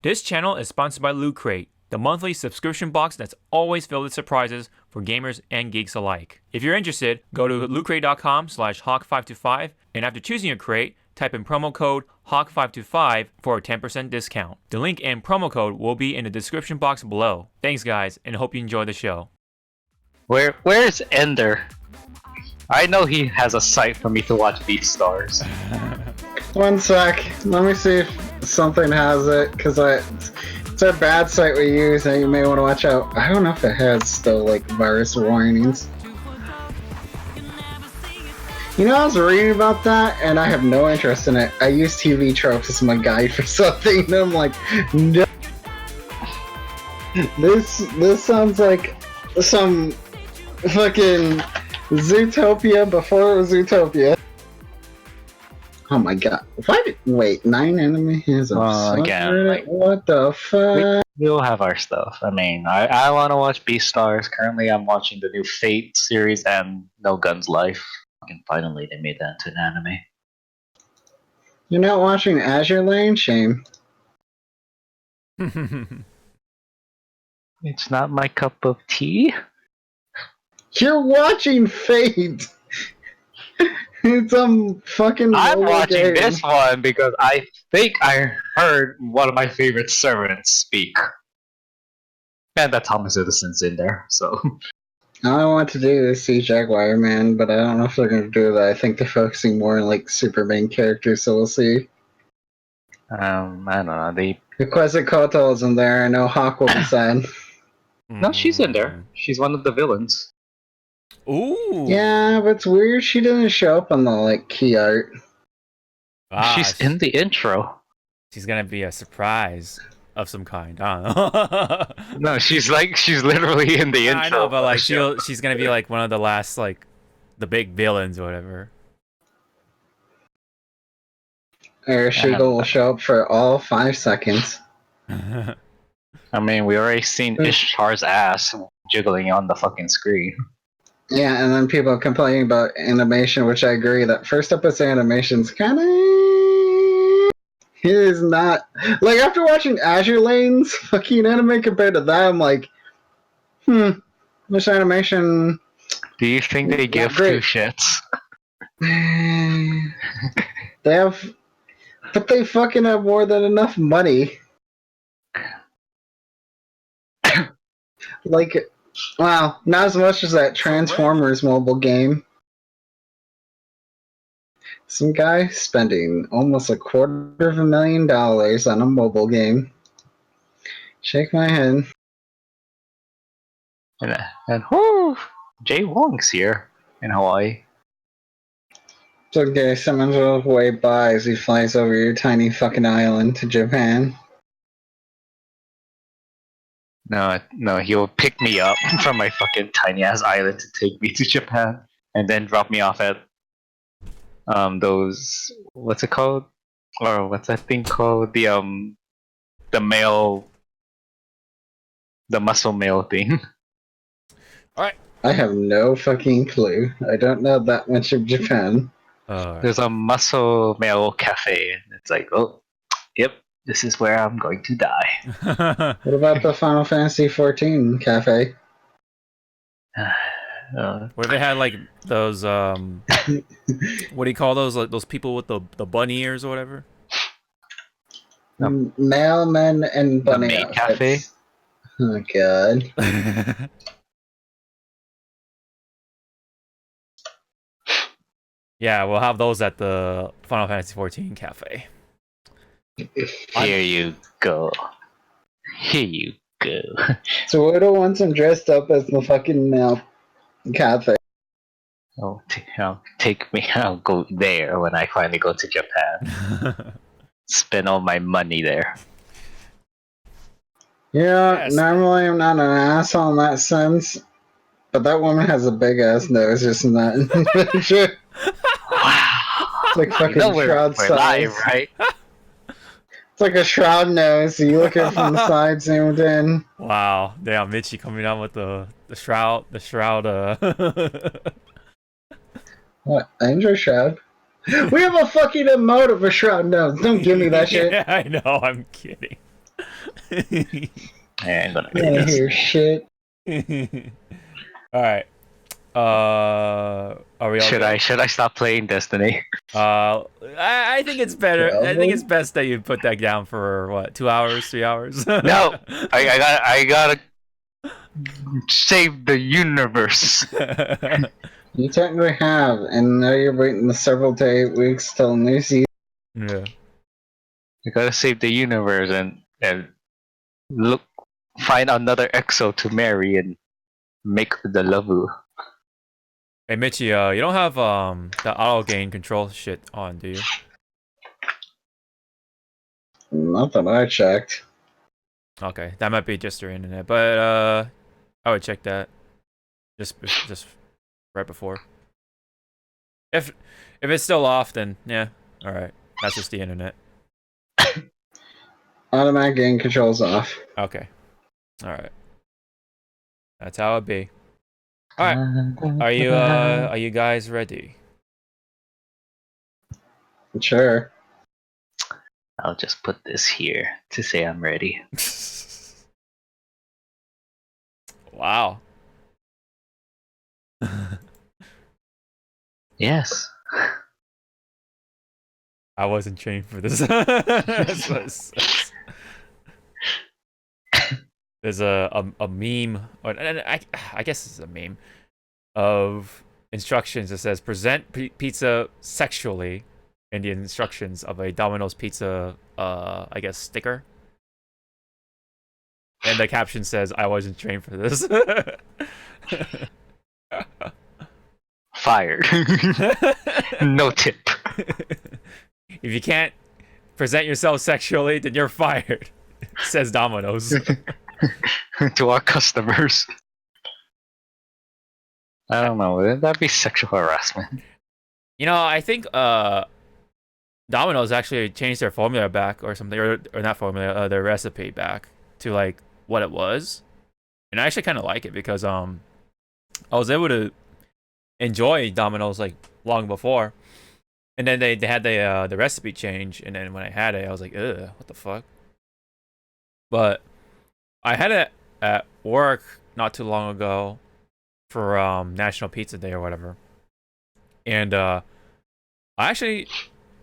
This channel is sponsored by Loot Crate, the monthly subscription box that's always filled with surprises for gamers and geeks alike. If you're interested, go to lootcrate.com/hawk525, and after choosing your crate, type in promo code HAWK525 for a 10% discount. The link and promo code will be in the description box below. Thanks guys, and hope you enjoy the show. Where's Ender? I know he has a site for me to watch Beastars. One sec, let me see if something has it, because it's a bad site we use and you may want to watch out. I don't know if it has still like virus warnings. You know, I was reading about that and I have no interest in it. I use TV tropes as my guide for something and I'm like, no. This sounds like some fucking Zootopia before it was Zootopia. Oh my god. Wait, 9 anime has a again, like, what the fuck? We'll have our stuff. I mean, I want to watch Beastars. Currently, I'm watching the new Fate series and No Guns Life. And finally, they made that into an anime. You're not watching Azure Lane? Shame. It's not my cup of tea. You're watching Fate! It's fucking I'm watching game. this one because I think I heard one of my favorite servants speak. And that Thomas Edison's in there, so... All I want to do is see Jaguar Man, but I don't know if they're going to do that. I think they're focusing more on like super main characters, so we'll see. I don't know, Quetzalcoatl isn't there. I know Hawk will be sad. No, she's in there. She's one of the villains. Ooh. Yeah, but it's weird she didn't show up on the like key art. She's in the intro. She's gonna be a surprise of some kind. I don't know. No, she's literally in the intro. I know, but like she's gonna be like one of the last like the big villains or whatever. Or will show up for all 5 seconds. I mean, we already seen Ishtar's ass jiggling on the fucking screen. Yeah, and then people complaining about animation, which I agree that first episode animation's kind of... It is not... Like, after watching Azure Lane's fucking anime compared to that, I'm like, this animation... Do you think they give two shits? They have... But they fucking have more than enough money. Like... Wow, not as much as that Transformers mobile game. Some guy spending almost $250,000 on a mobile game. Shake my head. And whoo, Jay Wong's here in Hawaii. It's okay, someone's will wave by as he flies over your tiny fucking island to Japan. No, he'll pick me up from my fucking tiny ass island to take me to Japan, and then drop me off at those, what's it called? Or what's that thing called? The muscle mail thing. Alright. I have no fucking clue. I don't know that much of Japan. There's a muscle mail cafe, and it's like, oh, yep. This is where I'm going to die. What about the Final Fantasy XIV cafe? Where they had like those what do you call those? Like those people with the bunny ears or whatever? Mailmen and bunny maid cafe. Oh god. Yeah, we'll have those at the Final Fantasy XIV cafe. Here you go. Here you go. So Widow wants him dressed up as the fucking cafe. Oh, take me. I'll go there when I finally go to Japan. Spend all my money there. Yeah, yes. Normally I'm not an asshole in that sense, but that woman has a big ass nose, just in that picture. Wow. It's like fucking shroud size. Live, right? It's like a shroud nose. So you look at it from the side, zoomed in. Wow, damn, Michi coming out with the shroud. What? I enjoy shroud. We have a fucking emote of a shroud nose. Don't give me that shit. Yeah, I know. I'm kidding. I'm gonna I do wanna this. hear shit. All right. Are we all Should good? I stop playing Destiny? I think it's better. I think Probably. it's best that you put that down for what, 2 hours, 3 hours? No, I gotta save the universe. You technically have, and now you're waiting the several to 8 weeks till new season. Yeah. I gotta save the universe and look, find another EXO to marry and make the lovu. Hey Michi, you don't have the auto gain control shit on, do you? Not that I checked. Okay, that might be just your internet, but I would check that just right before. If it's still off, then yeah, all right, that's just the internet. Automatic gain controls off. Okay, all right, that's how it be. All right, are you guys ready? Sure. I'll just put this here to say I'm ready. Wow. Yes. I wasn't trained for this. That's what it says. There's a meme, or I guess it's a meme, of instructions that says present pizza sexually in the instructions of a Domino's pizza, I guess, sticker. And the caption says, I wasn't trained for this. Fired. No tip. If you can't present yourself sexually, then you're fired, says Domino's. To our customers. I don't know, wouldn't that be sexual harassment? You know, I think Domino's actually changed their formula back or something, or not formula, their recipe back to like what it was. And I actually kind of like it because I was able to enjoy Domino's like long before. And then they had the recipe change, and then when I had it, I was like, ugh, what the fuck? But I had it at work not too long ago for National Pizza Day or whatever. And I actually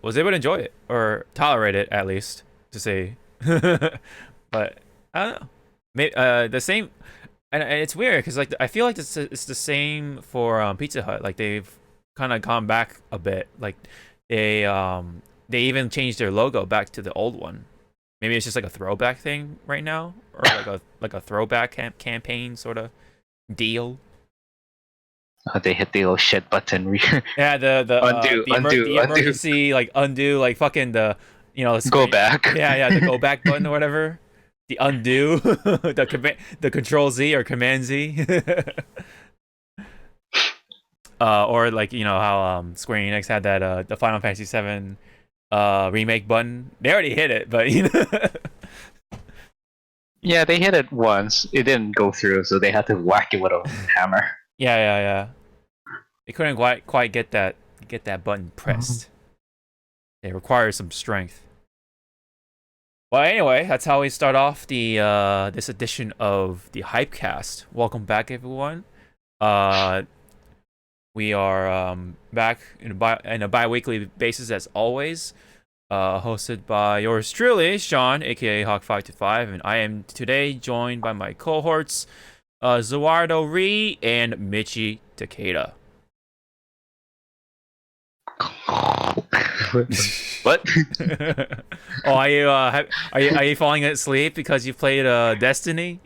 was able to enjoy it, or tolerate it at least, to say. But I don't know. Maybe, the same, and it's weird because like I feel like it's the same for Pizza Hut. Like they've kind of gone back a bit. Like they even changed their logo back to the old one. Maybe it's just like a throwback thing right now, or like a throwback campaign sort of deal. Oh, they hit the old shit button. Yeah, the undo. emergency like undo, like fucking the, you know, Go back. Yeah, the go back button or whatever. The undo, the Control Z or Command Z. Or like, you know how Square Enix had that the Final Fantasy 7 remake button. They already hit it, but you know. Yeah, they hit it once. It didn't go through, so they had to whack it with a hammer. Yeah. They couldn't quite get that button pressed. It requires some strength. Well, anyway, that's how we start off the this edition of the Hypecast. Welcome back, everyone. We are back in a bi-weekly basis as always, hosted by yours truly, Sean, aka Hawk525, and I am today joined by my cohorts, ZawarudoWrrryyy and MichiTakeda. What? Oh, are you falling asleep because you played Destiny?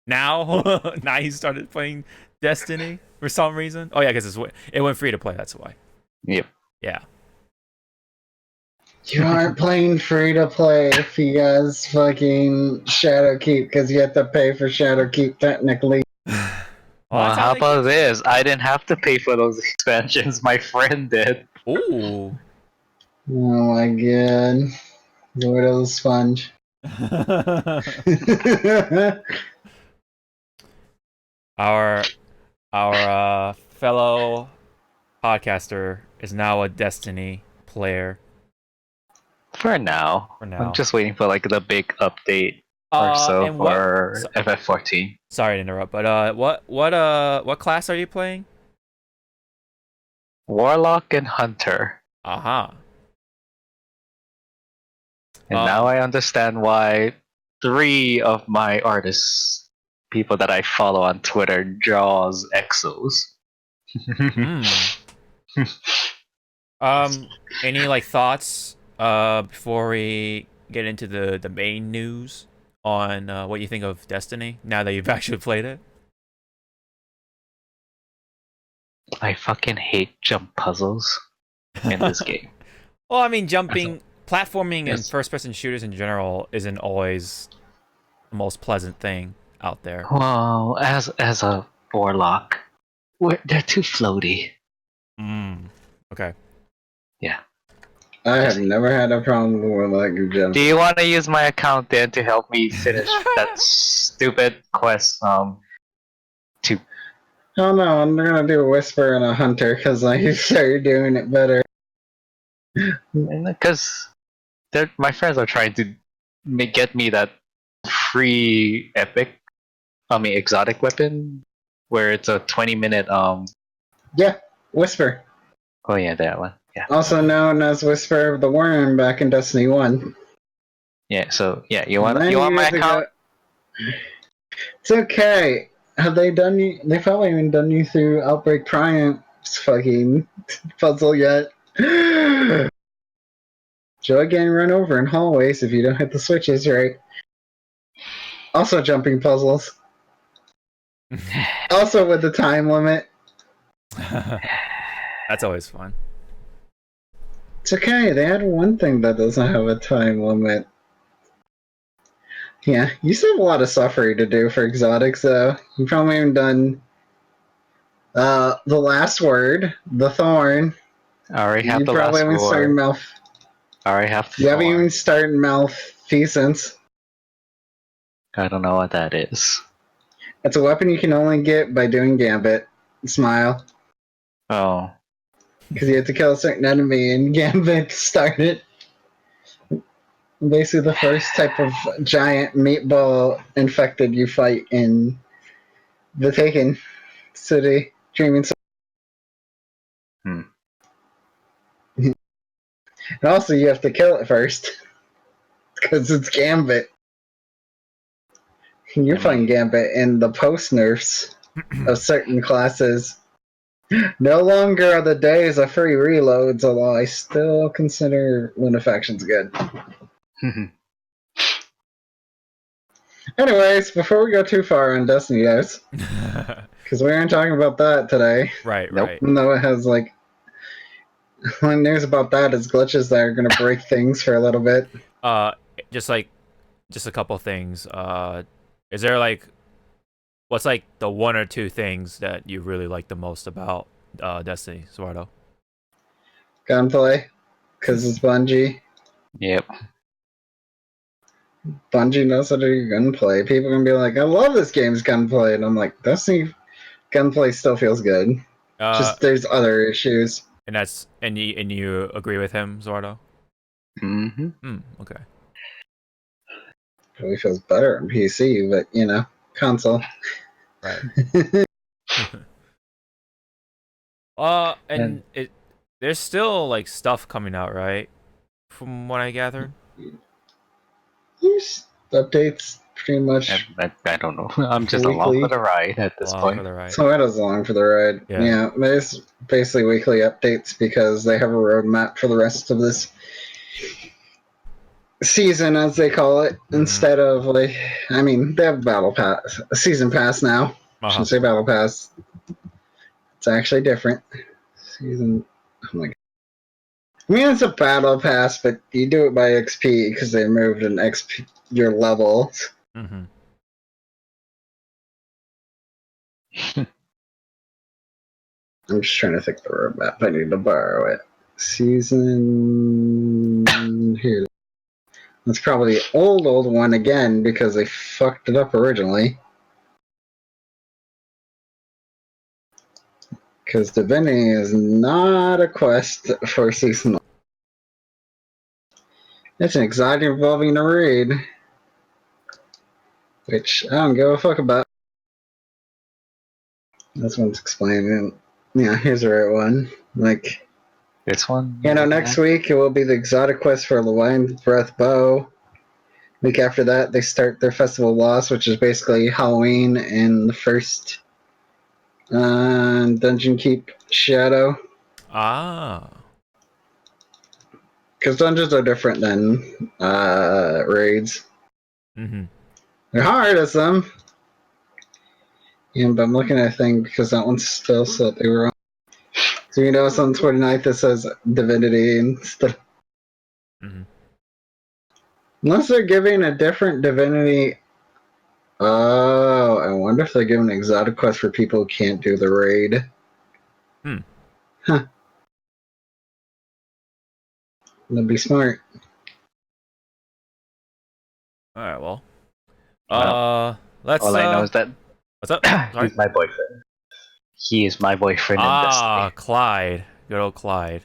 Now you started playing Destiny for some reason. Oh yeah, because it went free to play. That's why. Yep. Yeah. You aren't playing free to play if you guys fucking Shadowkeep, because you have to pay for Shadowkeep technically. Well, how about this? I didn't have to pay for those expansions. My friend did. Ooh. Oh my god. Lord of the Sponge. Our fellow podcaster is now a Destiny player. For now. For now. I'm just waiting for like the big update or so And for FF14. sorry to interrupt, but what class are you playing? Warlock and Hunter. Aha. And now I understand why 3 of my artists, people that I follow on Twitter, draws exos. Any like thoughts before we get into the main news on what you think of Destiny now that you've actually played it? I fucking hate jump puzzles in this game. Well, I mean, platforming and first-person shooters in general isn't always the most pleasant thing out there. Well, as a warlock, they're too floaty. Okay. Yeah. I have never had a problem with like jump. Do you want to use my account then to help me finish that stupid quest? Oh no, I'm gonna do a whisper and a hunter because I started doing it better. Because my friends are trying to get me that free exotic weapon, where it's a 20-minute Yeah, whisper. Oh yeah, that one. Yeah. Also known as Whisper of the Worm back in Destiny 1. Yeah. So yeah, you want my account? It's okay. Have they done you? They probably haven't done you through Outbreak Triumph's fucking puzzle yet. Joy getting run over in hallways if you don't hit the switches right. Also jumping puzzles. Also with the time limit. That's always fun. It's okay. They had one thing that doesn't have a time limit. Yeah, you still have a lot of suffering to do for exotics, though. You probably haven't done the last word, the thorn. I already have you the probably last haven't started word. I already have the You haven't thorn. even started malfeasance. I don't know what that is. It's a weapon you can only get by doing Gambit. Smile. Oh. Because you have to kill a certain enemy in Gambit to start it. Basically the first type of giant meatball infected you fight in the Taken City, Dreaming City. And also you have to kill it first. Because it's Gambit. You're fighting Gambit in the post-nerfs of certain classes. No longer are the days of free reloads, although I still consider Lunafactions good. Anyways, before we go too far on Destiny, guys, because we aren't talking about that today. Right, Nope. right. Even though it has, like, when news about that is glitches that are going to break things for a little bit. Just a couple things. Is there what's the one or two things that you really like the most about Destiny, Zawardo? Gunplay, because it's Bungie. Yep. Bungie knows how to do gunplay. People are going to be like, I love this game's gunplay. And I'm like, Destiny gunplay still feels good. Just there's other issues. And you agree with him, Zawardo? Okay. Probably feels better on PC, but console. Right. There's still stuff coming out, right? From what I gathered. There's updates pretty much. I don't know. I'm just weekly. along for the ride at this point. So it is along for the ride. Yeah, there's basically weekly updates because they have a roadmap for the rest of this season, as they call it, instead of they have battle pass, a season pass now. I shouldn't say battle pass. It's actually different. Season. Oh my god. I mean, it's a battle pass, but you do it by XP because they moved an XP your levels. I'm just trying to think of the roadmap. I need to borrow it. Season here. That's probably the old one again because they fucked it up originally. Because Divinity is not a quest for season 1. It's an exotic involving a raid. which I don't give a fuck about. This one's explaining. Yeah, here's the right one. Like, This one? next week it will be the exotic quest for Lewine Breath Bow. Week after that, they start their Festival of Lost, which is basically Halloween and the first Dungeon Keep Shadow. Ah. Because dungeons are different than raids. Mm-hmm. They're hard as them. Yeah, but I'm looking at a thing because that one's still so they were on. So it's on 29th it says Divinity instead. Mm-hmm. Unless they're giving a different Divinity. Oh, I wonder if they're giving an exotic quest for people who can't do the raid. Huh. That'd be smart. All right. Well. Let's. All I know is that What's up? Sorry? he's my boyfriend. He is my boyfriend in Destiny. Clyde. Good old Clyde.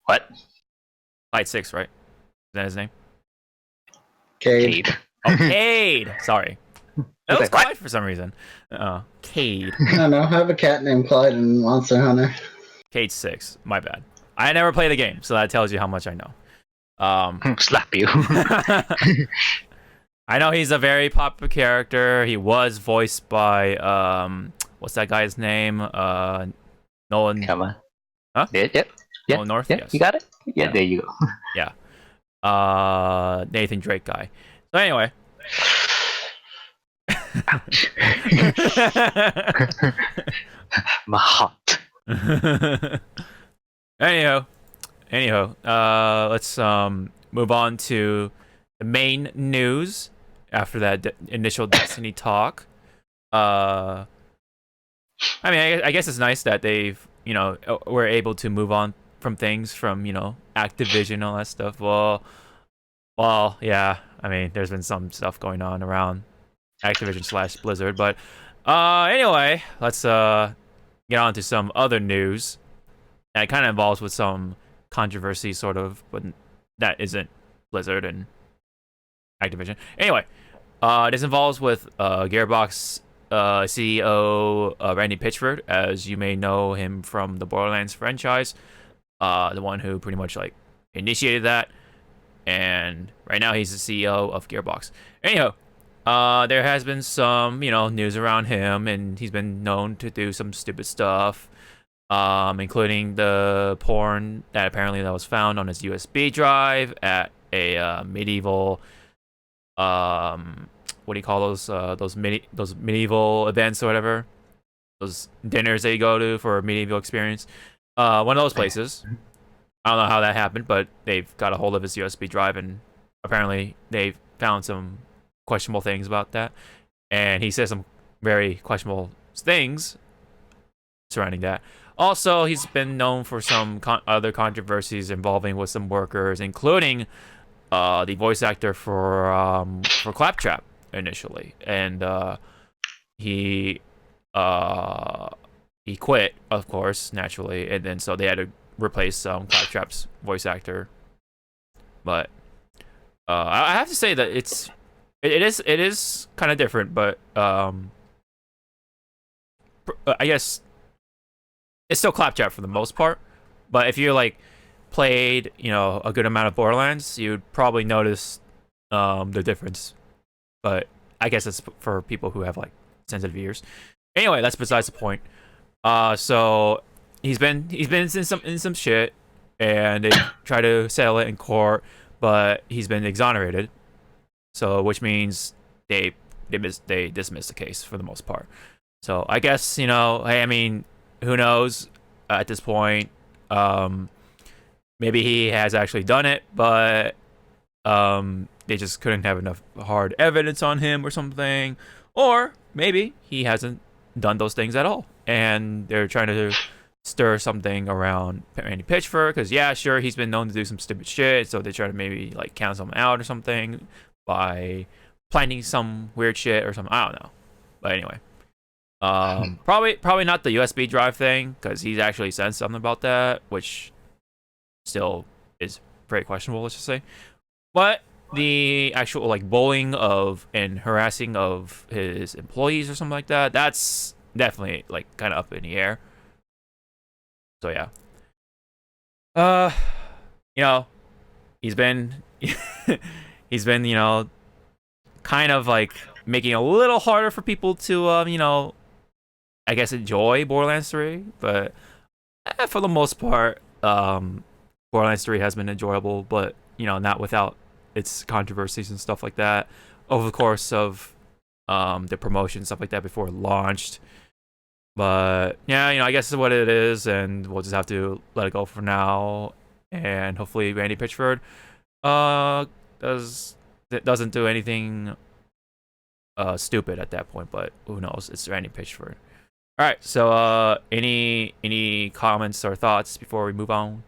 What? Clyde 6, right? Is that his name? Cade. Cade. Oh, Cade. Sorry. That was Like, what? Clyde for some reason. Cade. I don't know. I have a cat named Clyde in Monster Hunter. Cade 6. My bad. I never played the game, so that tells you how much I know. Slap you. I know he's a very popular character. He was voiced by what's that guy's name? Nolan. Come on. Huh? Yep. Nolan North. Yeah, Yes. you got it? Yeah, Yeah. there you go. Yeah. Nathan Drake guy. So anyway. Ouch. My heart. Anyhow, let's move on to the main news after that initial Destiny talk. I mean, I guess it's nice that they've, were able to move on from things from, Activision and all that stuff. Well, yeah. I mean, there's been some stuff going on around Activision / Blizzard, but anyway, let's get on to some other news. And it kind of involves with some controversy, sort of, but that isn't Blizzard and Activision. Anyway, this involves with Gearbox CEO Randy Pitchford, as you may know him from the Borderlands franchise, the one who pretty much initiated that, and right now he's the CEO of Gearbox. Anyhow, there has been some news around him, and he's been known to do some stupid stuff. Including the porn that was found on his USB drive at a medieval, what do you call those medieval events or whatever, those dinners that you go to for a medieval experience. One of those places. I don't know how that happened, but they've got a hold of his USB drive, and apparently they've found some questionable things about that. And he says some very questionable things surrounding that. Also, he's been known for some other controversies involving with some workers, including the voice actor for Claptrap initially, and he quit, of course, naturally, and then so they had to replace Claptrap's voice actor. But I have to say that it is kind of different, but I guess it's still Claptrap for the most part. But if you played a good amount of Borderlands, you'd probably notice the difference. But I guess it's for people who have sensitive ears. Anyway, that's besides the point. So he's been in some shit, and they try to settle it in court, but he's been exonerated. So which means they dismiss the case for the most part. So I guess hey, I mean, who knows at this point? Maybe he has actually done it, but they just couldn't have enough hard evidence on him or something. Or maybe he hasn't done those things at all, and they're trying to stir something around Randy Pitchford, because yeah, sure, he's been known to do some stupid shit, so they try to maybe cancel him out or something by planning some weird shit or something. I don't know. But anyway. Probably not the USB drive thing, because he's actually said something about that, which still is very questionable, let's just say. But the actual like bullying of and harassing of his employees or something like that, that's definitely like kind of up in the air. So yeah. You know, he's been he's been, you know, kind of like making it a little harder for people to you know, I guess enjoy Borderlands 3, but for the most part, Borderlands 3 has been enjoyable, but you know, not without its controversies and stuff like that over the course of the promotion, stuff like that before it launched. But yeah, you know, I guess it's what it is, and we'll just have to let it go for now. And hopefully, Randy Pitchford doesn't do anything stupid at that point. But who knows? It's Randy Pitchford. All right. So, any comments or thoughts before we move on?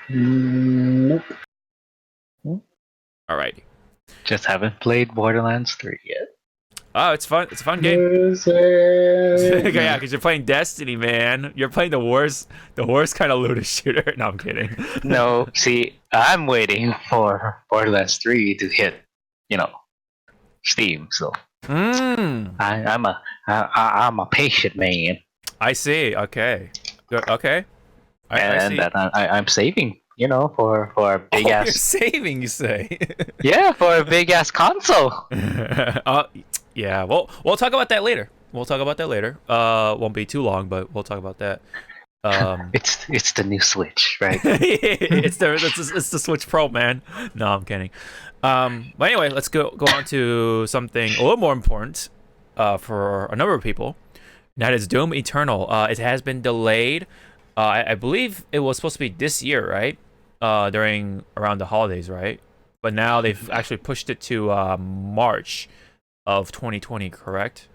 Nope. All right. Just haven't played Borderlands 3 yet. Oh, it's fun. It's a fun game. Yeah, because you're playing Destiny, man. You're playing the worst kind of looter shooter. No, I'm kidding. No, see, I'm waiting for Borderlands 3 to hit, you know, Steam. So I'm a patient man. I see. Okay. Good. Okay. I see. That I'm saving, you know, for a big ass. You're saving, you say? Yeah, for a big ass console. Yeah. Well, we'll talk about that later. Won't be too long, but we'll talk about that. It's the new Switch, right? it's the Switch Pro, man. No, I'm kidding. But anyway, let's go on to something a little more important for a number of people. And that is Doom Eternal. It has been delayed. I believe it was supposed to be this year, right? Around the holidays, right? But now they've actually pushed it to March of 2020, correct?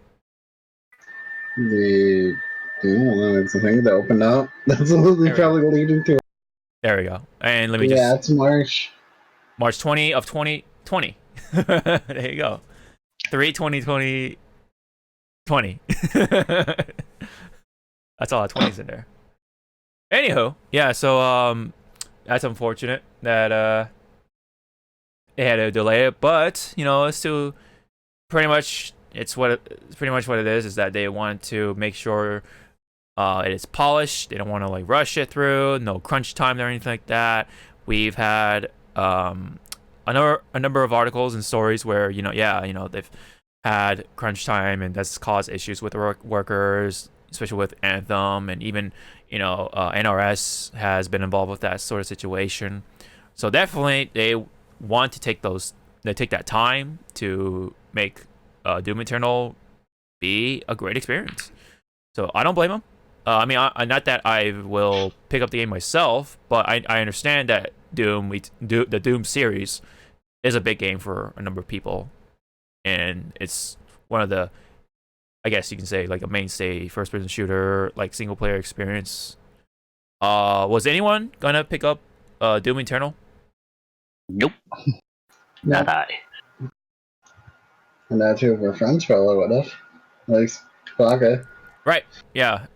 It's a thing that opened up. That's what they're probably leading to. There we go. And let me Yeah, it's March 20 of 2020. There you go. 3/20/20. That's all that 20's in there. Anywho, yeah, so that's unfortunate that they had to delay it, but you know, it's still pretty much what it is that they want to make sure it is polished. They don't want to like rush it through, no crunch time or anything like that. We've had a number of articles and stories where they've had crunch time and that's caused issues with the workers, especially with Anthem, and even NRS has been involved with that sort of situation. So definitely they want to take that time to make Doom Eternal be a great experience. So I don't blame them. I mean, not that I will pick up the game myself, but I understand that the Doom series is a big game for a number of people, and it's one of the, I guess you can say, like a mainstay first-person shooter, like single-player experience. Was anyone gonna pick up Doom Eternal? Nope. Not I. And now two of our friends probably would have. Like Faka. Right. Yeah.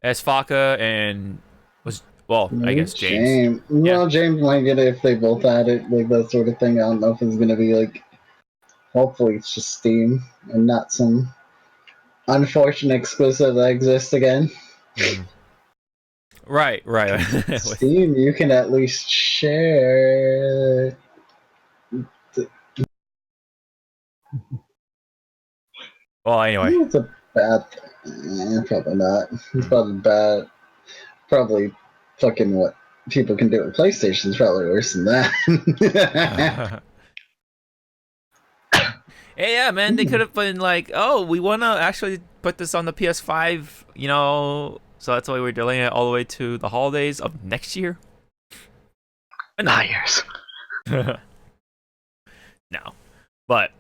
As Faka and I guess James. Well, James might get it if they both had it, like that sort of thing. I don't know if it's gonna be like. Hopefully, it's just Steam and not some unfortunate exclusive that exists again. Mm. Right. Steam, you can at least share. Well, anyway. It's a bad thing. Probably not. It's probably bad. Probably fucking what people can do with PlayStation is probably worse than that. Hey, yeah, man, they could have been like, oh, we want to actually put this on the PS5, so that's why we're delaying it all the way to the holidays of next year. Years. No. But,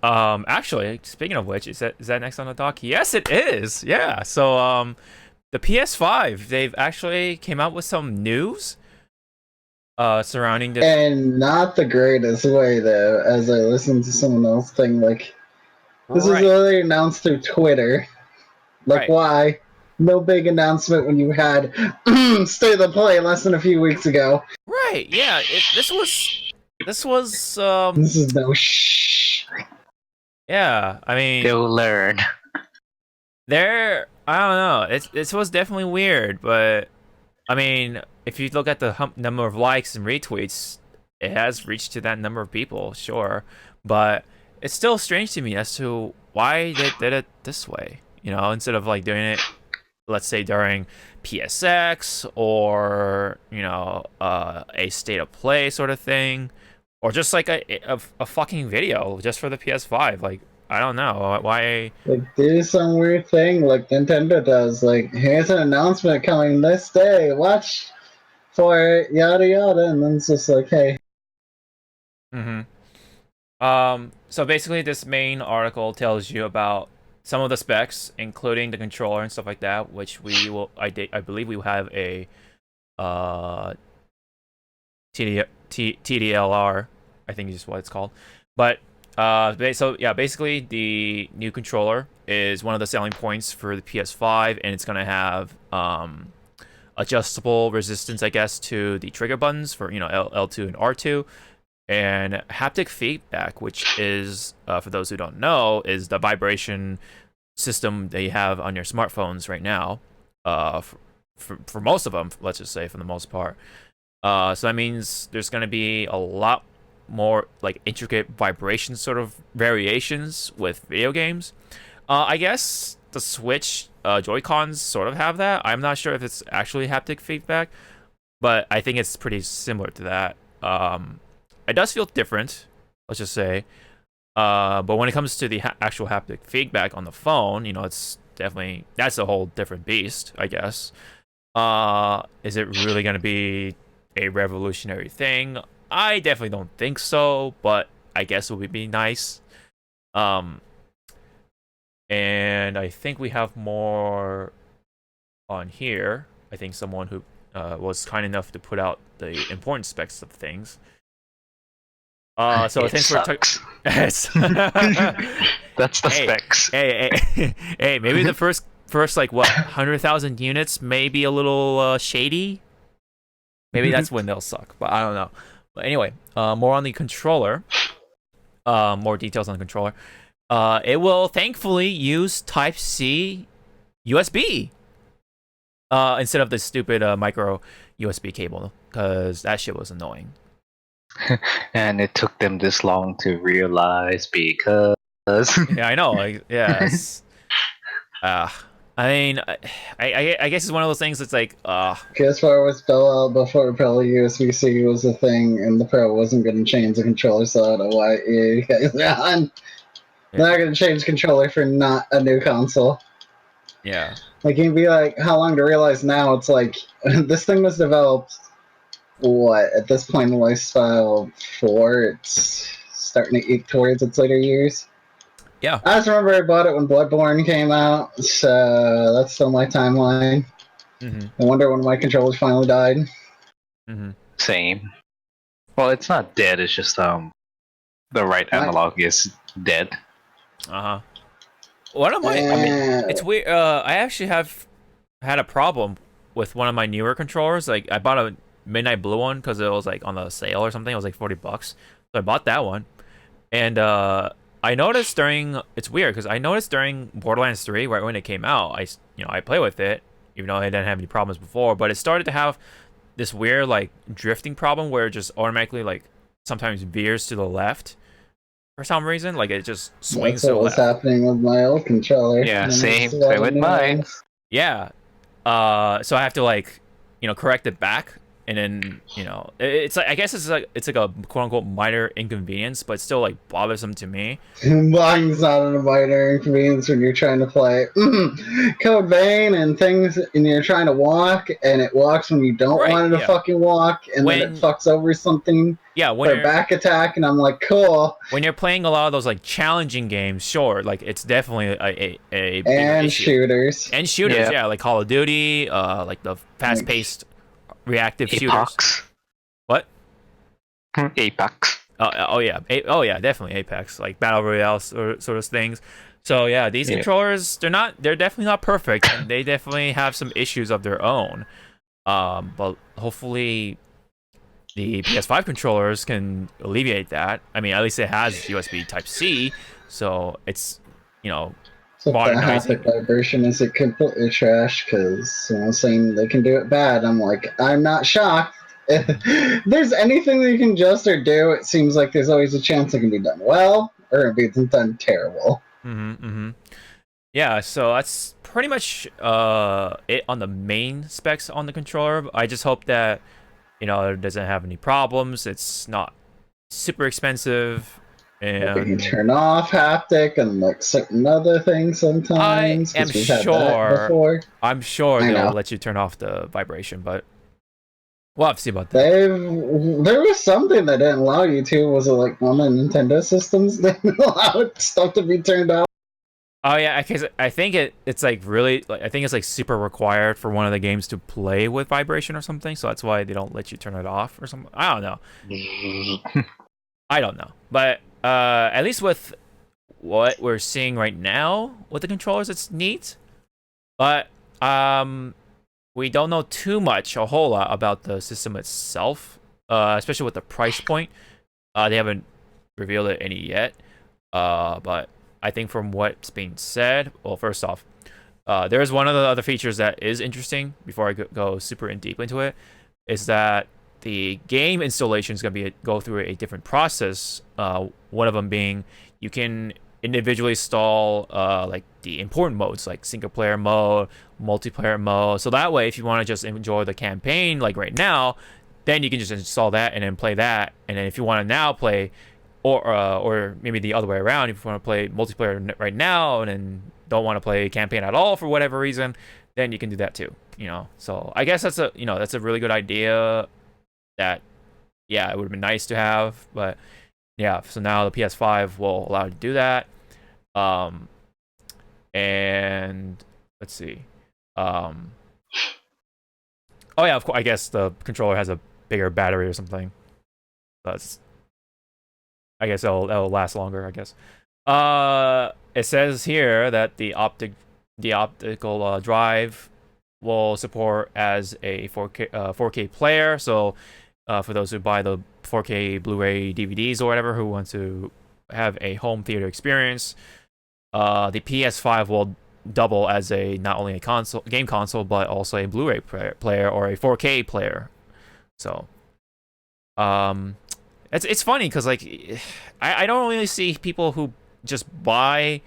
actually, speaking of which, is that next on the dock? Yes, it is. Yeah, so, the PS5, they've actually came out with some news surrounding this. And not the greatest way, though, as I listened to someone else think, like, this is what they announced through Twitter. Like, why? No big announcement when you had State of the Play less than a few weeks ago. Right, yeah. This was this was This is no shh. yeah. I mean, They'll learn. I don't know. It was definitely weird, but I mean, if you look at the number of likes and retweets, it has reached to that number of people, sure. But it's still strange to me as to why they did it this way. You know, instead of like doing it, let's say during PSX or a state of play sort of thing, or just like a fucking video just for the PS5. Like I don't know why. Like, do some weird thing like Nintendo does. Like, here's an announcement coming this day. Watch for it, yada yada, and then it's just like, hey. Mm-hmm. So basically, this main article tells you about some of the specs, including the controller and stuff like that, which I believe we will have a TDLR, I think is what it's called. But so yeah, basically the new controller is one of the selling points for the PS5, and it's gonna have adjustable resistance, I guess, to the trigger buttons for L2 and R2. And haptic feedback, which is, for those who don't know, is the vibration system that you have on your smartphones right now. For most of them, let's just say, for the most part. So that means there's going to be a lot more like intricate vibration sort of variations with video games. I guess the Switch Joy-Cons sort of have that. I'm not sure if it's actually haptic feedback, but I think it's pretty similar to that. It does feel different, let's just say. But when it comes to the actual haptic feedback on the phone, it's definitely, that's a whole different beast, I guess. Is it really going to be a revolutionary thing? I definitely don't think so, but I guess it would be nice. And I think we have more on here. I think someone who was kind enough to put out the important specs of things. So thanks sucks. for That's the specs. Hey, maybe the first like what 100,000 units may be a little shady. Maybe that's when they'll suck, but I don't know. But anyway, more on the controller. More details on the controller. It will thankfully use Type-C USB instead of the stupid micro USB cable, because that shit was annoying. And it took them this long to realize because Yeah, I know. Like, yes. I mean, I guess it's one of those things that's like, PS4 was built out before probably USB-C was a thing, and the Pro wasn't going to change the controller, so I don't know why you guys are on. They're not going to change the controller for not a new console. Yeah. Like, you'd be like, how long to realize now? It's like, this thing was developed, what, at this point in the lifestyle 4, it's starting to eat towards its later years. Yeah. I just remember I bought it when Bloodborne came out, so that's still my timeline. Mm-hmm. I wonder when my controllers finally died. Mm-hmm. Same. Well, it's not dead. It's just the right analog is dead. One of my, I mean, it's weird. I actually have had a problem with one of my newer controllers. Like, I bought a Midnight Blue one because it was like on the sale or something. It was like $40, so I bought that one. And I noticed it's weird because I noticed during Borderlands 3, right when it came out, I played with it, even though I didn't have any problems before, but it started to have this weird like drifting problem where it just automatically like sometimes veers to the left for some reason. Like it just swings to the left. That's what was happening with my old controller. Yeah, same with mine. Yeah. So I have to like, correct it back. And then, it's like, I guess it's like a quote unquote minor inconvenience, but it's still like bothersome to me. Mine's not a minor inconvenience when you're trying to play Code Vein and things, and you're trying to walk, and it walks when you don't want it to fucking walk, and then it fucks over something. Yeah, when for back attack, and I'm like, cool. When you're playing a lot of those like challenging games, sure, like it's definitely a and issue. shooters, yeah, like Call of Duty, like the fast-paced. Reactive Apex. Shooters. What? Apex. Oh yeah, definitely Apex, like Battle Royale sort of things. So yeah, these controllers, they're definitely not perfect, and they definitely have some issues of their own. But hopefully, the PS5 controllers can alleviate that. I mean, at least it has USB Type-C, so it's, So the modernizing. haptic vibration is it completely trash? Because saying they can do it bad, I'm like, I'm not shocked. If there's anything that you can adjust or do, it seems like there's always a chance it can be done well or it can be done terrible. Yeah, so that's pretty much it on the main specs on the controller. I just hope that it doesn't have any problems. It's not super expensive, Like we can and turn off haptic and like certain other things sometimes. I am 'cause we've had that before. I'm sure I they'll know. let you turn off the vibration, but we'll have to see about that. There was something that didn't allow you to. Was it like on the Nintendo systems that allowed stuff to be turned off? Oh yeah, because I think it's like really I think it's like super required for one of the games to play with vibration or something, so that's why they don't let you turn it off or something. I don't know. I don't know, but at least with what we're seeing right now with the controllers, it's neat. But we don't know a whole lot about the system itself, especially with the price point. They haven't revealed it any yet, but I think from what's being said, well, first off, there is one of the other features that is interesting. Before I go super in deep into it, is that the game installation is going to go through a different process. One of them being you can individually install like the important modes, like single player mode, multiplayer mode. So that way, if you want to just enjoy the campaign, like right now, then you can just install that and then play that. And then if you want to now play, or maybe the other way around, if you want to play multiplayer right now and then don't want to play campaign at all for whatever reason, then you can do that too. So I guess that's a really good idea. That it would have been nice to have, but yeah. So now the PS5 will allow you to do that. And let's see. Oh yeah, of course. I guess the controller has a bigger battery or something. I guess that'll last longer. I guess. It says here that the optical drive will support as a 4K player. So for those who buy the 4K Blu-ray DVDs or whatever, who want to have a home theater experience, the PS5 will double as not only a game console, but also a Blu-ray player or a 4K player. So, it's funny because like I don't really see people who just buy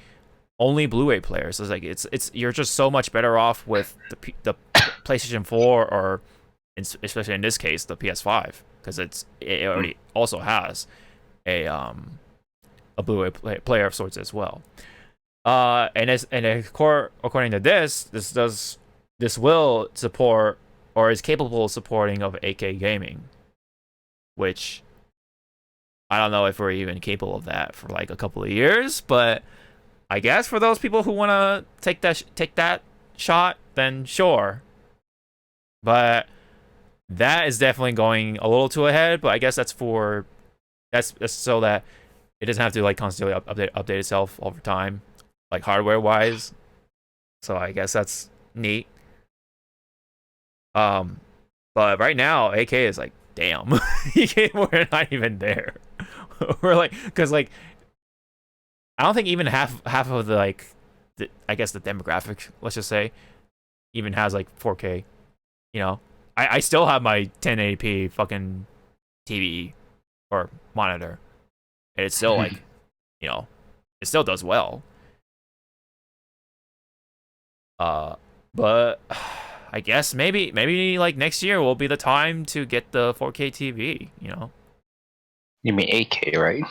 only Blu-ray players. It's like it's you're just so much better off with the PlayStation 4 or especially in this case the PS5 because it already also has a Blu-ray player of sorts as well. And according to this will support or is capable of supporting of 8K gaming, which I don't know if we're even capable of that for like a couple of years, but I guess for those people who want to take that shot, then sure. But that is definitely going a little too ahead. But I guess that's so that it doesn't have to like constantly update itself over time, like hardware wise. So I guess that's neat. But right now, 8K is like, damn, we're not even there. We're like, because like, I don't think even half of the like, I guess the demographic, let's just say, even has like 4K. I still have my 1080p fucking TV or monitor, and it's still like, it still does well. But I guess maybe like next year will be the time to get the 4K TV. You mean 8K, right?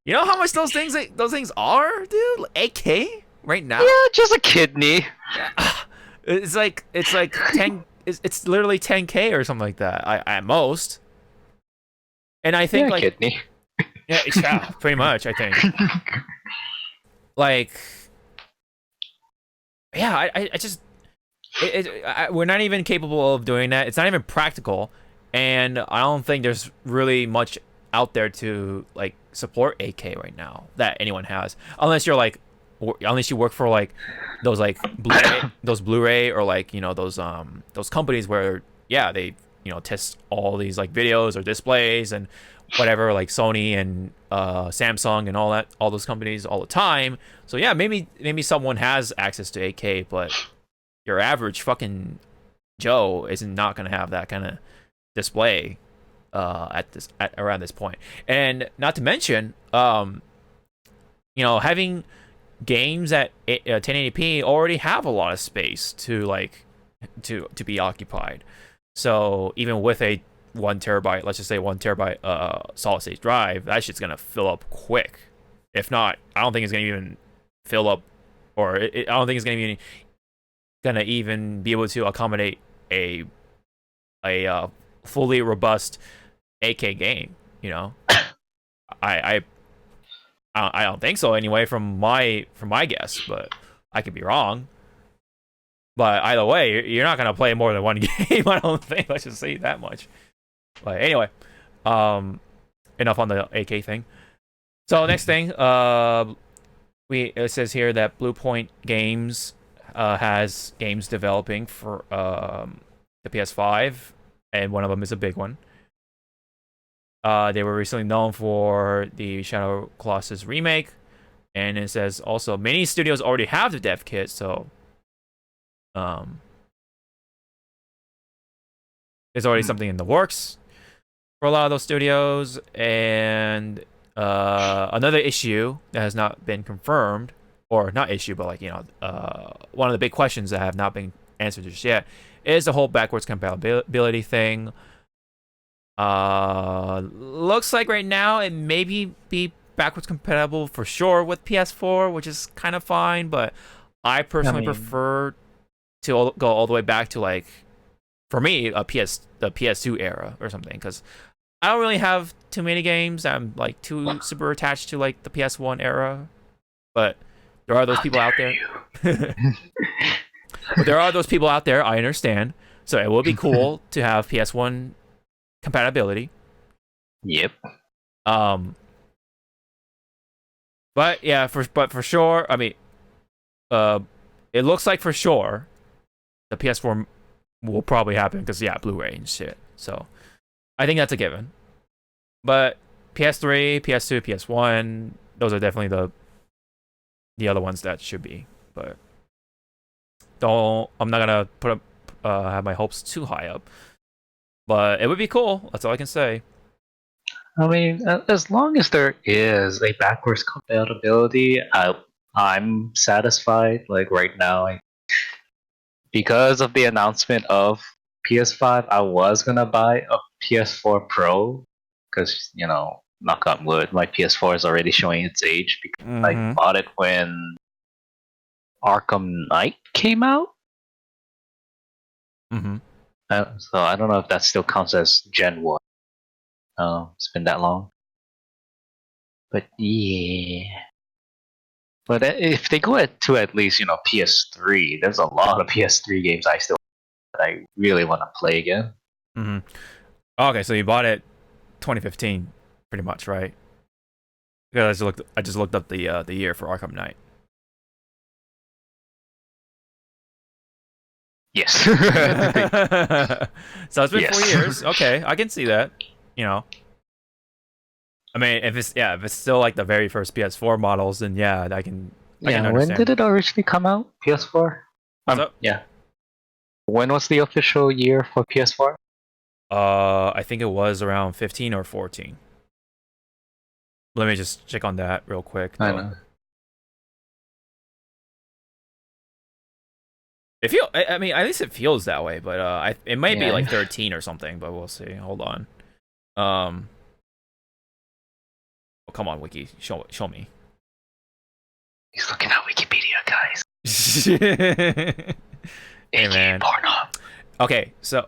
You know how much those things are, dude? 8K right now? Yeah, just a kidney. It's like 10. It's literally 10K or something like that. At most. And I think like kidney. Yeah, pretty much. I think. Like, yeah, I just we're not even capable of doing that. It's not even practical, and I don't think there's really much out there to like support 8K right now that anyone has, unless you work for like those like Blu-ray or like those companies where they test all these like videos or displays and whatever, like Sony and Samsung and all those companies all the time. So yeah, maybe someone has access to 8K, but your average fucking Joe is not gonna have that kind of display around this point. And not to mention, having games at 1080p already have a lot of space to be occupied. So even with a 1 terabyte, let's just say 1 terabyte solid state drive, that shit's gonna fill up quick. If not, I don't think it's gonna even fill up, or I don't think it's gonna even be able to accommodate a fully robust 8K game. I don't think so anyway, from my guess, but I could be wrong. But either way, you're not gonna play more than one game, I don't think. Let's just say that much. But anyway, enough on the 8K thing. So next thing, it says here that Bluepoint Games has games developing for the PS5, and one of them is a big one. They were recently known for the Shadow Colossus remake, and it says also many studios already have the dev kit, so there's already something in the works for a lot of those studios. And another issue that has not been confirmed, or not issue, but one of the big questions that have not been answered just yet, is the whole backwards compatibility thing. Looks like right now it may be backwards compatible for sure with PS4, which is kind of fine, but I personally prefer to go all the way back to, for me, the PS2 era or something, because I don't really have too many games I'm too super attached to the PS1 era. But there are those people out there. But there are those people out there, I understand. So it would be cool to have PS1 compatibility. Yep. But yeah, for sure, I mean, it looks like for sure the PS4 will probably happen, because Blu-ray and shit. So I think that's a given. But PS3, PS2, PS1, those are definitely the other ones that should be. But I'm not gonna have my hopes too high up. But it would be cool. That's all I can say. I mean, as long as there is a backwards compatibility, I'm satisfied. Right now, because of the announcement of PS5, I was gonna buy a PS4 Pro, because knock on wood, my PS4 is already showing its age, because I bought it when Arkham Knight came out. So I don't know if that still counts as Gen 1. It's been that long. But yeah. But if they go to at least, PS3, there's a lot of PS3 games that I really want to play again. Okay, so you bought it 2015, pretty much, right? Because I just looked up the year for Arkham Knight. Yes. So it's been 4 years. Okay, I can see that. I mean, if it's still the very first PS4 models, then I can understand. When did it originally come out? PS4? Yeah. When was the official year for PS4? I think it was around 15 or 14. Let me just check on that real quick. I know. I mean, at least it feels that way, but it might be 13 or something, but we'll see. Hold on. Oh, come on, Wiki, show me. He's looking at Wikipedia, guys. Hey man. Okay, so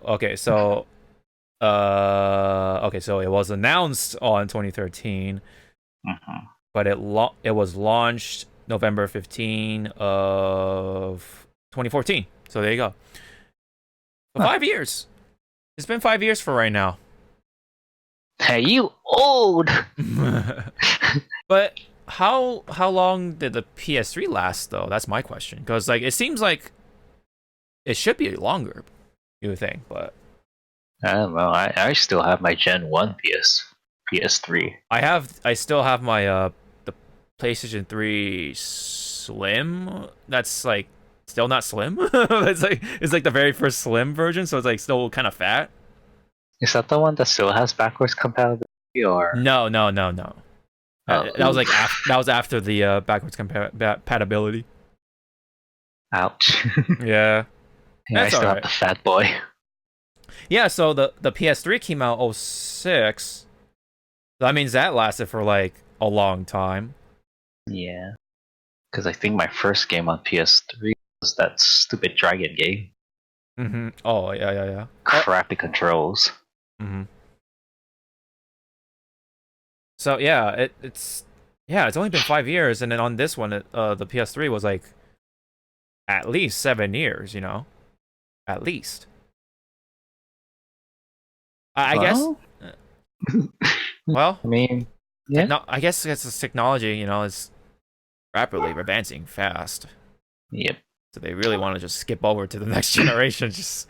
it was announced on 2013, but it was launched November 15 of 2014. So there you go. So 5 years. It's been 5 years for right now. Hey, you old. But how long did the PS3 last though? That's my question. Because it seems like it should be longer, you would think, but I don't know. I still have my Gen 1 PS3. I still have my the PlayStation 3 Slim. That's like still not slim. It's like the very first slim version, so it's like still kind of fat. Is that the one that still has backwards compatibility, or No. Oh, That was like oof. that was after the backwards compatibility. Ouch. Yeah. Yeah, I That's still have alright. the fat boy. Yeah, so the PS3 came out 06. That means that lasted for like a long time. Yeah, because I think my first game on PS3 was that stupid dragon game. Oh, yeah. Crappy controls. Mm-hmm. So yeah, it's only been 5 years, and then on this one, the PS3 was like at least 7 years, at least. I guess. Well, Well, I mean, yeah. no, I guess it's this technology, is rapidly advancing fast. Yep. So they really want to just skip over to the next generation, just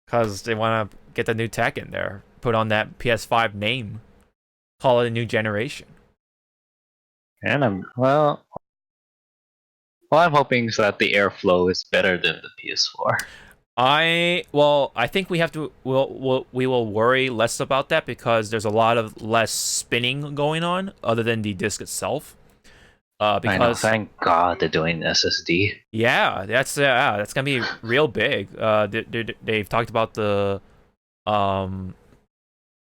because they want to get the new tech in there, put on that PS5 name, call it a new generation. And I'm hoping is that the airflow is better than the PS4. I think we will worry less about that because there's a lot of less spinning going on other than the disc itself. I know, Because thank God they're doing SSD. that's gonna be real big. They've talked about the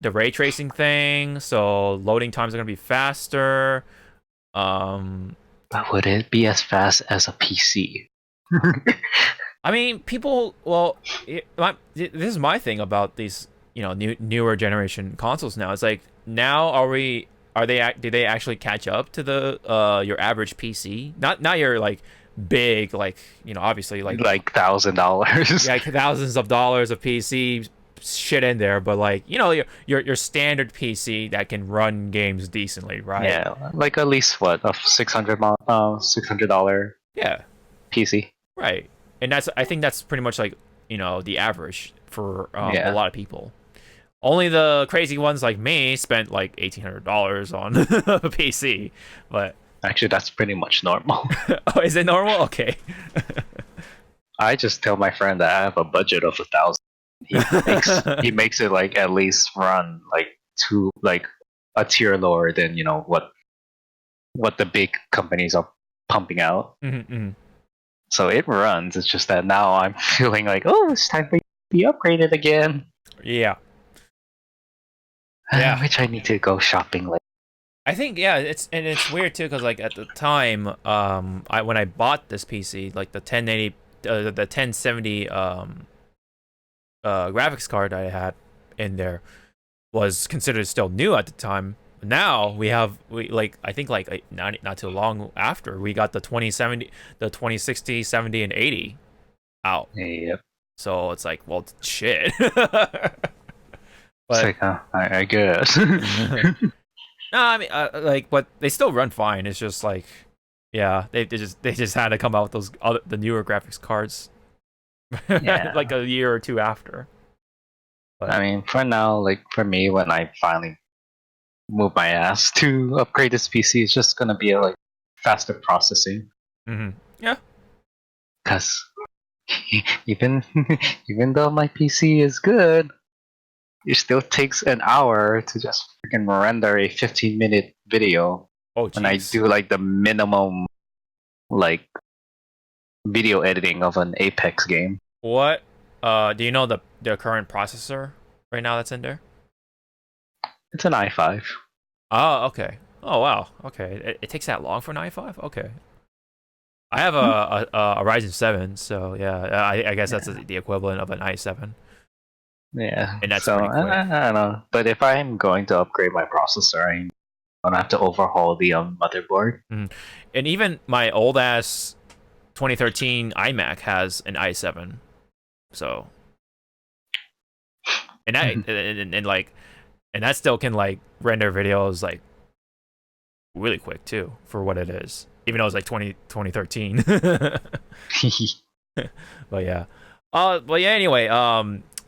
ray tracing thing, so loading times are gonna be faster. But would it be as fast as a PC? I mean, people. Well, this is my thing about these, newer generation consoles. Now it's like now do they actually catch up to the your average PC? Not your like big like obviously like $1,000. yeah, thousands of dollars of PC shit in there, but like your standard PC that can run games decently, right? Yeah, like at least what a $600 Yeah, PC. right. And I think that's pretty much like the average for Yeah. a lot of people. Only the crazy ones like me spent like $1,800 on a PC, but Actually, that's pretty much normal. oh, is it normal? Okay. I just tell my friend that I have a budget of 1,000. He makes it like at least run like a tier lower than what the big companies are pumping out. Mm-hmm. So it runs. It's just that now I'm feeling like, oh, it's time for you to be upgraded again. Yeah. Yeah. Which I need to go shopping later. I think it's weird too because like at the time when I bought this PC, like the 1080 the 1070 graphics card I had in there was considered still new at the time. Now I think like not too long after we got the 2070, the 2060, 70, and 80 out. Yep. So it's like, well, shit. It's like, I guess. No, I mean, but they still run fine. It's just like, yeah, they just had to come out with the newer graphics cards, Yeah. like a year or two after. But, I mean, for now, like for me, when I finally move my ass to upgrade this PC, it's just gonna be like faster processing. Yeah. Cause even though my PC is good, it still takes an hour to just freaking render a 15-minute video. Oh, when I jeez. do like the minimum like video editing of an Apex game. What? Do you know the current processor right now that's in there? It's an i5. Oh, okay. Oh, wow. Okay, it takes that long for an i5. Okay. I have a Ryzen 7, so yeah, I guess that's the equivalent of an i7. Yeah, And that's so pretty quick. I don't know. But if I'm going to upgrade my processor, I'm gonna have to overhaul the motherboard. And even my old ass 2013 iMac has an i7, so and that and that still can like render videos like really quick too for what it is, even though it's like 2013. But yeah, anyway,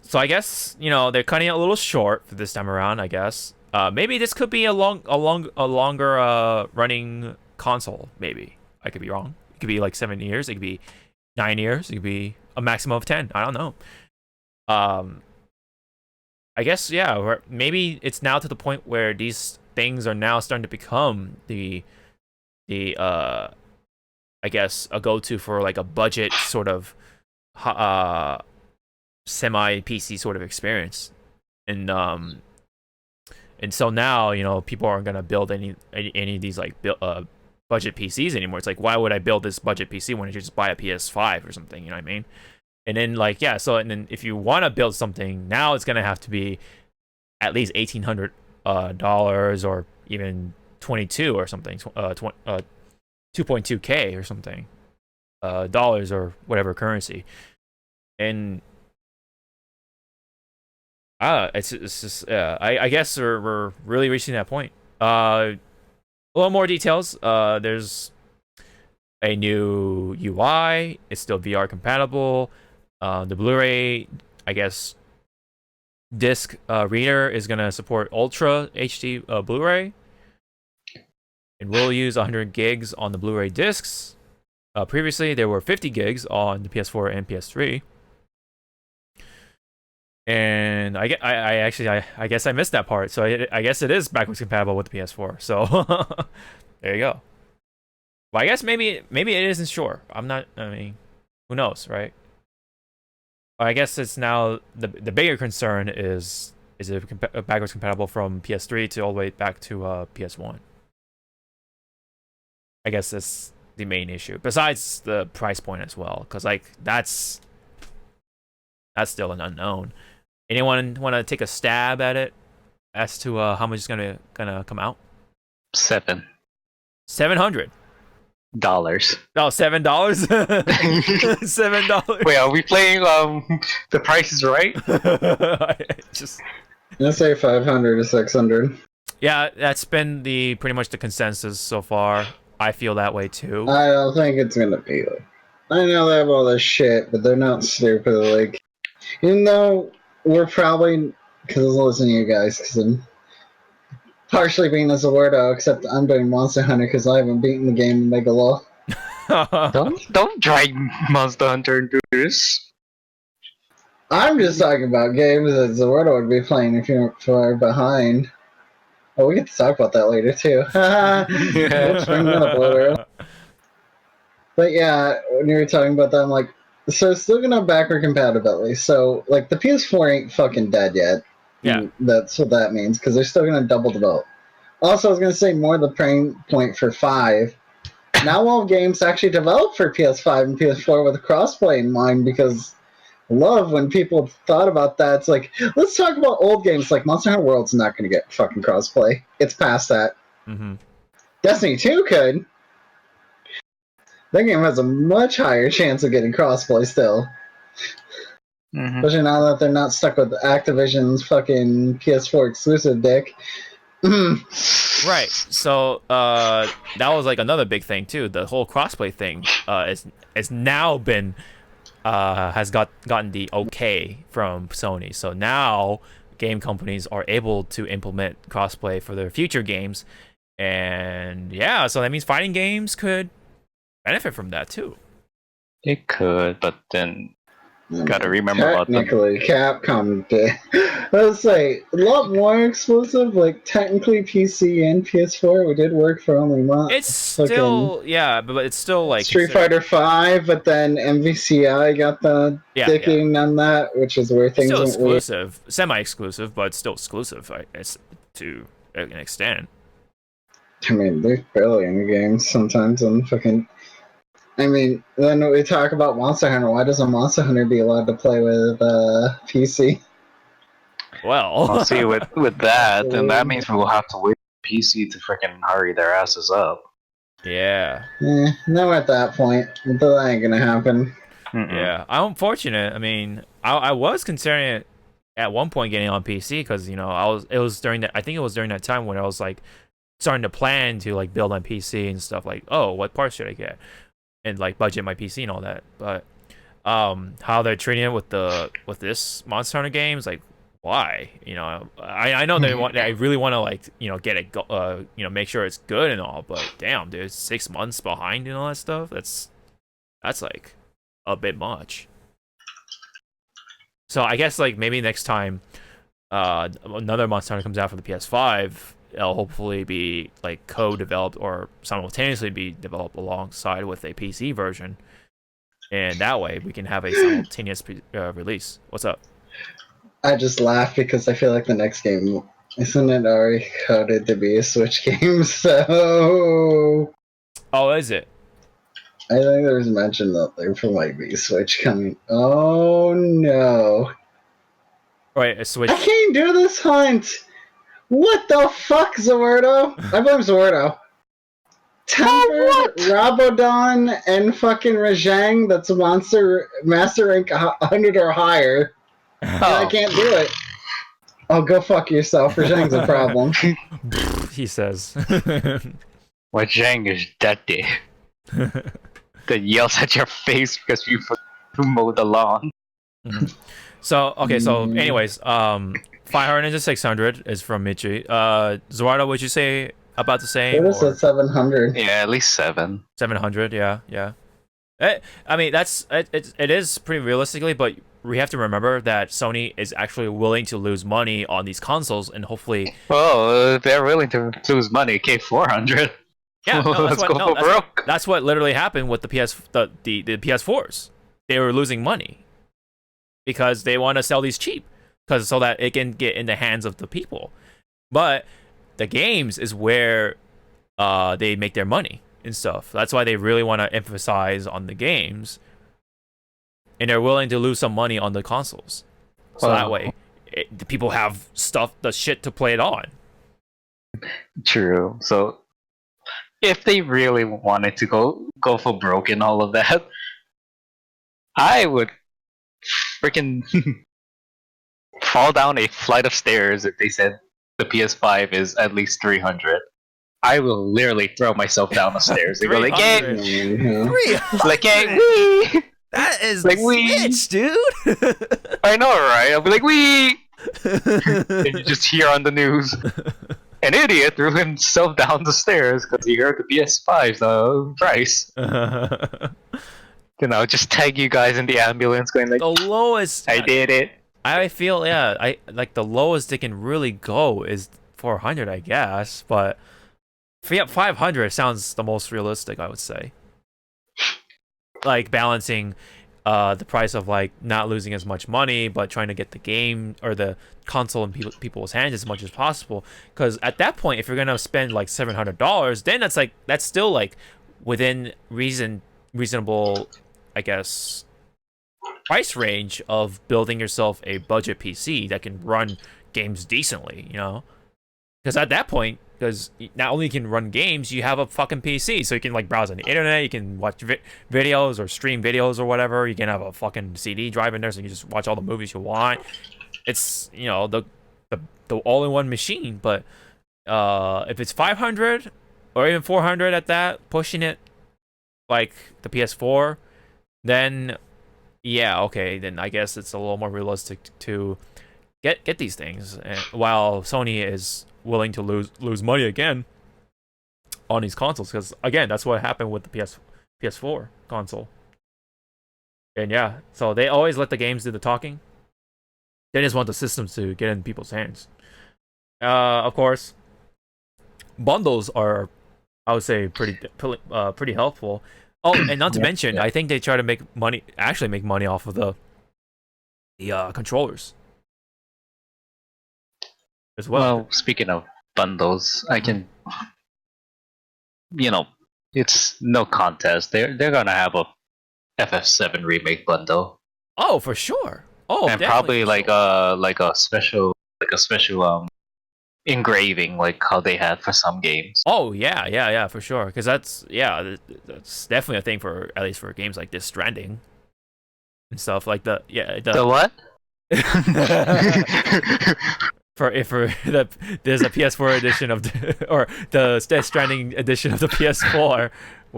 So I guess they're cutting it a little short for this time around. I guess maybe this could be a longer running console. Maybe I could be wrong. It could be like 7 years. It could be 9 years. It could be a maximum of 10. I don't know. I guess maybe it's now to the point where these things are now starting to become the I guess a go-to for like a budget sort of semi PC sort of experience, and so now people aren't gonna build any of these like budget PCs anymore. It's like, why would I build this budget PC when I should just buy a PS5 or something? You know what I mean? And then and then if you want to build something now, it's gonna have to be at least $1,800 or even 22 or something, 2.2K or something, dollars or whatever currency. And it's just I guess we're really reaching that point. A little more details. There's a new UI. It's still VR compatible. The Blu-ray, I guess, disc reader is gonna support Ultra HD Blu-ray, and will use 100 gigs on the Blu-ray discs. Previously, there were 50 gigs on the PS4 and PS3. And I guess I missed that part. So I guess it is backwards compatible with the PS4. So there you go. Well, I guess maybe it isn't sure. I'm not. I mean, who knows, right? I guess it's now the bigger concern is it backwards compatible from PS3 to all the way back to PS1. I guess that's the main issue. Besides the price point as well, because like that's still an unknown. Anyone want to take a stab at it as to how much is gonna come out? $700. $700. Oh, $7? $7. Wait, are we playing The Price is Right? Let's say 500 to 600. Yeah, that's been pretty much the consensus so far. I feel that way too. I don't think it's gonna be like. I know they have all this shit, but they're not stupid. Like, even though we're probably, because I was listening to you guys, because I'm partially being a Zawardo, except I'm doing Monster Hunter because I haven't beaten the game in Mega Law. Don't drag Monster Hunter into this. I'm just talking about games that Zawardo would be playing if you're far behind. Oh, we get to talk about that later too. Oops, bring that up later. But yeah, when you were talking about that, I'm like, so it's still gonna have backward compatibility. So like the PS4 ain't fucking dead yet. Yeah, that's what that means, because they're still gonna double develop. Also, I was gonna say more of the pain point for 5. Now all games actually developed for PS5 and PS4 with crossplay in mind, because I love when people thought about that. It's like, let's talk about old games. Like Monster Hunter World's not gonna get fucking crossplay. It's past that. Mm-hmm. Destiny 2 could. That game has a much higher chance of getting crossplay still. Mm-hmm. Especially now that they're not stuck with Activision's fucking PS4 exclusive dick. Right. So that was like another big thing too. The whole crossplay thing is now been has gotten the okay from Sony. So now game companies are able to implement crossplay for their future games, and yeah, so that means fighting games could benefit from that too. It could, but then gotta remember about them. Technically, Capcom did. Let's say a lot more exclusive. Like technically, PC and PS4, we did work for only months. It's still but it's still like Street Fighter 5, but then MVCI got the dicking on that, which is where things still went exclusive, semi-exclusive, but still exclusive. To an extent. I mean, there's barely any games sometimes on fucking. I mean, then we talk about Monster Hunter. Why doesn't Monster Hunter be allowed to play with PC? Well, see, with that, then that means we'll have to wait for PC to freaking hurry their asses up. Yeah. No, at that point, that ain't gonna happen. Yeah, I'm unfortunate. I mean, I was considering it at one point getting on PC because it was during that. I think it was during that time when I was like starting to plan to like build on PC and stuff. Like, oh, what parts should I get? And like budget my PC and all that. But how they're treating it with this Monster Hunter games. Like, why? I know they want. I really want to like get it. Make sure it's good and all. But damn, dude, 6 months behind and all that stuff. That's like a bit much. So I guess like maybe next time another Monster Hunter comes out for the PS5, it'll hopefully be like co-developed or simultaneously be developed alongside with a PC version, and that way we can have a simultaneous release. What's up? I just laugh because I feel like the next game isn't it already coded to be a Switch game. So Oh, is it? I think there was mention that there might be a Switch coming. Oh no! Right, a Switch. I can't do this hunt. What the fuck, Zawardo? I blame Zawardo. Tempered, Rabodon, and fucking Rajang. That's a master rank 100 or higher. And I can't do it. Oh, go fuck yourself. Rajang's a problem. He says. Rajang is dirty. That yells at your face because you mowed the lawn. So okay, so anyways, 500 to 600 is from Michi. Zawardo, what'd you say about the same? It was at 700. Yeah, at least 700, yeah. I mean, it is pretty realistically, but we have to remember that Sony is actually willing to lose money on these consoles, and hopefully. Well, they're willing to lose money. Okay, 400. Yeah, no, let's go for broke. That's what literally happened with the PS4s. They were losing money because they want to sell these cheap, so that it can get in the hands of the people. But the games is where they make their money and stuff. That's why they really want to emphasize on the games, and they're willing to lose some money on the consoles. So that way, the people have the shit to play it on. True. So if they really wanted to go for broke and all of that, I would freaking fall down a flight of stairs if they said the PS5 is at least 300. I will literally throw myself down the stairs. They go like, "Hey, 300. like, hey, wee." That is like Switch, dude. I know, right? I'll be like, "Wee," and you just hear on the news, an idiot threw himself down the stairs because he heard the PS5's price. Just tag you guys in the ambulance, going like, the lowest. I did it. I feel I like the lowest they can really go is 400, I guess, but 500 sounds the most realistic, I would say. Like balancing the price of like not losing as much money, but trying to get the game or the console in people's hands as much as possible. Because at that point, if you're gonna spend like $700, then that's still like within reasonable, I guess, price range of building yourself a budget PC that can run games decently, because at that point, because not only you can run games, you have a fucking PC, so you can like browse on the internet, you can watch videos or stream videos or whatever, you can have a fucking CD drive in there so you can just watch all the movies you want. It's the all-in-one machine. But if it's 500 or even 400 at that, pushing it like the PS4, then yeah, okay, then I guess it's a little more realistic to get these things, while Sony is willing to lose money again on these consoles, because again, that's what happened with the PS4 console. And yeah, so they always let the games do the talking. They just want the systems to get in people's hands. Of course, bundles are, I would say, pretty helpful. Oh, and not to mention, I think they try to make money off of the controllers as well. Well, speaking of bundles, I can, it's no contest. They're gonna have a Ff7 Remake Bundle. Oh, for sure. Oh, and probably like a special engraving like how they had for some games. Oh yeah, for sure. Because that's definitely a thing for, at least for games like this Stranding and stuff like the what? There's a PS4 edition of or the Death Stranding edition of the PS4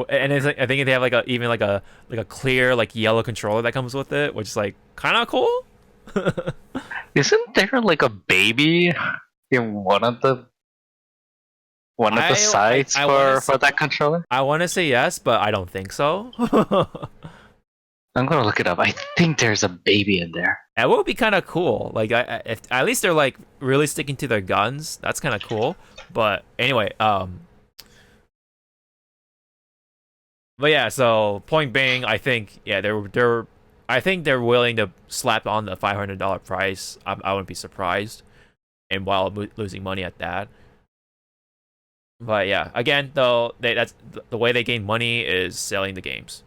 And it's like, I think they have like a even like a clear like yellow controller that comes with it, which is like kind of cool. Isn't there like a baby in one of the sides for that controller? I want to say yes, but I don't think so. I'm gonna look it up. I think there's a baby in there. That would be kind of cool. Like, if at least they're like really sticking to their guns. That's kind of cool. But anyway, but yeah. So point being, I think I think they're willing to slap on the $500 price. I wouldn't be surprised, and while losing money at that. But yeah, again, though, that's the way they gain money is selling the games.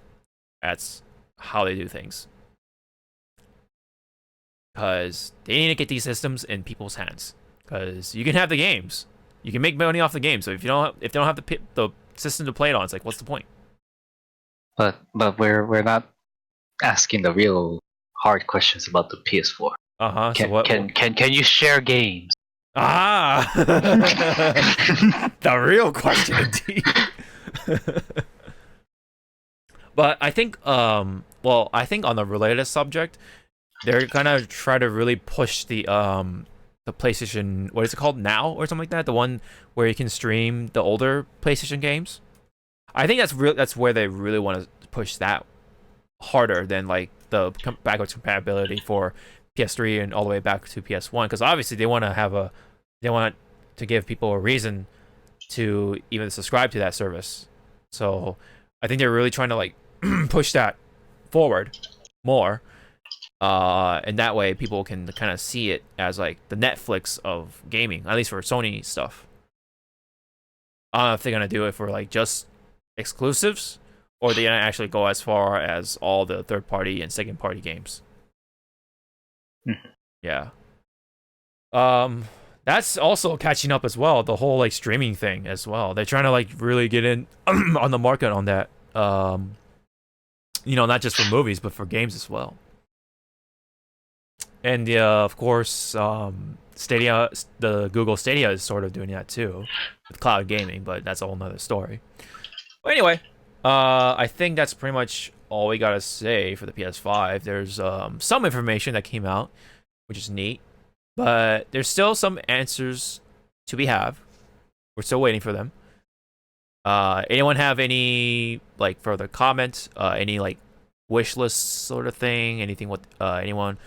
That's how they do things. Because they need to get these systems in people's hands. Because you can have the games, you can make money off the game. So if they don't have the system to play it on, it's like, what's the point? But we're not asking the real hard questions about the PS4. Can you share games? Ah, the real question, indeed. But I think, I think on the related subject, they're gonna try to really push the PlayStation, what is it called now or something like that, the one where you can stream the older PlayStation games. I think that's where they really want to push that harder than like the backwards compatibility for PS3 and all the way back to PS1, because obviously they want to give people a reason to even subscribe to that service. So I think they're really trying to like push that forward more, and that way people can kind of see it as like the Netflix of gaming, at least for Sony stuff. I don't know if they're gonna do it for like just exclusives, or they're gonna actually go as far as all the third party and second party games. Yeah. That's also catching up as well, the whole like streaming thing as well. They're trying to like really get in on the market on that. Not just for movies but for games as well. And of course, Stadia, the Google Stadia is sort of doing that too with cloud gaming, but that's a whole nother story. But anyway, I think that's pretty much all we gotta say for the PS5. There's some information that came out, which is neat, but there's still some answers to be have. We're still waiting for them. Anyone have any like further comments? Any like wish list sort of thing? Anything what anyone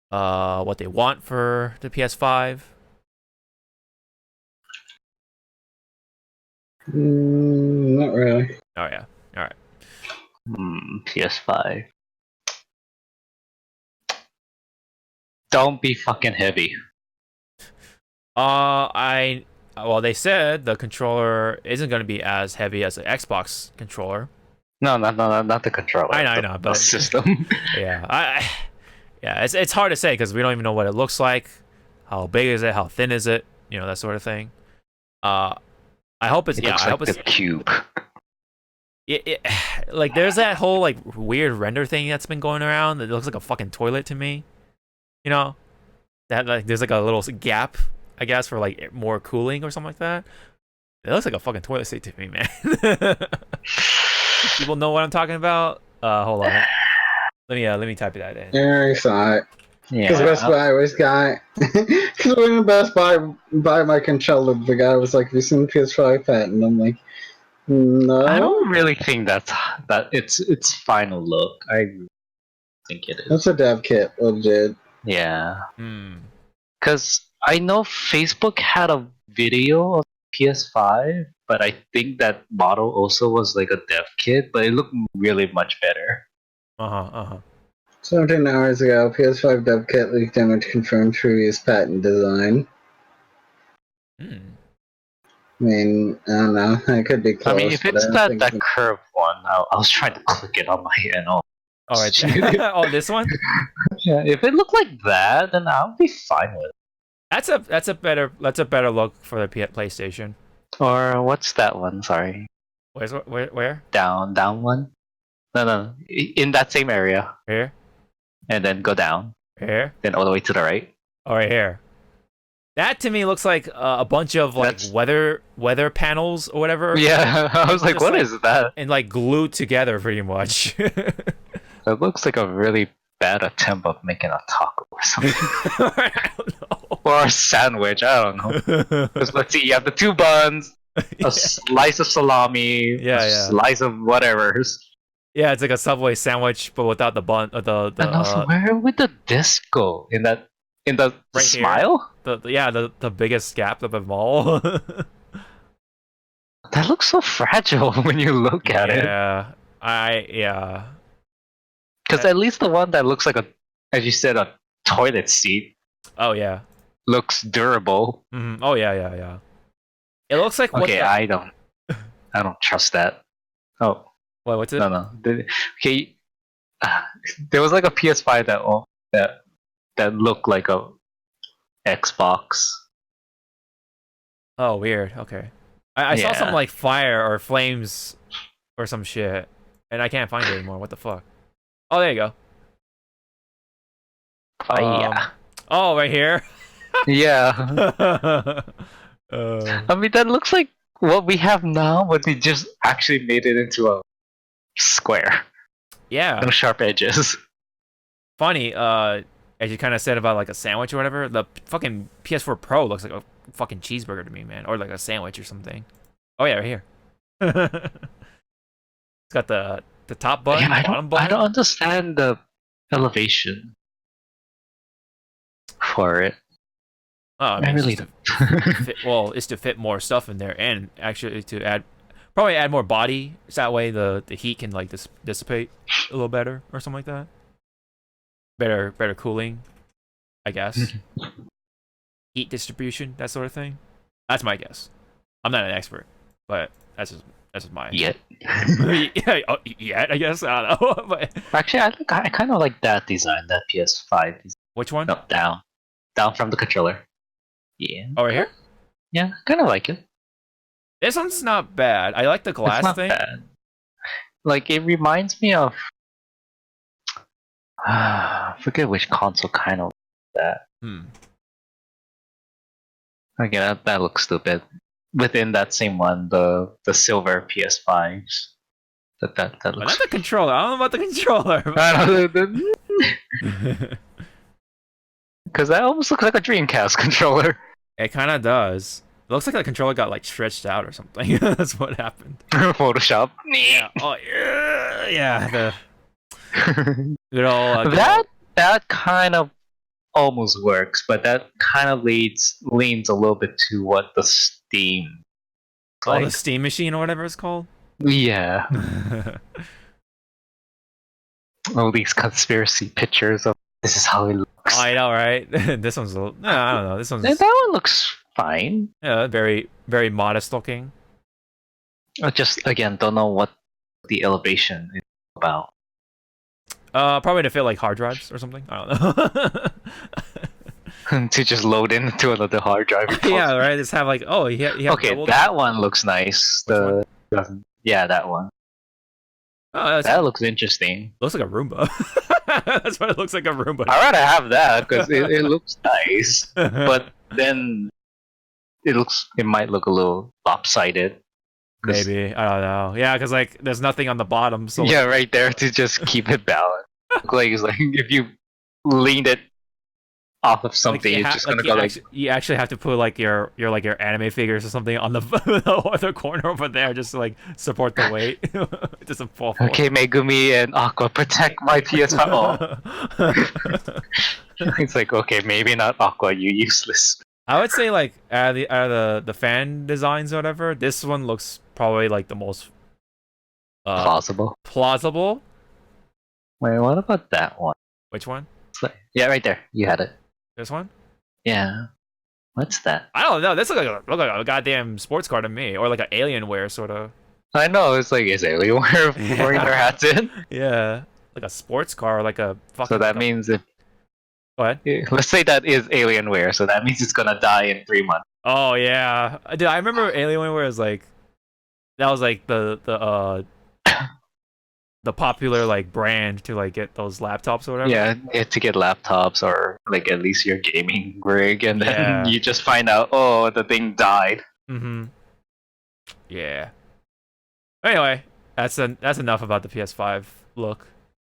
what they want for the PS5? Not really. Oh yeah. All right. PS5. Don't be fucking heavy. They said the controller isn't going to be as heavy as the Xbox controller. No, not the controller. I know, but the system. Yeah, it's hard to say because we don't even know what it looks like. How big is it? How thin is it? That sort of thing. I hope it's I hope it's a cube. Like there's that whole like weird render thing that's been going around that looks like a fucking toilet to me. That like there's like a little gap, I guess, for like more cooling or something like that. It looks like a fucking toilet seat to me, man. People know what I'm talking about. Hold on. Let me type that in. Yeah, I saw it. Yeah. Because Best Buy always got. Because when in Best Buy buy my controller, the guy was like, "Have you seen PS5 patent?" And I'm like, "No." I don't really think that it's final look. I think it is. That's a dev kit, legit. Yeah. Because I know Facebook had a video of PS5, but I think that model also was like a dev kit, but it looked really much better. 17 hours ago, PS5 dev kit leaked image confirmed previous patent design. I mean, I don't know. It could be close. I mean, if it's that curved one, I was trying to click it on my end. Oh, oh, this one? Yeah, if it looked like that, then I'll be fine with it. That's a better look for the PlayStation. Or what's that one? Sorry. Where? Down one? No. In that same area. Here? And then go down. Here? Then all the way to the right. Oh, right here. That to me looks like a bunch of like weather panels or whatever. Yeah, I was like, what is that? And like glued together pretty much. It looks like a really bad attempt of making a taco or something. I don't know. Or a sandwich, I don't know. Because let's see, you have the two buns, a slice of salami, slice of whatever. Yeah, it's like a Subway sandwich, but without the bun. And also, where would the disc go? In the right smile? The biggest gap of them all. That looks so fragile when you look at it. Yeah. Because at least the one that looks like as you said, a toilet seat. Oh yeah. Looks durable. Mm-hmm. Oh yeah. It looks like I don't trust that. Oh. What? What's it? No. Okay. There was like a PS5 that looked like a Xbox. Oh, weird. Okay. I saw some like fire or flames or some shit, and I can't find it anymore. What the fuck? Oh, there you go. Oh, right here. Yeah. I mean, that looks like what we have now, but they just actually made it into a square. Yeah. No sharp edges. Funny, as you kind of said about like a sandwich or whatever, the fucking PS4 Pro looks like a fucking cheeseburger to me, man. Or like a sandwich or something. Oh yeah, right here. It's got the top button, bottom button. I don't understand the elevation for it. Oh, I mean, I really don't. It's to fit more stuff in there, and actually to probably add more body, so that way the heat can like dissipate a little better or something like that. Better cooling, I guess. Heat distribution, that sort of thing. That's my guess. I'm not an expert, but that's just my Yet. Yet, I guess. I don't know. But actually, I kind of like that design, that PS5 design. Which one? No, down from the controller. Yeah. Oh, right here? Yeah, kind of like it. This one's not bad. I like the glass thing. Bad. Like, it reminds me of... I forget which console kind of that. Okay, that looks stupid. Within that same one, the silver PS5s. That looks... Not the controller. I don't know about the controller. Because that almost looks like a Dreamcast controller. It kind of does. It looks like the controller got like stretched out or something. That's what happened. Photoshop. Yeah. Oh yeah. The good old, that kind of almost works, but that kind of leans a little bit to what the Steam. The Steam machine or whatever it's called. Yeah. All these conspiracy pictures of this is how it looks. I know, right? This one's a little... No, I don't know. This one's... That one looks fine. Yeah, very, very modest looking. I just, again, don't know what the elevation is about. Probably to fit like hard drives or something. I don't know. To just load into another hard drive. Yeah, right. Just have like, oh, you have okay, that one looks nice. Yeah, that one. Oh, that looks interesting. Looks like a Roomba. That's what it looks like, a Roomba. I'd rather have that because it looks nice, but then it might look a little lopsided. Maybe, I don't know. Yeah, because like there's nothing on the bottom. So yeah, right there to just keep it balanced. It's like if you leaned it off of something, it's just gonna go like. You actually have to put like your anime figures or something on the other corner over there, just to like support the weight. It doesn't fall forward. Okay, Megumi and Aqua, protect my PS5. It's like, okay, maybe not Aqua, you useless. I would say like out of the fan designs or whatever, this one looks probably like the most plausible. Wait, what about that one? Which one? Yeah, right there. You had it. This one? Yeah. What's that? I don't know. This looks like a goddamn sports car to me, or like an Alienware sort of. I know. It's like, is Alienware wearing their hats in? Yeah, like a sports car, or like a fucking. So that means if. What? Let's say that is Alienware, so that means it's gonna die in 3 months. Oh yeah, dude. I remember Alienware was like, that was like the the popular like brand to like get those laptops or whatever. Yeah, to get laptops or like at least your gaming rig, and then Yeah. you just find out, oh, the thing died. Mm-hmm. Yeah. Anyway, that's enough about the PS5 look.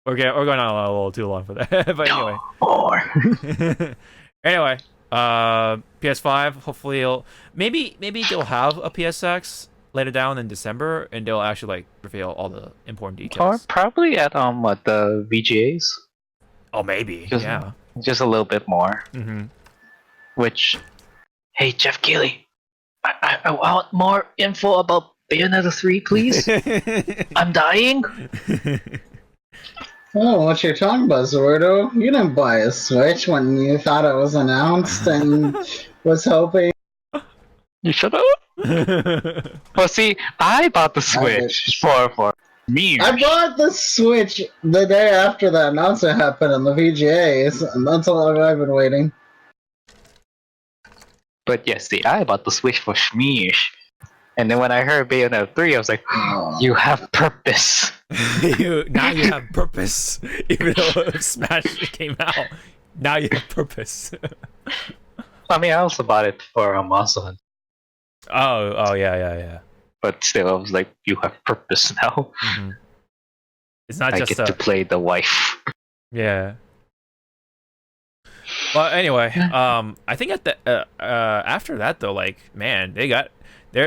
We're going on a little too long for that. But anyway. Or Anyway, PS5. Hopefully, maybe they'll have a PSX later down in December, and they'll actually like reveal all the important details. probably at what, the VGAs. Oh, maybe. Just, Yeah. just a little bit more. Mm-hmm. Which, hey Jeff Keighley, I want more info about Bayonetta 3, please. I'm dying. Oh, what you're talking about, Zawarudo? You didn't buy a Switch when you thought it was announced and was hoping. You shut up. Well, see, I bought the Switch for me. I bought the Switch the day after the announcement happened in the VGAs, and that's how long I've been waiting. But yes, see, I bought the Switch for Shmeesh. And then when I heard Bayonetta 3, I was like, you have purpose. Now you have purpose. Even though Smash came out, now you have purpose. I mean, I also bought it for Monster Hunter. Oh, yeah. But still, I was like, you have purpose now. Mm-hmm. It's not I just get to play the wife. Yeah. Well, anyway, I think at the after that though, like, man, they're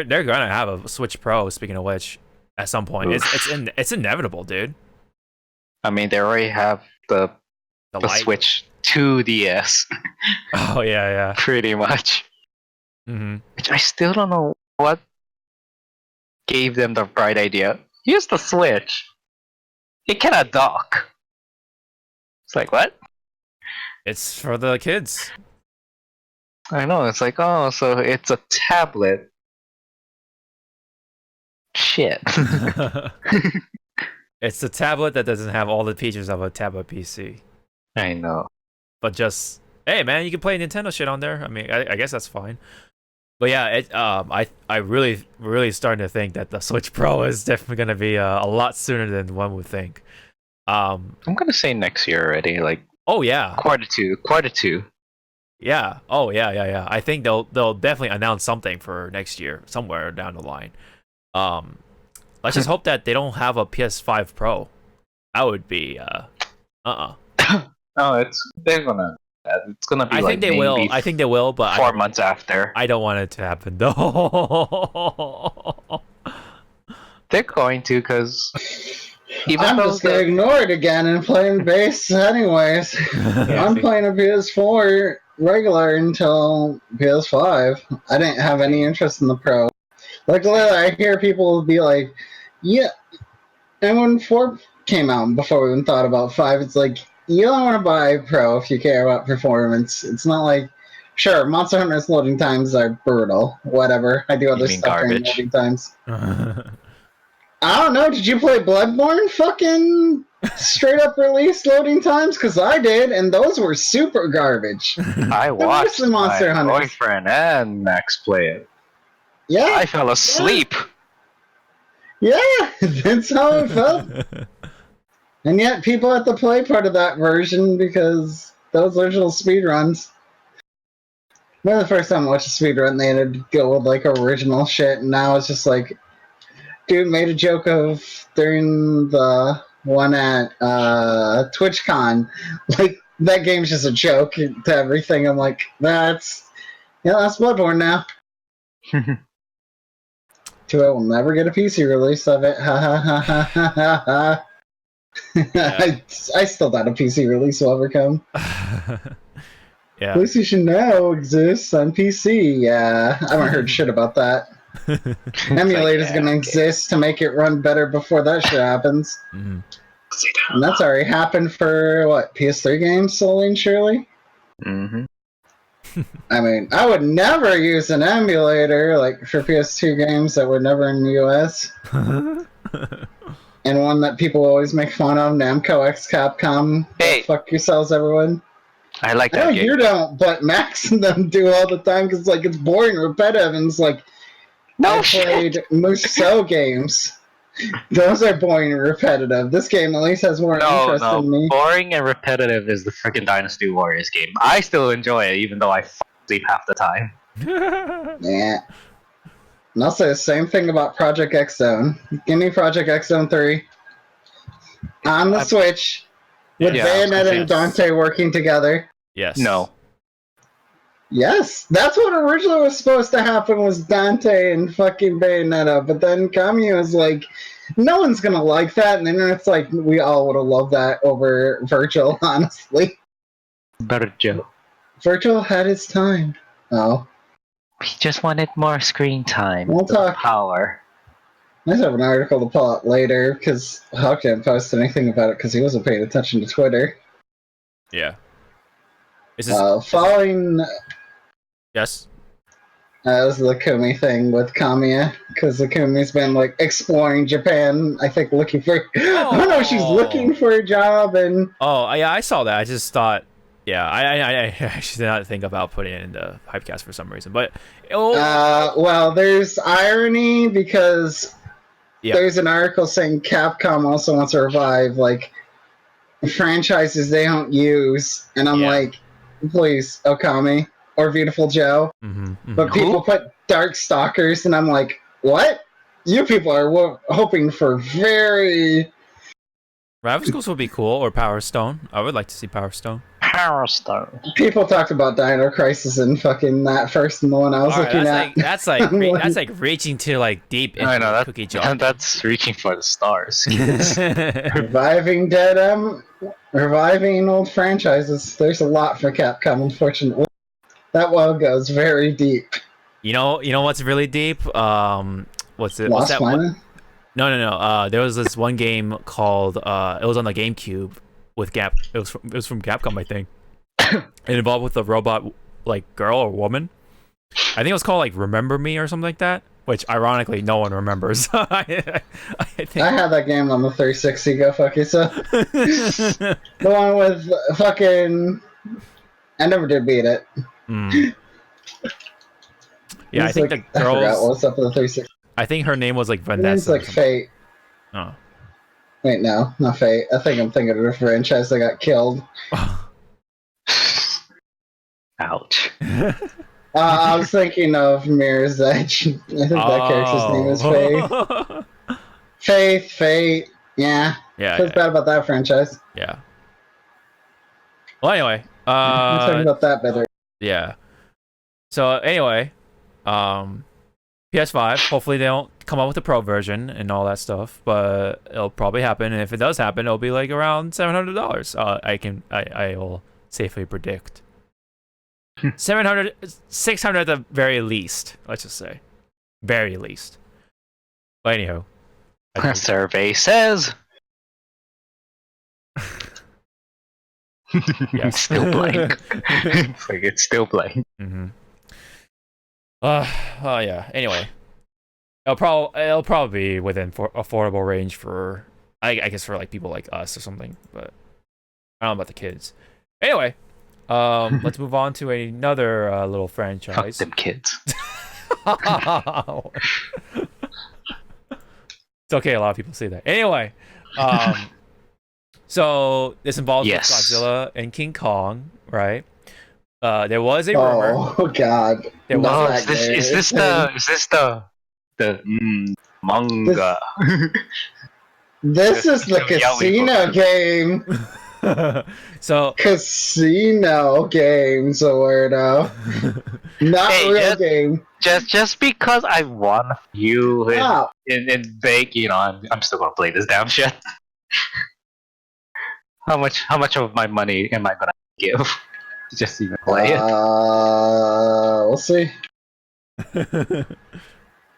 gonna have a Switch Pro. Speaking of which, at some point, it's inevitable, dude. I mean, they already have the Switch 2DS. Oh yeah. Pretty much. Mm-hmm. Which I still don't know what gave them the bright idea. Here's the Switch. It cannot dock. It's like, what? It's for the kids. I know, it's like, oh, so it's a tablet. Shit. It's a tablet that doesn't have all the features of a tablet PC. I know. But just, hey man, you can play Nintendo shit on there. I mean, I guess that's fine. But yeah, I really starting to think that the Switch Pro is definitely gonna be a lot sooner than one would think. I'm gonna say next year already, like. Oh yeah. Quarter two. Yeah. Oh yeah. I think they'll definitely announce something for next year, somewhere down the line. Let's just hope that they don't have a PS5 Pro. That would be No, they're gonna. It's gonna be. I think they will. I think they will, but 4 months after. I don't want it to happen though. They're going to, because. I'm just gonna ignore it again and play base anyways. I'm playing a PS4 regular until PS5. I didn't have any interest in the Pro. Like, I hear people be like, yeah. And when 4 came out, before we even thought about 5, it's like, you don't want to buy Pro if you care about performance. It's not like, sure, Monster Hunter's loading times are brutal. Whatever. I do other stuff during loading times. I don't know, did you play Bloodborne fucking straight up release loading times? Because I did, and those were super garbage. I watched the Monster my Hunters. boyfriend and Max play it. Yeah. I fell asleep. Yeah, that's how it felt. And yet people have to play part of that version because those original speedruns. Remember the first time I watched a speedrun, they had to go with like original shit, and now it's just like, dude made a joke of during the one at TwitchCon, like that game's just a joke to everything. I'm like, that's Bloodborne now. Too, I will never get a PC release of it. Ha ha ha ha ha ha. I still doubt a PC release will ever come. Yeah. PlayStation Now exists on PC. Yeah, I haven't heard shit about that. Emulator's gonna exist to make it run better before that shit happens. Mm-hmm. And that's already happened for, what, PS3 games, slowly and surely? Mm-hmm. I mean, I would never use an emulator, like, for PS2 games that were never in the US. And one that people always make fun of, Namco X Capcom. Hey. Fuck yourselves, everyone. I like I that know game. you don't, but Max and them do all the time, because, like, it's boring, repetitive, and it's like, No I played Musou games. Those are boring and repetitive. This game at least has more interest in me. Boring and repetitive is the freaking Dynasty Warriors game. I still enjoy it, even though I sleep half the time. Yeah. And I'll say the same thing about Project X Zone. Give me Project X Zone 3 on the Switch with Bayonetta and Dante working together. Yes. No. Yes, that's what originally was supposed to happen, was Dante and fucking Bayonetta, but then Kami was like, no one's gonna like that, and the internet's like, we all would have loved that over Virgil, honestly. Virgil. Virgil had his time. Oh. He just wanted more screen time. We'll talk. Power. I have an article to pull up later, because Hawk didn't post anything about it, because he wasn't paying attention to Twitter. Yeah. Is this... Following... Yes. That was the Kumi thing with Kamiya, because the Kumi's been like exploring Japan, I think looking for... I don't know, she's looking for a job and... Oh, yeah, I saw that. I just thought... Yeah, I actually did not think about putting it in the Hypecast for some reason, but... well, there's irony, because there's an article saying Capcom also wants to revive, like, franchises they don't use, and I'm like, please, Okami. Or Beautiful Joe. But people put Darkstalkers, and I'm like, what? You people are hoping for very... Rival Schools would be cool, or Power Stone. I would like to see Power Stone. Power Stone. People talked about Dino Crisis and fucking that first one I was looking at. That's like reaching to like deep into that, Cookie Jar. That's reaching for the stars. Reviving old franchises. There's a lot for Capcom, unfortunately. That well goes very deep. You know what's really deep? What's it? What's that one? No. There was this one game called it was on the GameCube with It was from Capcom, I think. It involved with a robot like girl or woman. I think it was called like Remember Me or something like that. Which ironically no one remembers. I had that game on the 360. Go fuck yourself. The one with fucking. I never did beat it. Yeah, I think the girl. I forgot what's up with the 360. I think her name was like Vanessa. It's like Fate. Oh. Wait, no, not Fate. I think I'm thinking of a franchise that got killed. Ouch. I was thinking of Mirror's Edge. I think that character's name is Faith. Fate. Yeah. Feels bad about that franchise. Yeah. Well, anyway. I'm talking about that better. Yeah. So anyway, PS5. Hopefully they don't come out with a pro version and all that stuff, but it'll probably happen. And if it does happen, it'll be like around $700. I will safely predict 700, 600 at the very least. Let's just say, very least. But anyhow, our survey says. Yes. Still blank. It's still blank. Yeah. Anyway, it'll probably be within affordable range for I guess for like people like us or something. But I don't know about the kids. Anyway, let's move on to another little franchise. Fuck them kids. It's okay. A lot of people say that. Anyway, so this involves Godzilla and King Kong, right? There was a rumor. Oh God! Is this the manga? This is the casino game. So casino game, Zawardo. Not real game. Just because I won you in bake, I'm still gonna play this damn shit. How much of my money am I gonna give to just even play it? We'll see.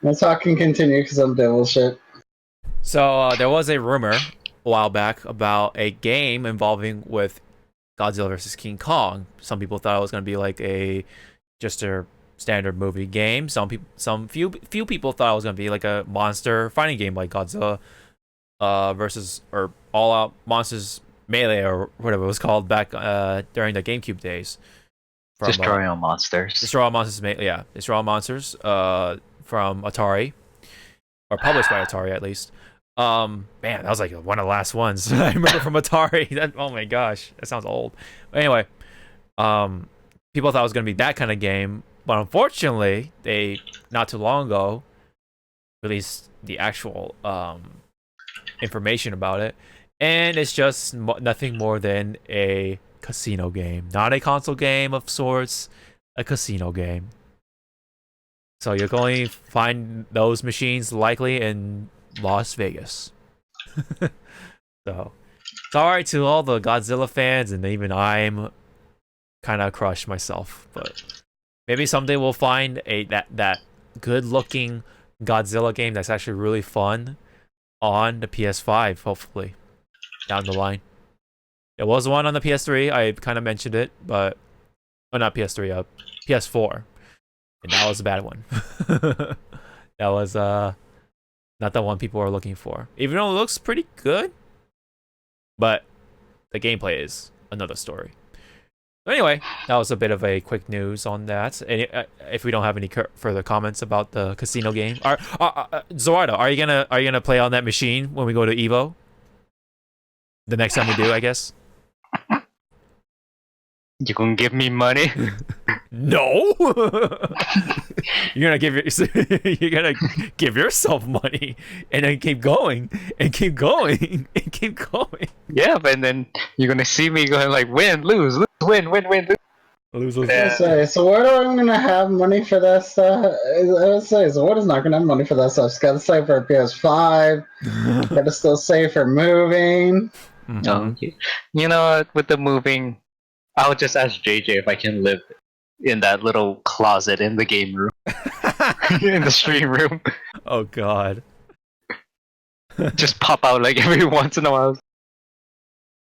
Let's talk and continue because I'm devil shit. So there was a rumor a while back about a game involving with Godzilla vs. King Kong. Some people thought it was gonna be like just a standard movie game. Few people thought it was gonna be like a monster fighting game like Godzilla versus or All Out Monsters Melee or whatever it was called back during the GameCube days. Destroy All Monsters. Destroy All Monsters Destroy All Monsters from Atari, or published by Atari at least. Man, that was like one of the last ones I remember from Atari. Oh my gosh, that sounds old. But anyway, people thought it was gonna be that kind of game, but unfortunately, they not too long ago released the actual information about it, and it's just nothing more than a casino game, not a console game of sorts, a casino game. So you'll only find those machines likely in Las Vegas. So sorry to all the Godzilla fans, and even I'm kind of crushed myself, but maybe someday we'll find that good looking Godzilla game that's actually really fun on the PS5, hopefully down the line. There was one on the PS3, I kind of mentioned it, but not PS3, PS4, and that was a bad one. That was not the one people are looking for, even though it looks pretty good, but the gameplay is another story. So anyway, that was a bit of a quick news on that. And if we don't have any further comments about the casino game, Zawarudo, are you gonna play on that machine when we go to Evo? The next time we do, I guess. You gonna give me money? No. You're gonna give yourself money and then keep going and keep going and keep going. Yeah, but then you're gonna see me going like win, lose, lose, win, win, win, lose. Lose. Yeah. So where do I gonna have money for that stuff? I would say, so what is not gonna have money for that stuff? It's gotta save for a PS5. Gotta still save for moving. Mm-hmm. You know what? With the moving, I'll just ask JJ if I can live in that little closet in the game room, in the stream room. Oh God. Just pop out like every once in a while.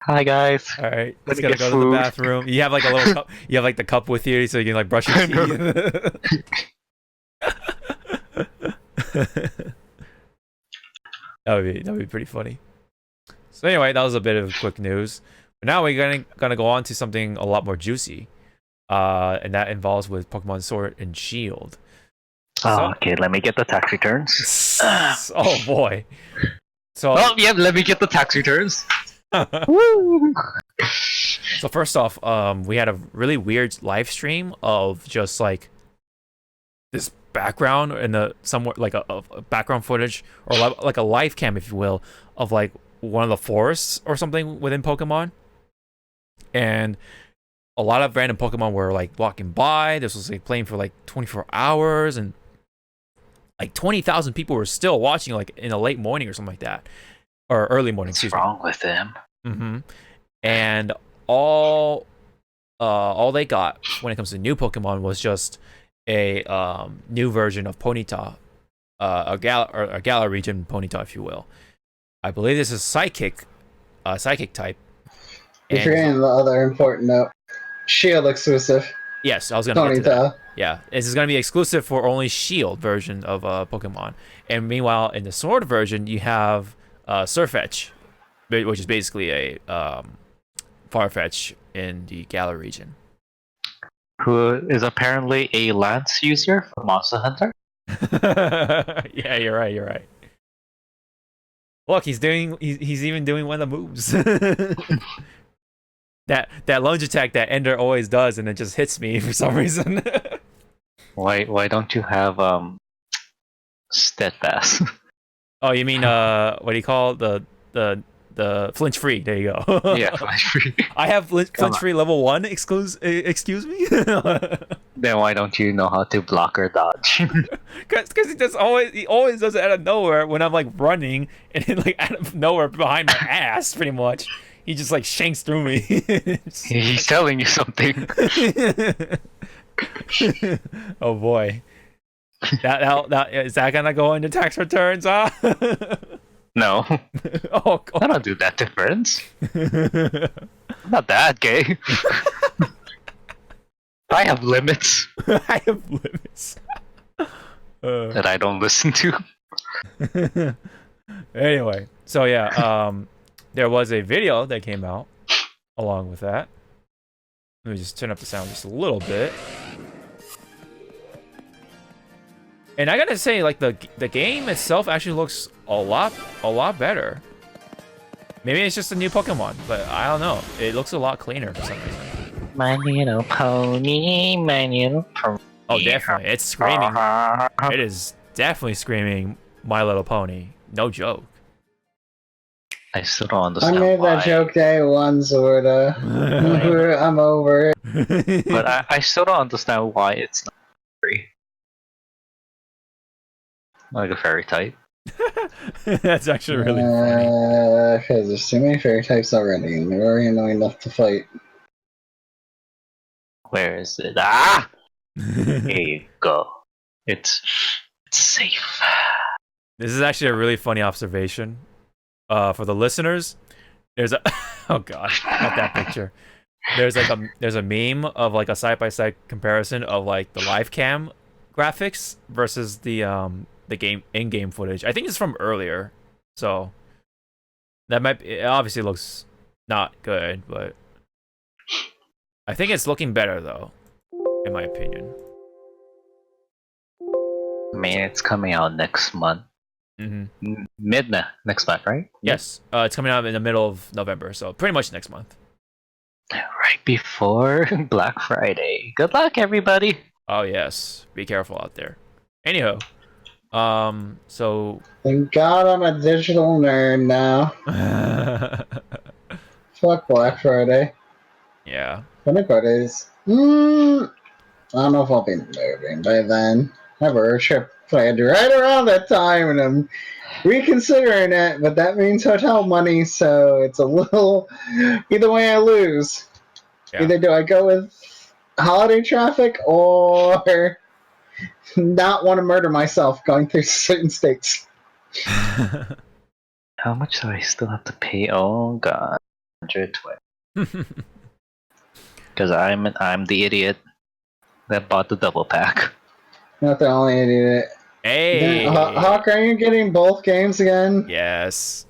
Hi guys. All right, let's Let me gotta get go to food. the bathroom. You have like a little cup. You have like the cup with you, so you can like brush your teeth. That'd be pretty funny. So anyway, that was a bit of quick news. But now we're gonna go on to something a lot more juicy, and that involves with Pokemon Sword and Shield. Oh, okay, let me get the tax returns. Oh boy. So. Oh, yeah, let me get the tax returns. So first off, we had a really weird live stream of just like this background and somewhat like a background footage or like a live cam, if you will, of like one of the forests or something within Pokemon, and a lot of random Pokemon were like walking by. This was like playing for like 24 hours, and like 20,000 people were still watching, like in the late morning or something like that, or early morning. What's wrong with them? Mm-hmm. And all they got when it comes to new Pokemon was just a new version of Ponyta, a Galar region Ponyta, if you will. I believe this is psychic type. You're forgetting the other important note. Shield exclusive. Yes, I was gonna get to Ponyta. that. Yeah, this is gonna be exclusive for only Shield version of Pokemon. And meanwhile, in the Sword version, you have Surfetch, which is basically a Farfetch in the Galar region. Who is apparently a Lance user for Monster Hunter? Yeah, you're right. Look, he's even doing one of the moves. that lunge attack that Ender always does, and it just hits me for some reason. Why don't you have Steadfast? Oh, you mean what do you call the flinch free? There you go. Yeah, flash free. I have flinch free level 1. Excuse me. Then why don't you know how to block or dodge? Because he always does it out of nowhere when I'm like running, and then like out of nowhere behind my ass, pretty much. He just like shanks through me. He's telling you something. Oh boy. That is that gonna go into tax returns, huh? No. Oh God. I don't do that difference. I'm not that gay. I have limits I have limits. that I don't listen to. Anyway, so yeah, there was a video that came out along with that. Let me just turn up the sound just a little bit. And I gotta say, like the game itself actually looks a lot better. Maybe it's just a new Pokemon, but I don't know. It looks a lot cleaner for some reason. My little pony, my little pony. Oh, definitely. It's screaming. It is definitely screaming My Little Pony. No joke. I still don't I understand made why. that joke day one, sorta. I'm over it. But I still don't understand why it's not free. Like a fairy type. That's actually really funny. Because there's too many fairy types already, and they're already annoying enough to fight. Where is it? Ah! Here you go. It's safe. This is actually a really funny observation. For the listeners, there's a oh gosh, not that picture. There's a meme of like a side-by-side comparison of like the live cam graphics versus the game in-game footage. I think it's from earlier, so that it obviously looks not good, but I think it's looking better though, in my opinion. I mean, it's coming out next month. Next month, right? Yes, it's coming out in the middle of November, so pretty much next month. Right before Black Friday. Good luck, everybody. Oh yes, be careful out there. Anyhow, so Thank God I'm a digital nerd now. Fuck Black Friday. yeah. Funny part is, I don't know if I'll be moving by then. I have a road trip planned right around that time, and I'm reconsidering it, but that means hotel money, so it's a little... Either way, I lose. Yeah. Either do I go with holiday traffic, or not want to murder myself going through certain states. How much do I still have to pay? Oh god, 120. Because I'm the idiot that bought the double pack. Not the only idiot. Hey. Hawk, are you getting both games again? Yes.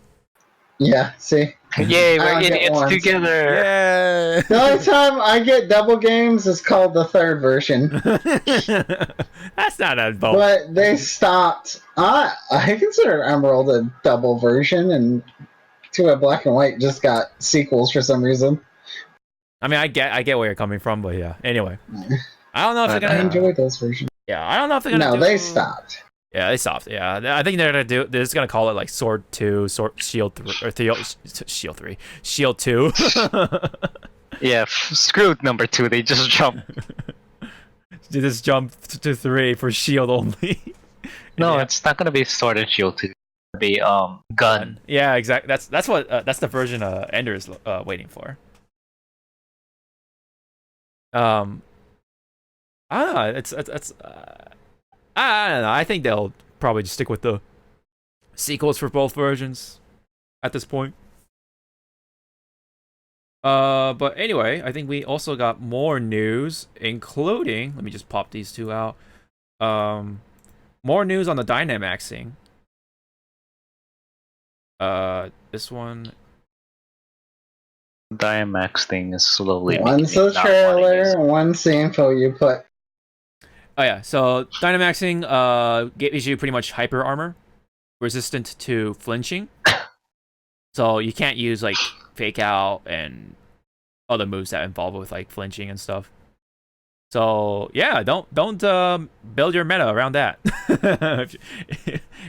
Yeah, see? Yay, I we're only get idiots once. together! Yeah. The only time I get double games is called the third version. That's not a vote. But they stopped. I consider Emerald a double version, and Two Black and White just got sequels for some reason. I mean, I get where you're coming from, but yeah. Anyway, I don't know if they're I gonna. enjoy those versions. Yeah, I don't know if they're gonna. No, they stopped. Yeah, they stopped. Yeah, I think they're gonna do. They're just gonna call it like Sword 2, Shield 3, or Shield 3, Shield 2. Yeah, screwed number 2. They just jumped. They just jump to 3 for Shield only. No, yeah. it's not gonna be Sword and Shield 2. It's gonna be Gun. Yeah, exactly. That's what that's the version Ender is waiting for. I don't know. It's I don't know. I think they'll probably just stick with the sequels for both versions at this point. But anyway, I think we also got more news, including, let me just pop these two out. More news on the Dynamaxing. This one. Dynamax thing is slowly. One's a trailer, one's the info you put. Oh yeah, so Dynamaxing gives you pretty much hyper armor, resistant to flinching. So you can't use like fake out and other moves that involve with like flinching and stuff. So yeah, don't build your meta around that.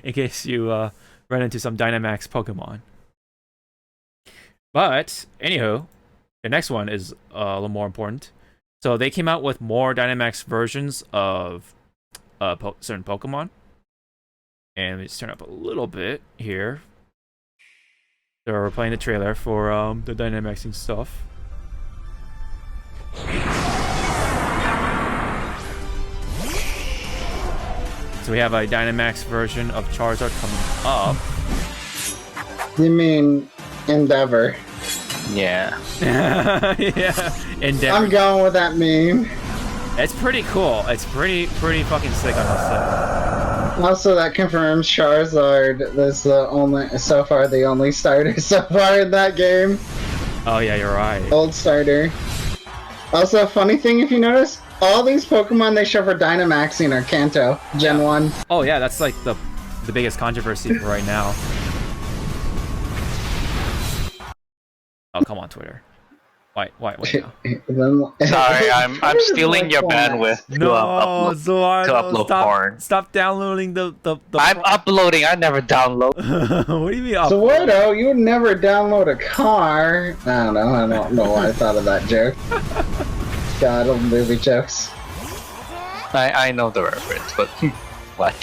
In case you run into some Dynamax Pokemon. But anywho, the next one is a little more important. So they came out with more Dynamax versions of certain Pokemon. And let me just turn up a little bit here. So we're playing the trailer for the Dynamaxing stuff. So we have a Dynamax version of Charizard coming up. You mean Endeavor? Yeah. Yeah. Endeavor. I'm going with that meme. It's pretty cool. It's pretty fucking sick, I must say. Also, that confirms Charizard is so far the only starter so far in that game. Oh yeah, you're right. Old starter. Also, funny thing if you notice, all these Pokemon they show for Dynamaxing are Kanto, Gen 1. Oh yeah, that's like the biggest controversy for right now. Oh come on, Twitter. Wait now. Sorry, I'm stealing your bandwidth to upload porn. Stop downloading the I'm uploading. I never download. What do you mean upload? Zawarudo, you would never download a car. I don't know why I thought of that joke. God, old movie jokes. I know the reference, but what?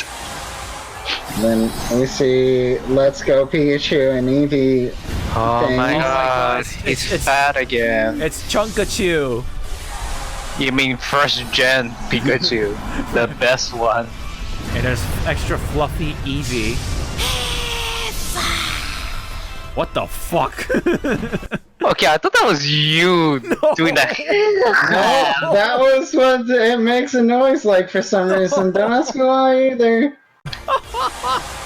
Then we see Let's Go Pikachu and Eevee. Oh my thing. god, It's it's fat again. It's Chunkachu. You mean first gen Pikachu, the best one. And there's extra fluffy Eevee. What the fuck? Okay, I thought that was you doing that. No, that was what it makes a noise like for some reason. Don't ask me why either.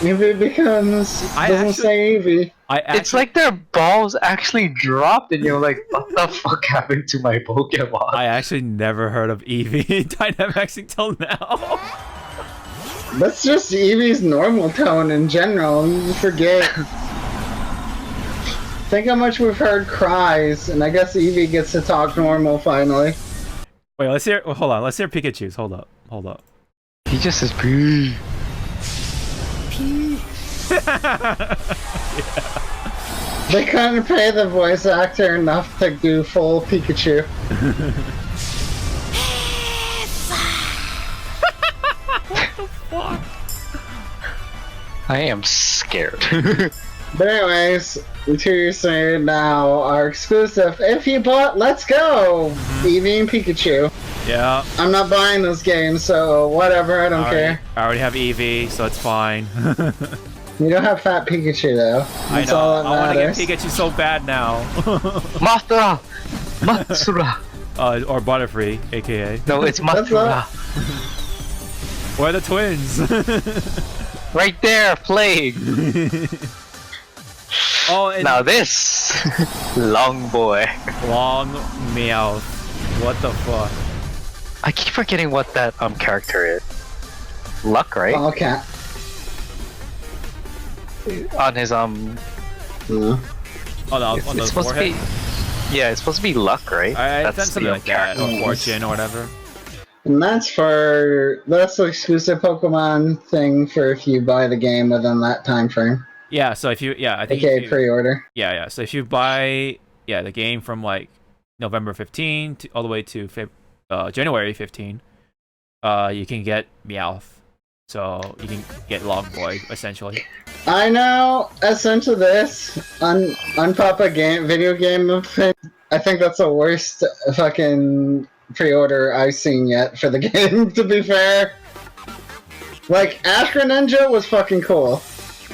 Eevee becomes doesn't say Eevee. It's like their balls actually dropped, and you're like, "What the fuck happened to my Pokemon?" I actually never heard of Eevee Dynamaxing till now. That's just Eevee's normal tone in general. You forget. Think how much we've heard cries, and I guess Eevee gets to talk normal finally. Wait, let's hear. Hold on, let's hear Pikachu's. Hold up. He just says pee. Yeah. They couldn't pay the voice actor enough to do full Pikachu. Fuck. I am scared. But anyways, the 2 years later now are exclusive. If you bought Let's Go! Eevee and Pikachu. Yeah. I'm not buying those games, so whatever, I don't care. I already have Eevee, so it's fine. You don't have Fat Pikachu though. I That's know. all that I want to get matters. Pikachu so bad now. Mathura! Matsura! Or Butterfree, aka. No, it's Mathura. We're the twins. Right there, Plague! Oh, and Now this! Long boy. long Meowth. What the fuck? I keep forgetting what that character is. Luck, right? Oh, cat. On his No. Oh, no, on the it's supposed forehead? to be. Yeah, it's supposed to be luck, right? That's something like that, or Yes. fortune, or whatever. And that's the exclusive Pokemon thing for if you buy the game within that time frame. Yeah, so if you, I think. AKA if you- pre-order. Yeah. So if you buy, the game from like November 15 all the way to January 15, you can get Meowth. So you can get Long Boy essentially. I know. Essentially, this unpapa game video game thing. I think that's the worst fucking pre-order I've seen yet for the game. To be fair, like Ash Greninja was fucking cool.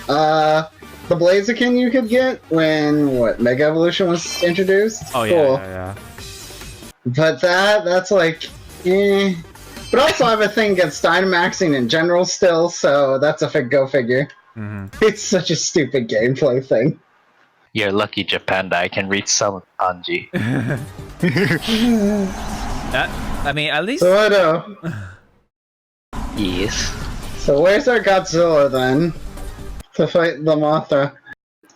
The Blaziken you could get when Mega Evolution was introduced. Oh cool. yeah. But that's like, eh. But also I have a thing against Dynamaxing in general still, so that's a go figure. Mm-hmm. It's such a stupid gameplay thing. You're lucky, Japan, that I can read some kanji. I mean, at least. So Yes. So where's our Godzilla then? To fight the Mothra.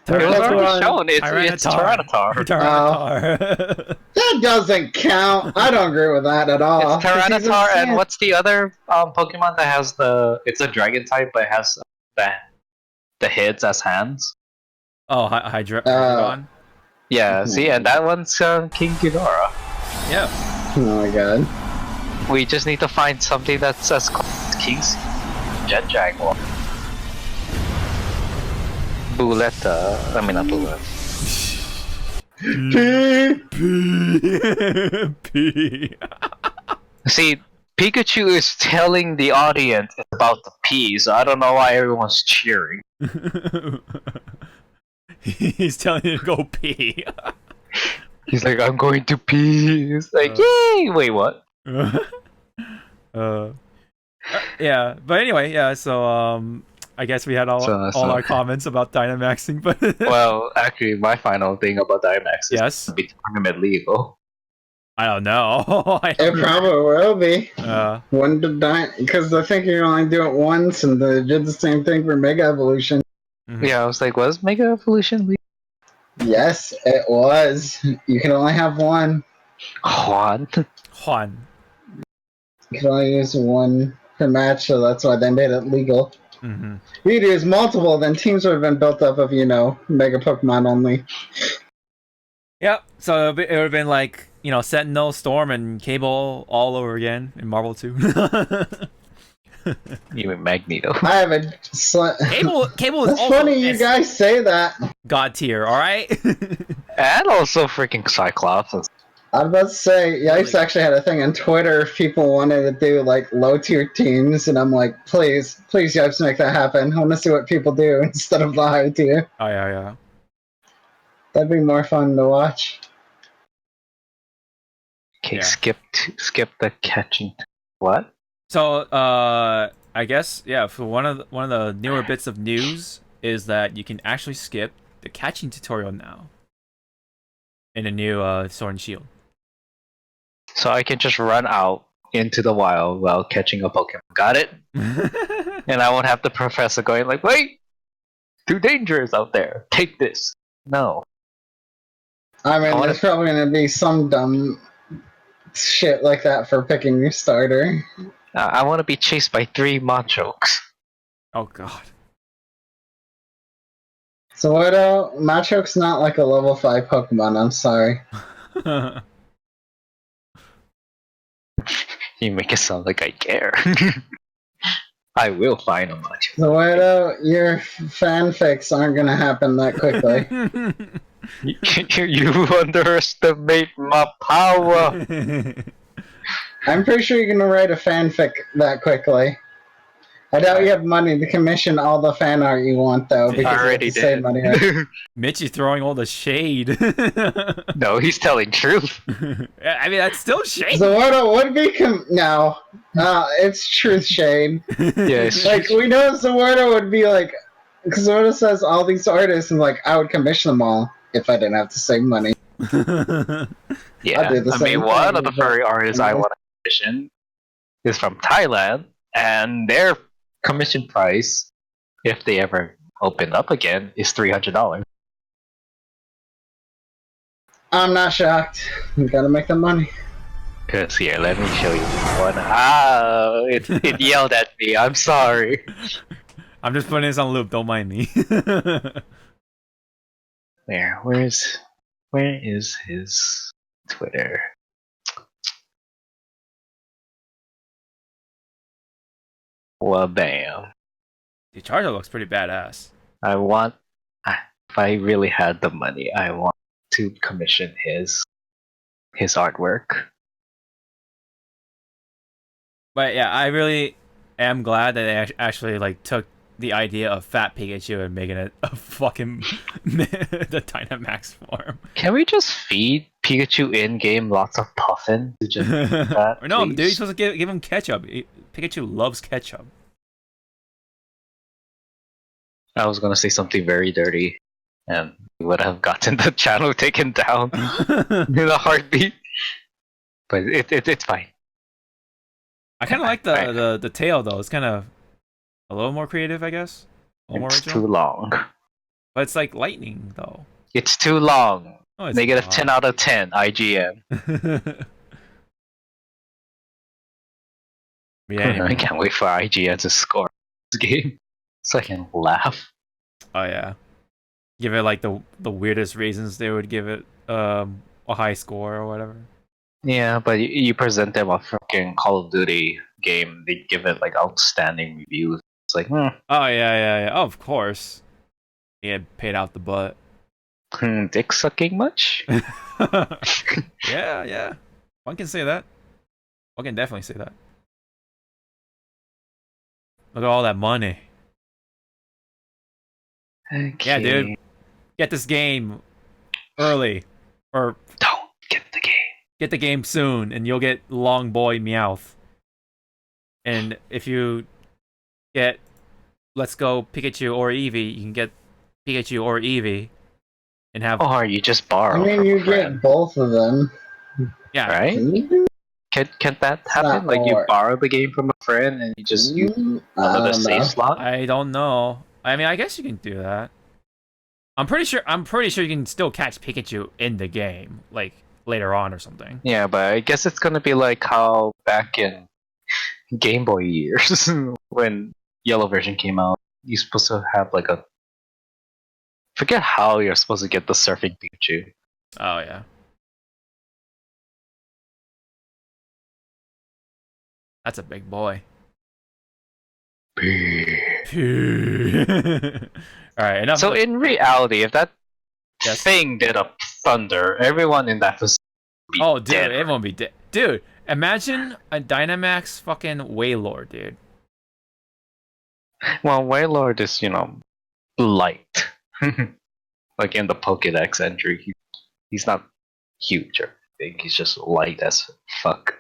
It was already Tyranitar. shown. It's Tyranitar. Tyranitar. That doesn't count. I don't agree with that at all. It's Tyranitar, and what's the other Pokemon that has it's a dragon type, but it has the heads as hands? Oh, Hydreigon. Yeah, see, and that one's King Ghidorah. Yeah. Oh my god. We just need to find something that's as cool as King's Jet Jaguar. Buletta. I mean, not Buletta. P. See, Pikachu is telling the audience about the pee, so I don't know why everyone's cheering. He's telling you to go pee. He's like, I'm going to pee. It's like, yay! Wait, what? Yeah, but anyway, yeah. So I guess we had all our comments about Dynamaxing, but Well, actually, my final thing about Dynamax is yes, to be tournament legal. I don't know. I It don't know. probably will be. Uh, One to die, because I think you can only do it once, and they did the same thing for Mega Evolution. mhm. Yeah, I was like, was Mega Evolution Yes, it was. You can only have one. Juan? Juan. You can only use one per match, so that's why they made it legal. Mm-hmm. If you'd use multiple, then teams would have been built up of, Mega Pokemon only. Yep. So it would have been like, Sentinel, Storm, and Cable all over again in Marvel 2. Even Magneto. I have a. Cable is That's also funny you guys say that. God tier, alright? And also freaking Cyclops. I was about to say, Yipes actually had a thing on Twitter if people wanted to do like low tier teams, and I'm like, please, Yipes, make that happen. I want to see what people do instead of the high tier. Oh, yeah. That'd be more fun to watch. Okay, Yeah. skip the catching. What? So, I guess, yeah, for one of the newer bits of news is that you can actually skip the catching tutorial now in the new Sword and Shield. So I can just run out into the wild while catching a Pokemon. Got it? And I won't have the professor going like, wait! Too dangerous out there. Take this. No. I mean, there's probably going to be some dumb shit like that for picking your starter. I want to be chased by 3 Machokes. Oh, God. So what Machoke's not like a level 5 Pokemon, I'm sorry. You make it sound like I care. I will find a Machoke. So what your fanfics aren't gonna happen that quickly. You underestimate my power. I'm pretty sure you're gonna write a fanfic that quickly. I doubt you have money to commission all the fan art you want, though, because I you have already to save did. money. Right? Mitch is throwing all the shade. No, he's telling truth. I mean, that's still shade. Zawardo would be no. It's truth shade. Yes. Like, we know Zawardo would be like, because Zawardo says all these artists, and like, I would commission them all if I didn't have to save money. Yeah, do the I same mean, one thing, of the but- furry artists I want to commission is from Thailand, and their commission price, if they ever open up again, is $300. I'm not shocked. You gotta make the money. Cause here, let me show you one. Ah, it yelled at me. I'm sorry. I'm just putting this on loop. Don't mind me. Where is his Twitter? Well, bam. The Charizard looks pretty badass. If I really had the money, I want to commission his artwork. But yeah, I really am glad that they actually like took the idea of Fat Pikachu and making it a fucking the Dynamax form. Can we just feed Pikachu in game lots of puffin to just eat that? Or no, please? dude, you're supposed to give him ketchup. Pikachu loves ketchup. I was gonna say something very dirty, and we would have gotten the channel taken down in a heartbeat. But it's fine. I kind of like the tail though. It's kind of a little more creative, I guess. A little more It's original. too long. But it's like lightning though. It's too long. Oh, it's Negative not. 10 out of 10. IGN. Yeah, anyway. I can't wait for IGN to score this game so I can laugh. Oh yeah. Give it like the weirdest reasons they would give it a high score or whatever. Yeah, but you present them a freaking Call of Duty game, they give it like outstanding reviews. It's like, Oh yeah. Oh, of course. He had paid out the butt. dick sucking much? Yeah. One can say that. One can definitely say that. Look at all that money. Okay. Yeah, dude. Get this game early. Or Don't get the game. get the game soon, and you'll get Long Boy Meowth. And if you get Let's Go Pikachu or Eevee, you can get Pikachu or Eevee. And have... Or you just borrow I mean, from you a friend. get both of them. Yeah. Right? Can you? Can't that It's happen? not Like you more. borrow the game from a friend and you just use I another don't save know. slot? I don't know. I mean, I guess you can do that. I'm pretty sure you can still catch Pikachu in the game, like later on or something. Yeah, but I guess it's gonna be like how back in Game Boy years when Yellow version came out, you're supposed to have like a forget how you're supposed to get the surfing Pikachu. Oh yeah. That's a big boy. All right, enough. So in reality, if that Yes. thing did a thunder, everyone in that facility would be Oh, dude, dead. it won't be dead. Dude, imagine a Dynamax fucking Wailord, dude. Well, Wailord is, light. Like in the Pokédex entry, he's not huge or big. He's just light as fuck.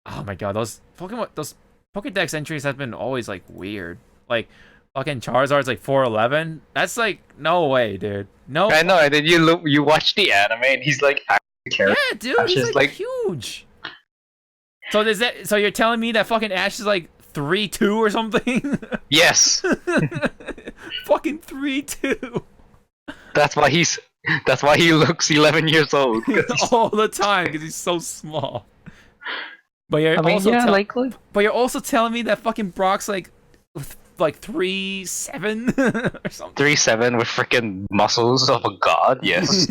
Oh my god, those Pokédex entries have been always like weird. Like fucking Charizard's like 4'11". That's like no way, dude. No. I know, and then you watch the anime, and he's like actually character. Yeah, dude, Ash he's is, like huge. So you're telling me that fucking Ash is like 3'2" or something? Yes, Fucking 3'2". that's why he looks 11 years old. 'Cause he's- All the time because he's so small. But you're I mean, also yeah, like but you're also telling me that fucking Brock's like 3'7" or something. 3'7" with freaking muscles of a god. Yes,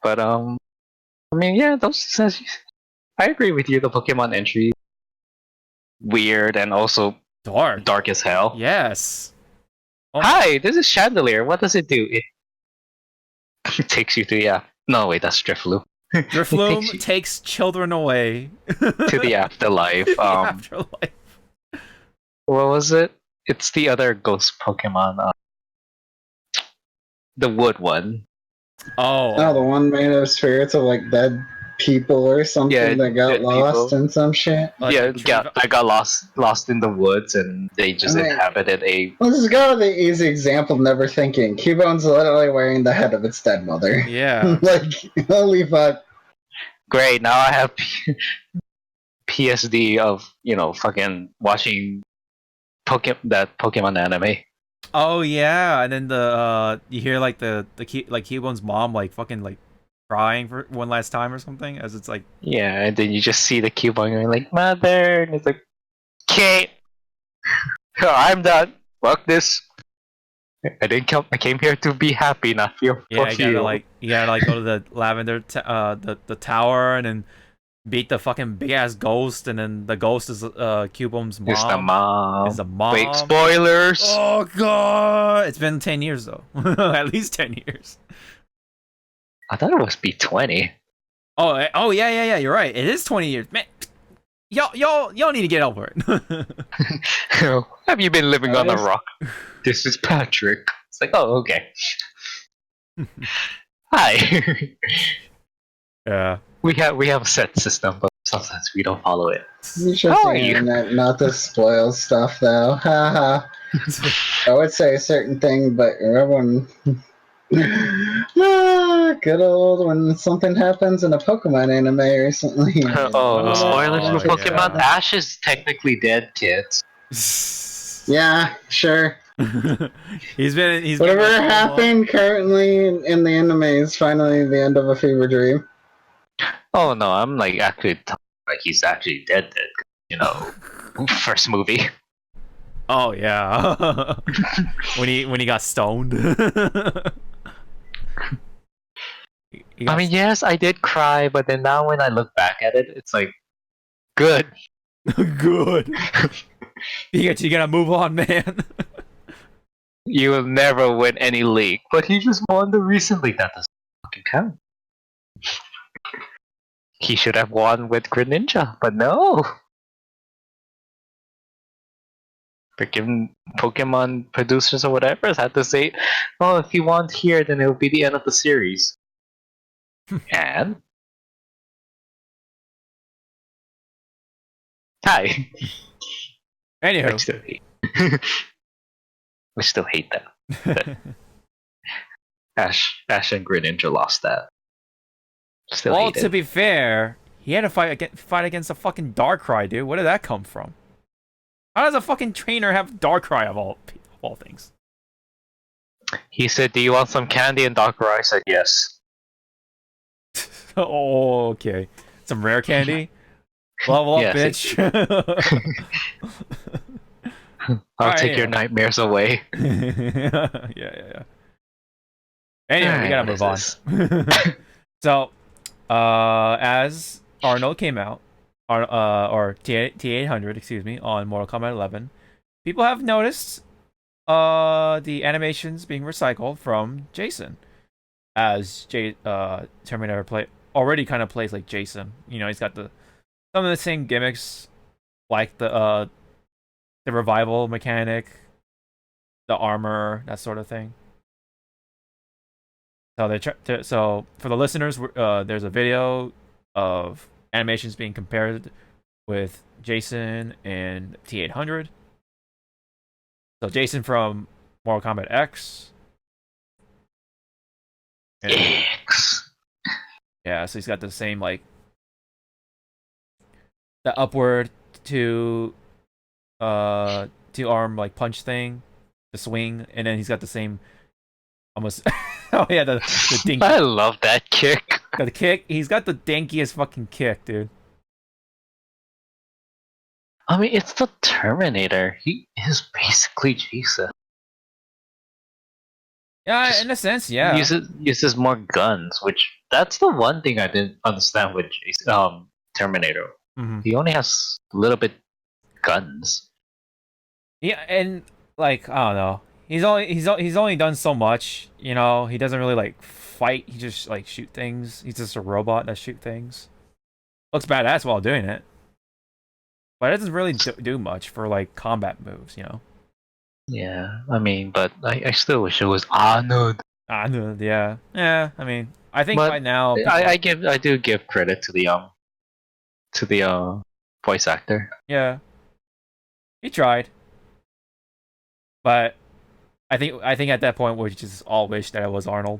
but I mean, yeah, I agree with you. The Pokemon entry weird and also Dark. as hell. Yes. Oh. Hi, this is Chandelier. What does it do? It takes you to No, wait, that's Drifloon. Drifloon takes children away To the afterlife. afterlife. What was it? It's the other ghost Pokemon. The wood one. Oh, the one made of spirits of like dead people or something that got dead lost people. in some shit. Like a tree- I got lost in the woods, and they just I mean- inhabited a. Let's just go with the easy example, never thinking. Cubone's literally wearing the head of its dead mother. Yeah. Like, holy fuck. Great, now I have PSD of fucking watching that Pokemon anime. Oh yeah, and then you hear like the Cubone's mom like fucking like crying for one last time or something as it's like Yeah, and then you just see the Cubone going like, "Mother," and it's like, "Okay, I'm done. Fuck this. I didn't come. I came here to be happy, not feel. yeah, Fuck you." you gotta like go to the lavender the tower and then beat the fucking big ass ghost, and then the ghost is Cubone's mom. It's the mom. Is the mom. Wait, spoilers. Oh god! It's been 10 years though. At least 10 years. I thought it was B20. Oh yeah. You're right. It is 20 years, man. Y'all need to get over it. Have you been living on a Nice. rock? This is Patrick. It's like, oh, okay. Hi. Yeah. We have a set system, but sometimes we don't follow it. You should How are say you? internet, not to spoil stuff, though. Haha. I would say a certain thing, but everyone. Good old when something happens in a Pokemon anime recently. Spoilers for yeah. Pokemon. Ash is technically dead, kids. Yeah, sure. he's been Whatever happened currently in the anime is finally the end of a fever dream. Oh no, I'm like actually like he's actually dead. First movie. Oh yeah. when he got stoned. I mean, yes, I did cry, but then now when I look back at it, it's like, good. good. You gotta move on, man. You will never win any league, but he just won the recent league. That doesn't fucking count. He should have won with Greninja, but no. Freaking Pokemon producers or whatever had to say, "Oh, if he won here, then it will be the end of the series." And hi. Anywho. I still hate. We still hate that. Ash and Greninja lost that. Still Well, hate to it. be fair, he had to fight against a fucking Darkrai, dude. Where did that come from? How does a fucking trainer have Darkrai of all things? He said, "Do you want some candy?" And Darkrai said, "Yes." Oh, okay. Some rare candy. Level up, Yes, bitch. I'll Alright, take your anyway. nightmares away. Yeah. Anyway, we gotta Alright, what is move on. this? So, as Arnold came out, or T800, excuse me, on Mortal Kombat 11, people have noticed the animations being recycled from Jason, as Terminator already kind of plays like Jason. You know, he's got some of the same gimmicks, like the revival mechanic, the armor, that sort of thing. So so for the listeners, there's a video of animations being compared with Jason and T800. So Jason from Mortal Kombat X. And, X. yeah, so he's got the same like the upward to arm like punch thing, the swing, and then he's got the same almost oh yeah, the dink. I love that kick. The kick, he's got the dankiest fucking kick, dude. I mean, it's the Terminator. He is basically Jason. Yeah, Just in a sense, yeah. Uses more guns, which that's the one thing I didn't understand with Jason, Terminator. Mm-hmm. He only has a little bit guns. Yeah, and like I don't know, he's only done so much. You know, he doesn't really like fight. He just like shoot things. He's just a robot that shoot things. Looks badass while doing it, but it doesn't really do much for like combat moves. You know. Yeah, I mean, but I still wish it was Arnold. Yeah. I mean, I think But by now, I do give credit to the voice actor. yeah, he tried, but I think at that point we just all wish that it was Arnold,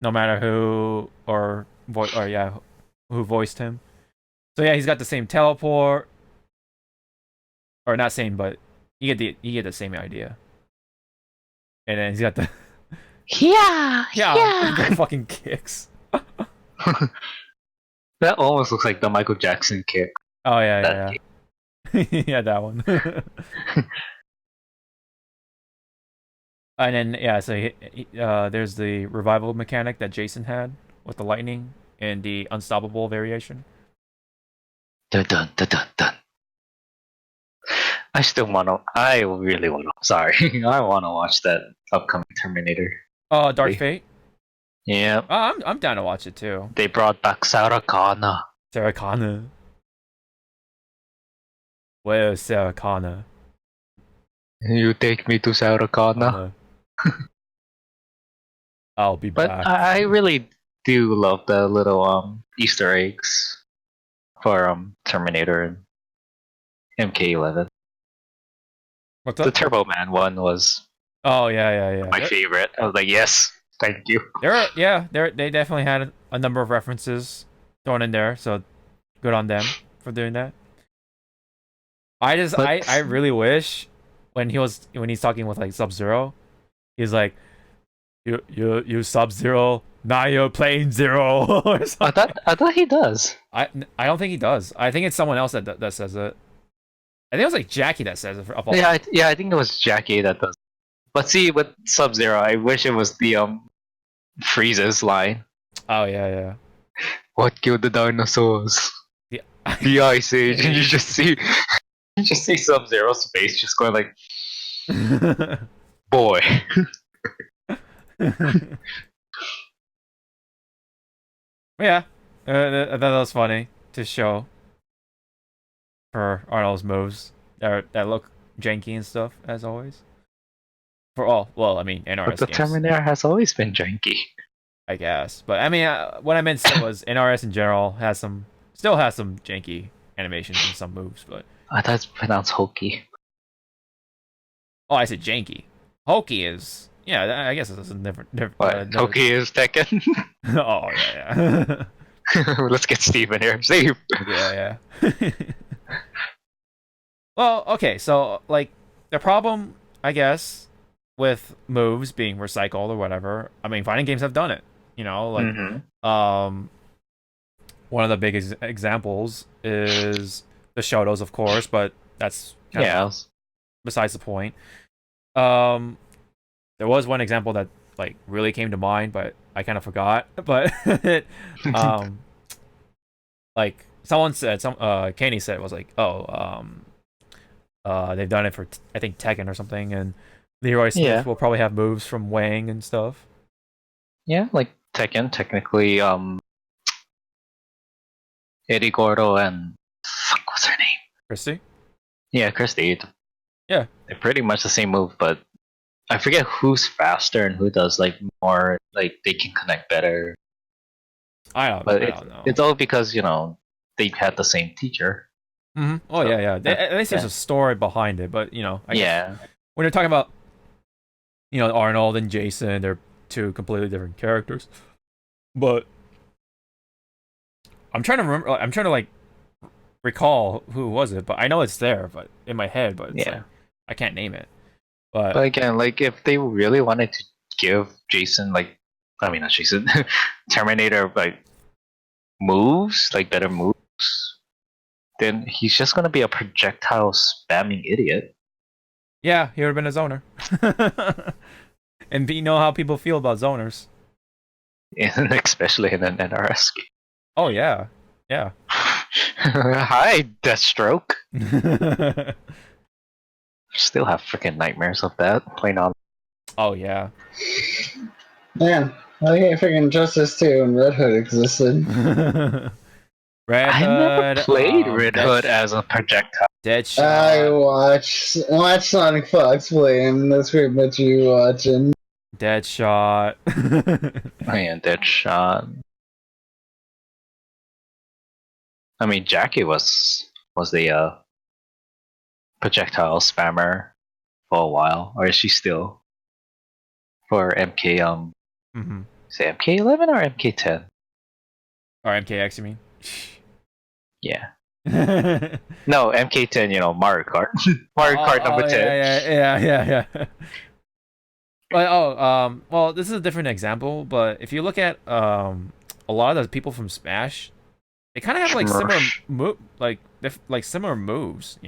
no matter who who voiced him. So yeah, he's got the same teleport, or not same, but you get the same idea. And then he's got the the fucking kicks. That almost looks like the Michael Jackson kick. Oh yeah, That yeah, that one. And then yeah, so there's the revival mechanic that Jason had with the lightning and the unstoppable variation. Dun dun dun dun dun. I really wanna. Sorry, I wanna watch that upcoming Terminator. Oh, Dark Hey. Fate. Yeah, Oh, I'm down to watch it too. they brought back Sarah Connor. Sarah Connor. Where's Sarah Connor? You take me to Sarah Connor. I'll be But back. I really do love the little Easter eggs for Terminator and MK11. What's The up? Turbo Man one was Oh yeah. my favorite. I was like, yes, thank you. They definitely had a number of references thrown in there, so good on them for doing that. I really wish when he's talking with like Sub-Zero, he's like, you Sub-Zero, now you're playing Zero or something. I thought he does. I don't think he does. I think it's someone else that says it. I think it was like Jackie that says it. I think it was Jackie that does. But see, with Sub-Zero, I wish it was the Frieza's line. Oh yeah. What killed the dinosaurs? Yeah. The Ice Age, and you just see Sub-Zero's face just going like, boy. Yeah, that was funny to show for Arnold's moves that look janky and stuff as always. I mean, NRS But the games, Terminator has always been janky. I guess. But I mean, what I meant to say was NRS in general still has some janky animations and some moves. But I thought it's pronounced hokey. I said janky. Hokey is I guess it's a different. What? Hokey is Tekken? Oh yeah. Let's get Steve in here. Steve. Yeah. Well, okay, so like the problem, I guess, with moves being recycled or whatever. I mean, fighting games have done it. You know, like one of the big examples is the Shotos, of course, but that's kind of besides the point. There was one example that like really came to mind, but I kind of forgot. But like someone said, Kenny said it was like, they've done it for I think Tekken or something, and Leroy Smith will probably have moves from Wang and stuff. Yeah, like Tekken, technically, Eddie Gordo and what's her name? Christy? Yeah, Christy. Yeah. They're pretty much the same move, but I forget who's faster and who does like more, like they can connect better. I don't know. It's all because, they had the same teacher. Mm-hmm. Oh, so, yeah. At least there's a story behind it, but, I guess when you're talking about, Arnold and Jason, they're two completely different characters. But I'm trying to remember, I'm trying to, like, recall who was it, but I know it's there, but in my head, but it's like, I can't name it. But again, like, if they really wanted to give Jason, like, I mean, not Jason, Terminator, like, moves, like, better moves, then he's just gonna be a projectile spamming idiot. Yeah, he would have been a zoner. And you know how people feel about zoners. And especially in an NRS game. Oh, yeah. Yeah. Hi, Deathstroke. Still have freaking nightmares of that playing on. Oh, yeah. Man, I can't freaking Justice 2 and Red Hood existed. Red Hood. I never played Red Hood as a projectile. Deadshot. I watch Sonic Fox play him. That's pretty much you watching. Deadshot. Man, Deadshot. I mean, Jackie was the projectile spammer for a while, or is she still for MK? Say MK11 or MK10? Or MKX, you mean? Yeah. No, MK10. Mario Kart. Mario Kart number 10. Yeah. But well, this is a different example. But if you look at a lot of the people from Smash, they kind of have like similar moves,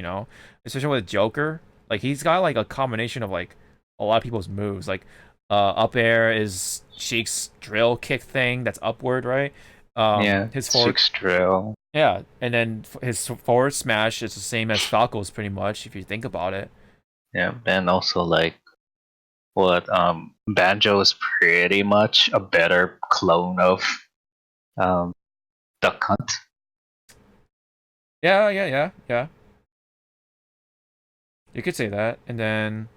especially with Joker. Like he's got like a combination of like a lot of people's moves. Like up air is Sheik's drill kick thing that's upward, right? His forward Sheik's drill. Yeah, and then his forward smash is the same as Falco's pretty much if you think about it. Yeah, and also like what Banjo is pretty much a better clone of Duck Hunt. Yeah. You could say that, and then.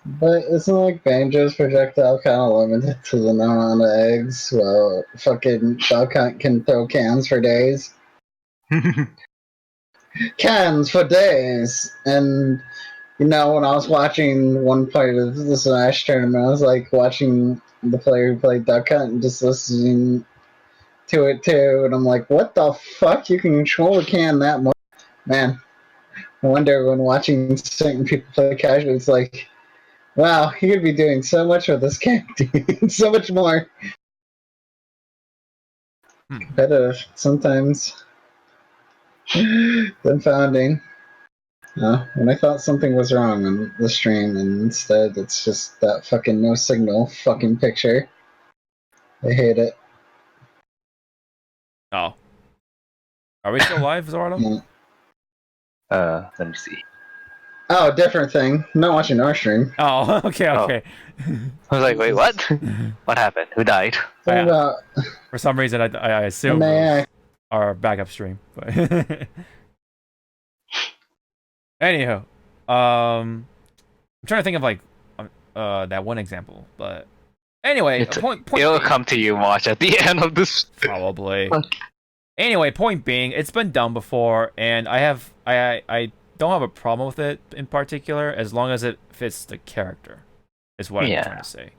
But isn't like Banjo's projectile kind of limited to the amount of eggs? Well, fucking Duck Hunt can throw cans for days. Cans for days! And, when I was watching one part of the Smash tournament, I was like watching the player who played Duck Hunt and just listening to it too, and I'm like, what the fuck? You can control a can that much? Man, I wonder when watching certain people play casually, it's like, wow, he could be doing so much with this character. So much more. Competitive, sometimes. Confounding. When I thought something was wrong on the stream, and instead it's just that fucking no signal fucking picture. I hate it. Oh. Are we still live, Zawarudo? Yeah. Let me see. Oh, different thing. I'm not watching our stream. Oh, okay. I was like, wait, what? What happened? Who died? For some reason, I assumed it was our backup stream. But anywho, I'm trying to think of like that one example, but anyway, it'll come to you, watch at the end of this. Probably. Anyway, point being, it's been done before, and I don't have a problem with it in particular as long as it fits the character. Is what I'm trying to say.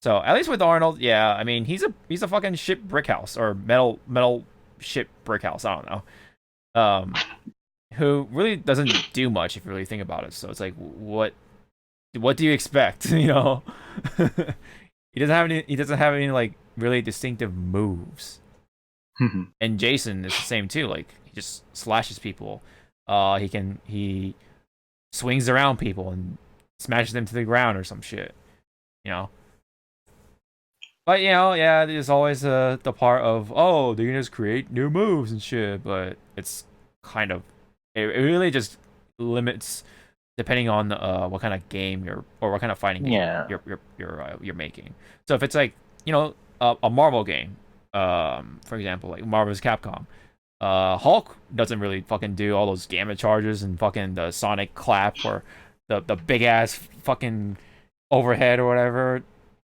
So at least with Arnold, yeah, I mean he's a fucking shit brick house or metal shit brick house. I don't know. Who really doesn't do much if you really think about it. So it's like, what do you expect? You know, he doesn't have any like really distinctive moves. And Jason is the same too. Like he just slashes people. He swings around people and smashes them to the ground or some shit. You know. But you know, yeah, there's always the part of, oh, they're gonna just create new moves and shit. But it's kind of, it really just limits depending on what kind of game or what kind of fighting game you're making. So if it's like, you know, a Marvel game, for example, like Marvel's Capcom, Hulk doesn't really fucking do all those gamma charges and fucking the sonic clap or the big ass fucking overhead or whatever.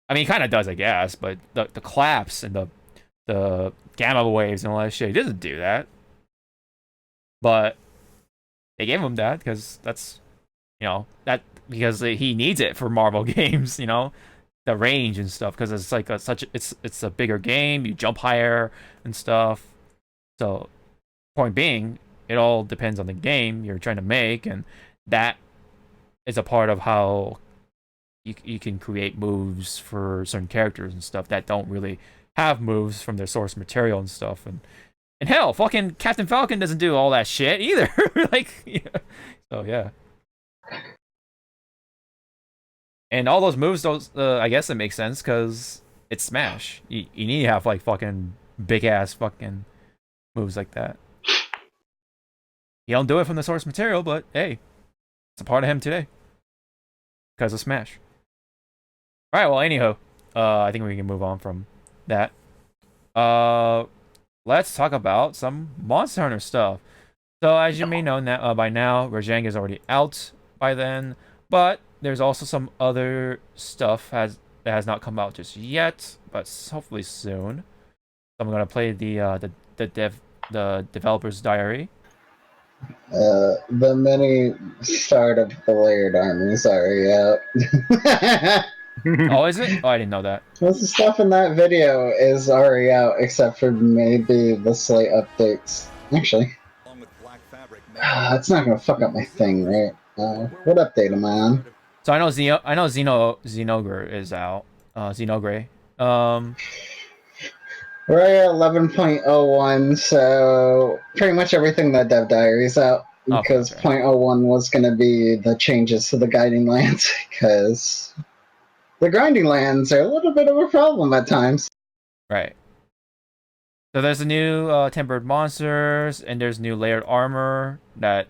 I mean, he kind of does, I guess, but the claps and the gamma waves and all that shit, he doesn't do that. But they gave him that because that's, you know, because he needs it for Marvel games, you know, the range and stuff, because it's like it's a bigger game, you jump higher and stuff. So, point being, it all depends on the game you're trying to make, and that is a part of how you can create moves for certain characters and stuff that don't really have moves from their source material and stuff. And hell, fucking Captain Falcon doesn't do all that shit either. Like, yeah. So yeah. And all those moves, I guess it makes sense because it's Smash. You need to have like fucking big ass fucking moves like that. You don't do it from the source material, but hey, it's a part of him today because of Smash. All right. Well, anyhow, I think we can move on from that. Let's talk about some Monster Hunter stuff. So as you may know by now, Rajang is already out by then, but there's also some other stuff that has not come out just yet, but hopefully soon. So I'm gonna play the developer's diary. The mini start of the layered armies are out. Oh, is it? Oh, I didn't know that. Most of the stuff in that video is already out, except for maybe the slight updates. Actually, it's not gonna fuck up my thing, right? What update am I on? So I know Xenogre is out. Xenogre. We're at 11.01, so pretty much everything that Dev Diary is out, because Okay. 0.01 was going to be the changes to the guiding lands, because the grinding lands are a little bit of a problem at times. Right. So there's a new tempered monsters, and there's new layered armor that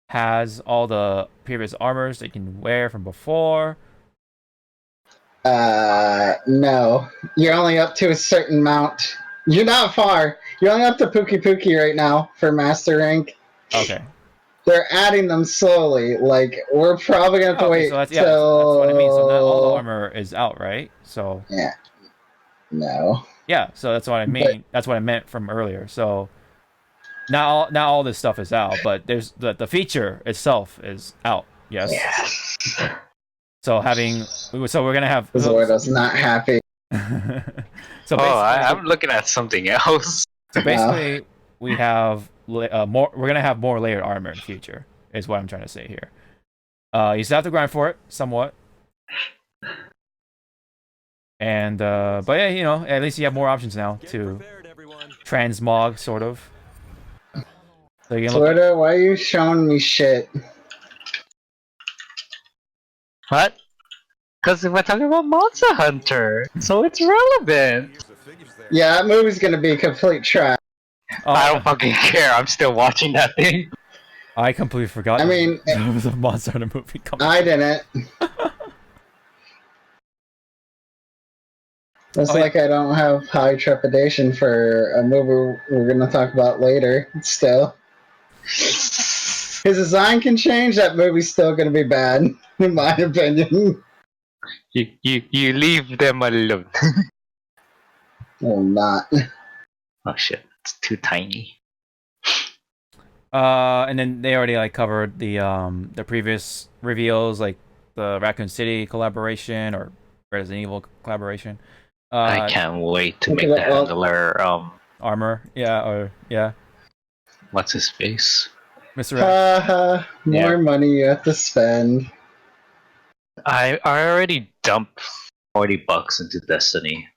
has all the previous armors that you can wear from before. No. You're only up to a certain mount. You're not far. You're only up to Pookie Pookie right now for Master Rank. Okay. They're adding them slowly. Like, we're probably going to have to wait so that's, till... that's what I mean. So not all the armor is out, right? So... Yeah. No. Yeah, so that's what I mean. That's what I meant from earlier. So... Not all this stuff is out, but there's the feature itself is out. Yes. Yes. So we're gonna have. Zordo's not happy. So I'm looking at something else. So basically, we have more. We're gonna have more layered armor in the future. Is what I'm trying to say here. You still have to grind for it somewhat. And but yeah, you know, at least you have more options now to transmog sort of. So Zordo, why are you showing me shit? What? Because we're talking about Monster Hunter, so it's relevant. Yeah, that movie's gonna be complete trash. Oh, I don't fucking care. I'm still watching that thing. I completely forgot. I mean, there was a Monster Hunter movie coming. I didn't. It's like I don't have high trepidation for a movie we're gonna talk about later. Still, his design can change. That movie's still gonna be bad, in my opinion. You leave them alone. Well, not. Oh shit, it's too tiny. And then they already like covered the previous reveals, like the Raccoon City collaboration or Resident Evil collaboration. I can't wait to Okay, make the well- handler. Armor, What's his face? Mr. X. More Yeah. money you have to spend. I already dumped $40 into Destiny.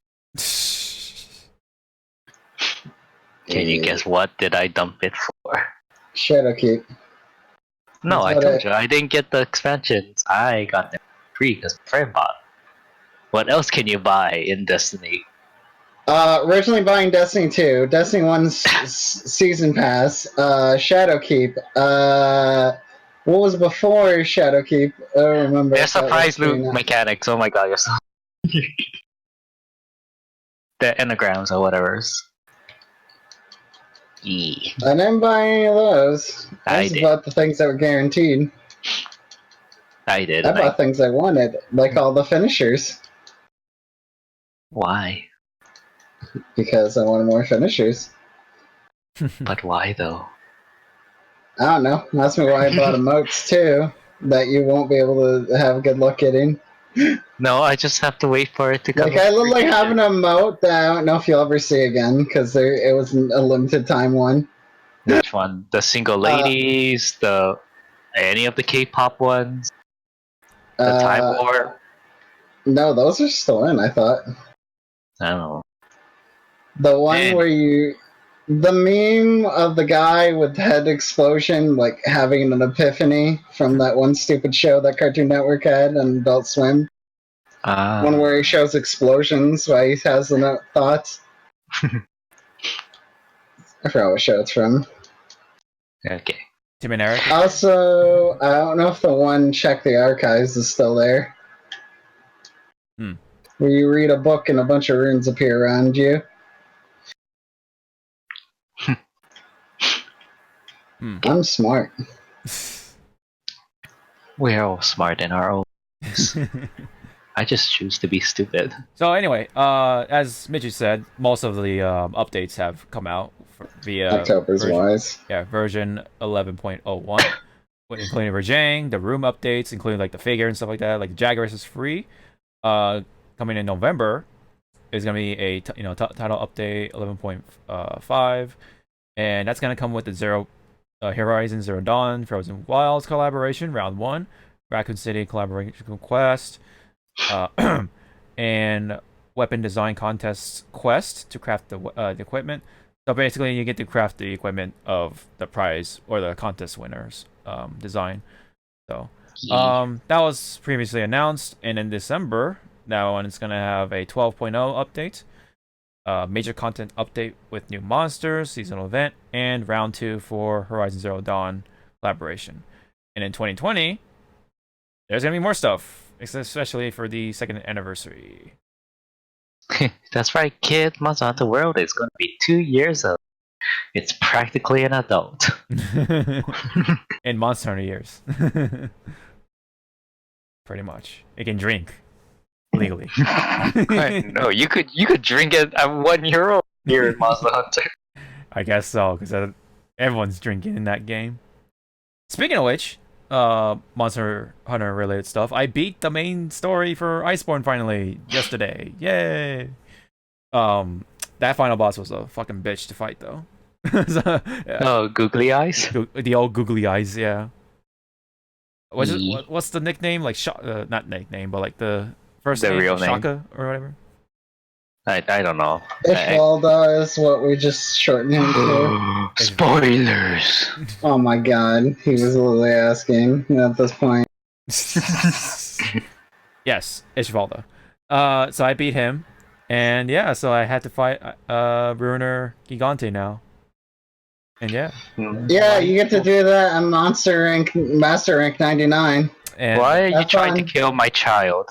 Can you guess what did I dump it for? Shadowkeep. No, That's I what told you I didn't get the expansions. I got them free because my friend bought. What else can you buy in Destiny? Originally buying Destiny 2, Destiny 1's season pass, Shadowkeep. What was before Shadowkeep? I don't remember. Their if that was surprise free or loot not. mechanics. Oh my god, you're so. The engrams or whatever's. Yeah. I didn't buy any of those. I just did. bought the things that were guaranteed. I did. I and bought things I wanted, like all the finishers, Why? because I wanted more finishers. But why though? I don't know. Ask me why I bought emotes too, that you won't be able to have good luck getting. No, I just have to wait for it to come. Like, I literally have an emote that I don't know if you'll ever see again, because it was a limited time one. Which one? The single ladies, any of the K-pop ones, the Time War. No, those are still in, I thought. I don't know. The one Man. where the meme of the guy with head explosion, like having an epiphany from that one stupid show that Cartoon Network had on Adult Swim. One where he shows explosions while he has the thoughts. I forgot what show it's from. Okay. Tim and Eric. Also, I don't know if the one Check the Archives is still there. Where you read a book and a bunch of runes appear around you. I'm smart. We're all smart in our own ways. I just choose to be stupid. So anyway, as Michi said, most of the updates have come out via October's wise. version 11.01, including Rajang, the room updates, including like the figure and stuff like that. Like Jaguars is free. Coming in November is gonna be a title update 11.5, and that's gonna come with the Horizon Zero Dawn Frozen Wilds collaboration round 1, Raccoon City collaboration quest, and weapon design contest quest to craft the equipment. So basically, you get to craft the equipment of the prize or the contest winner's design. So that was previously announced, and in December, that one is gonna have a 12.0 update, major content update with new monsters, seasonal event, and round 2 for Horizon Zero Dawn collaboration. And in 2020, there's gonna be more stuff, especially for the second anniversary. That's right, kid. Monster Hunter World is going to be 2 years old. It's practically an adult. In Monster Hunter years. Pretty much. It can drink legally. No, you could drink it at 1 year old here in Monster Hunter. I guess so, because everyone's drinking in that game. Speaking of which, Monster Hunter related stuff, I beat the main story for Iceborne finally yesterday. Yay! That final boss was a fucking bitch to fight though. So, yeah. Oh, googly eyes? The old googly eyes, yeah. What's the nickname? Like, not nickname, but like the first name? Real name. Shaka or whatever? I don't know. Ishvalda is what we just shortened him to. Spoilers! Oh my god, he was literally asking at this point. Yes, Ishvalda. So I beat him, and yeah, so I had to fight Bruner Gigante now. And yeah. Yeah, you get to do that on Master Rank 99. And Why are you Have trying fun. to kill my child?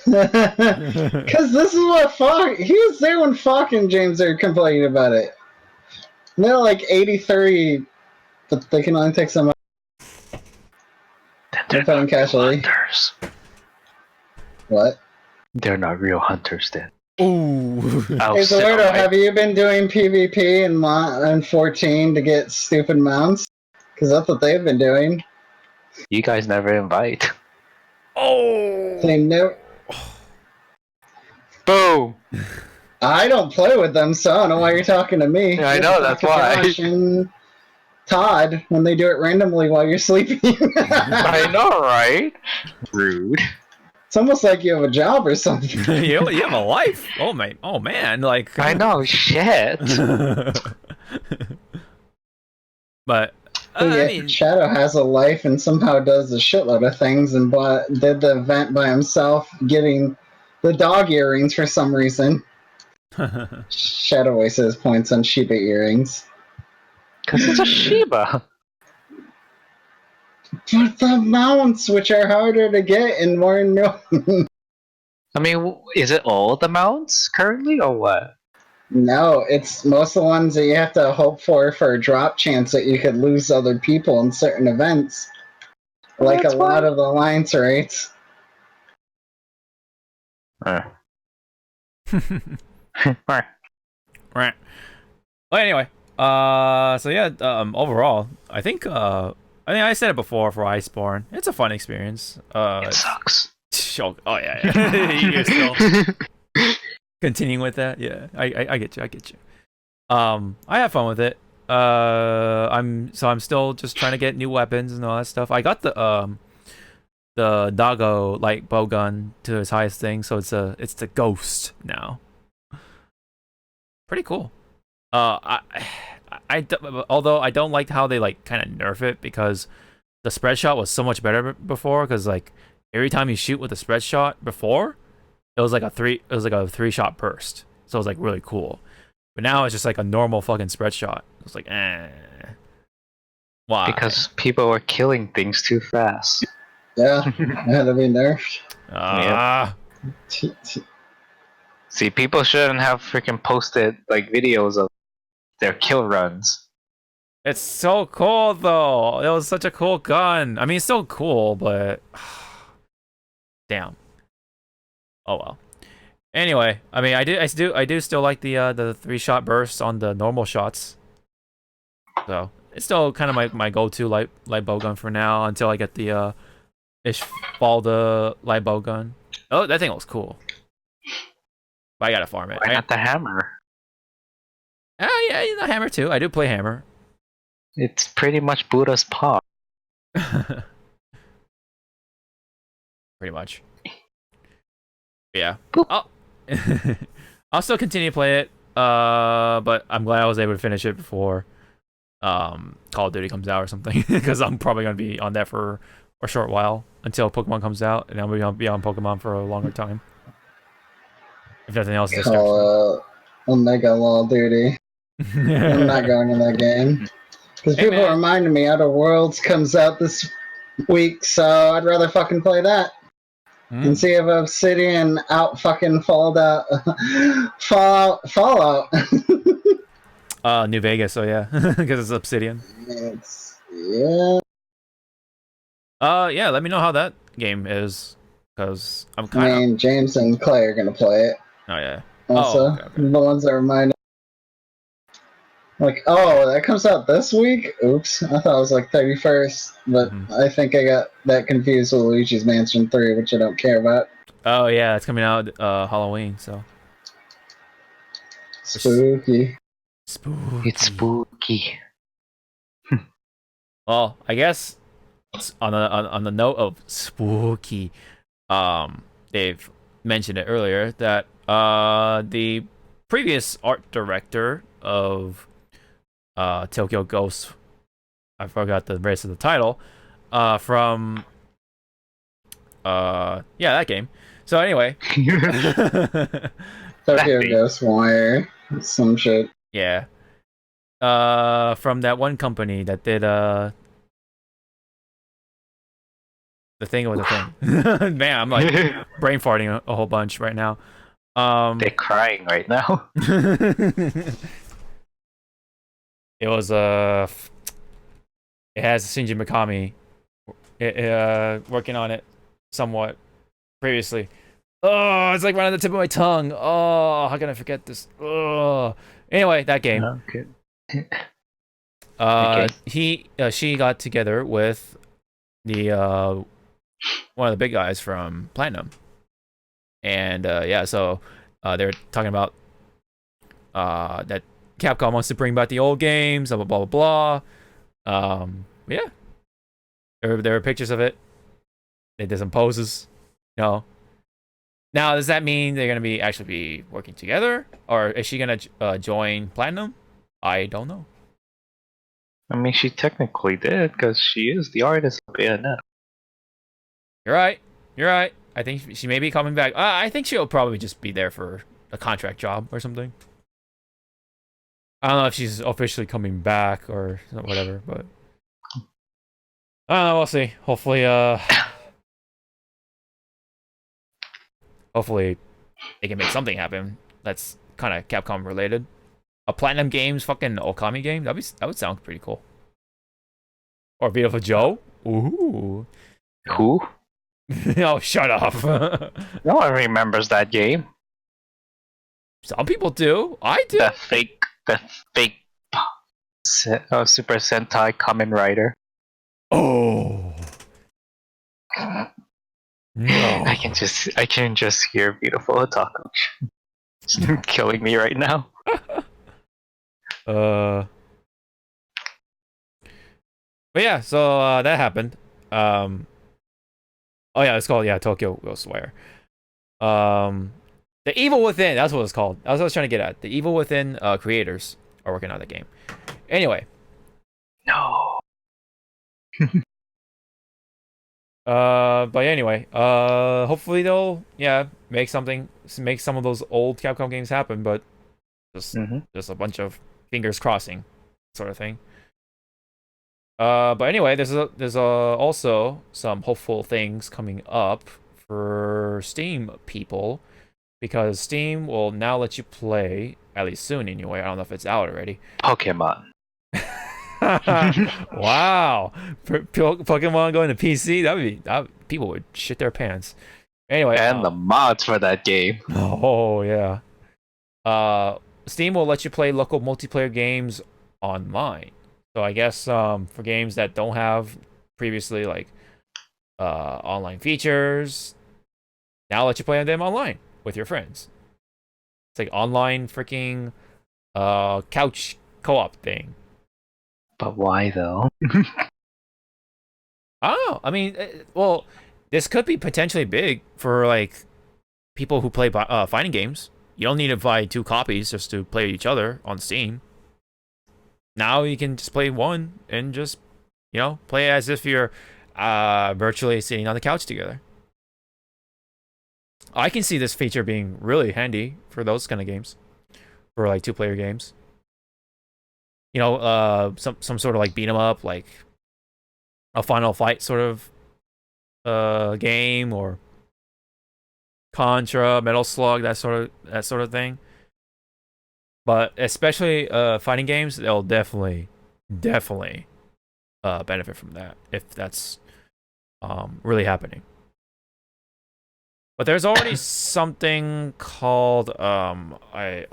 Because this is what he was there when Falk and James are complaining about it. And they're like 83, but they can only take some. They're playing casually. Hunters. What? They're not real hunters then. ooh. Hey, Zawarudo, have you been doing PvP in 14 to get stupid mounts? Because that's what they've been doing. You guys never invite. Oh. They never. Boom. I don't play with them, so I don't know why you're talking to me. Yeah, I know, that's why. Josh and Todd, when they do it randomly while you're sleeping. I know, right? Rude. It's almost like you have a job or something. you have a life. Oh man, like I know, shit. But But yeah, I mean, Shadow has a life and somehow does a shitload of things and did the event by himself, getting the dog earrings for some reason. Shadow wasted his points on Shiba earrings. Because it's a Shiba. But the mounts, which are harder to get and more annoying. I mean, is it all the mounts currently, or what? No, it's most of the ones that you have to hope for a drop chance that you could lose other people in certain events. Like a lot of the alliance rates. right. Well, anyway, so yeah, overall, I think I said it before for Iceborne. It's a fun experience. It sucks. Oh yeah. You're still continuing with that. Yeah, I get you. I have fun with it. I'm still just trying to get new weapons and all that stuff. I got the Doggo light bow gun to its highest thing, so it's the Ghost now. Pretty cool. Although I don't like how they like kind of nerf it, because the spread shot was so much better before, because like every time you shoot with a spread shot before, it was like a 3-shot burst. So it was like really cool. But now it's just like a normal fucking spread shot. It's like, why? Because people are killing things too fast. Yeah, it had to be nerfed. See, people shouldn't have freaking posted like videos of their kill runs. It's so cool though. It was such a cool gun. I mean, it's still cool, but damn. Oh well. Anyway, I mean, I do still like the 3-shot bursts on the normal shots. So it's still kind of my go-to light bow gun for now, until I get the Ishvalda light bow gun. Oh, that thing looks cool. But I gotta farm it. Why not the hammer? Oh yeah, the hammer too. I do play hammer. It's pretty much Buddha's paw. Pretty much. Yeah. I'll still continue to play it. But I'm glad I was able to finish it before Call of Duty comes out or something, because I'm probably gonna be on that for a short while until Pokemon comes out, and I'm gonna be on Pokemon for a longer time. If nothing else, this Omega Law Duty. I'm not going in that game. Because people reminded me Outer Worlds comes out this week, so I'd rather fucking play that. And see if Obsidian out fucking Fallout. New Vegas, so yeah, because it's Obsidian. Yeah. Yeah, let me know how that game is, because I'm I mean, James and Clay are gonna play it. Oh yeah. Also, okay. the ones that remind. Like, oh, that comes out this week? Oops, I thought it was like 31st, but I think I got that confused with Luigi's Mansion 3, which I don't care about. Oh yeah, it's coming out Halloween, so. Spooky. It's spooky. Well, I guess on the note of spooky, they've mentioned it earlier that the previous art director of Tokyo Ghost, I forgot the rest of the title, from that game. So anyway, Tokyo Ghost Wire, some shit. Yeah. From that one company that did the thing with the thing. Man, I'm like brain farting a whole bunch right now. They're crying right now. It was it has Shinji Mikami working on it somewhat previously. Oh, it's like right on the tip of my tongue. Oh, how can I forget this? Oh. Anyway, that game. Okay. She got together with the one of the big guys from Platinum, and so They're talking about that Capcom wants to bring back the old games, blah blah blah blah. Yeah, there are pictures of it. They did some poses. You know. Now, does that mean they're gonna actually be working together, or is she gonna join Platinum? I don't know. I mean, she technically did because she is the artist of Bayonetta. You're right. You're right. I think she may be coming back. I think she'll probably just be there for a contract job or something. I don't know if she's officially coming back or whatever, but I don't know. We'll see. Hopefully, hopefully they can make something happen that's kind of Capcom related. A Platinum Games fucking Okami game? That would sound pretty cool. Or Beautiful Joe? Ooh. Who? Oh, shut up. No one remembers that game. Some people do. I do. The fake Super Sentai Kamen Rider. Oh. No. I can just hear beautiful Otaku killing me right now. But yeah, so that happened. Oh yeah, it's called Tokyo Ghostwire. The Evil Within, that's what it's called. That's what I was trying to get at. The Evil Within creators are working on the game. Anyway. No. But anyway, hopefully they'll make some of those old Capcom games happen, but just a bunch of fingers crossing sort of thing. But anyway, there's also some hopeful things coming up for Steam people, because Steam will now let you play, at least soon anyway. I don't know if it's out already. Pokemon. Wow, Pokemon going to PC, people would shit their pants. Anyway, and the mods for that game. Oh yeah. Steam will let you play local multiplayer games online. So I guess for games that don't have previously like online features, now let you play them online with your friends. It's like online freaking couch co-op thing. But why though? Oh, I mean, well, this could be potentially big for like people who play fighting games. You don't need to buy 2 copies just to play each other on Steam. Now you can just play one and just, play as if you're virtually sitting on the couch together. I can see this feature being really handy for those kind of games, for like 2-player games. Some sort of like beat 'em up, like a Final Fight sort of game, or Contra, Metal Slug, that sort of thing. But especially fighting games, they'll definitely benefit from that if that's really happening. But there's already something called I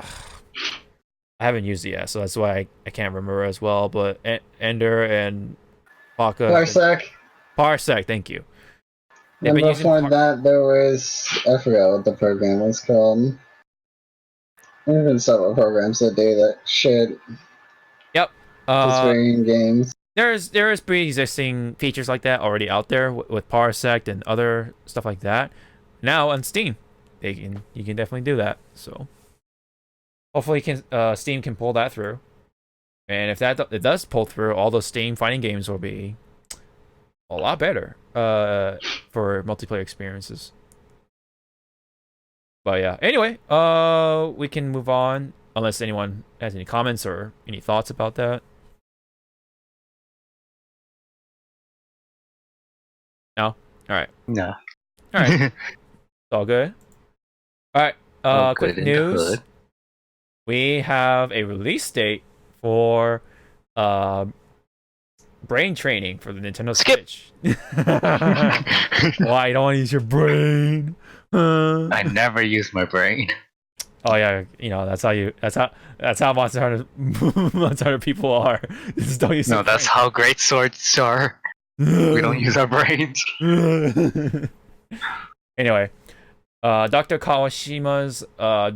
haven't used it yet, so that's why I can't remember as well. But Ender and Baka. Parsec, thank you. And before that, there was, I forgot what the program was called. There's been several programs that do that shit. Yep. Just varying games. There is pre-existing features like that already out there with Parsec and other stuff like that. Now on Steam, you can definitely do that. So hopefully, Steam can pull that through. And if it does pull through, all those Steam fighting games will be a lot better for multiplayer experiences. But yeah, anyway, we can move on unless anyone has any comments or any thoughts about that. No? All right. No. All right. It's all good. All right. Quick news. We have a release date for brain training for the Nintendo Switch. Why you don't want to use you I never use my brain. Oh yeah, that's how Monster Hunter people are. Just don't use. No, that's how great swords are. We don't use our brains. Anyway, Dr. Kawashima's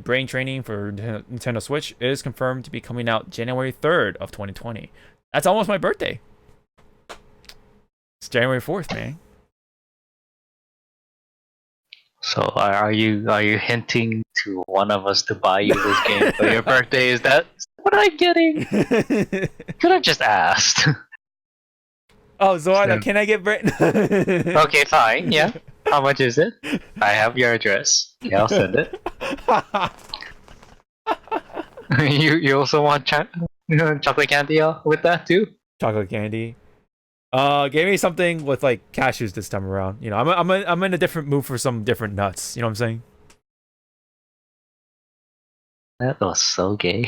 brain training for Nintendo Switch is confirmed to be coming out January 3rd of 2020. That's almost my birthday. It's January 4th, man. So are you hinting to one of us to buy you this game for your birthday? Is that what I'm getting? Could have just asked. Oh, Zawarudo, can I get brain? Okay, fine. Yeah. How much is it? I have your address. Yeah, I'll send it. You also want chocolate candy with that too? Chocolate candy. Give me something with like cashews this time around. You know, I'm in a different mood for some different nuts. You know what I'm saying? That was so gay.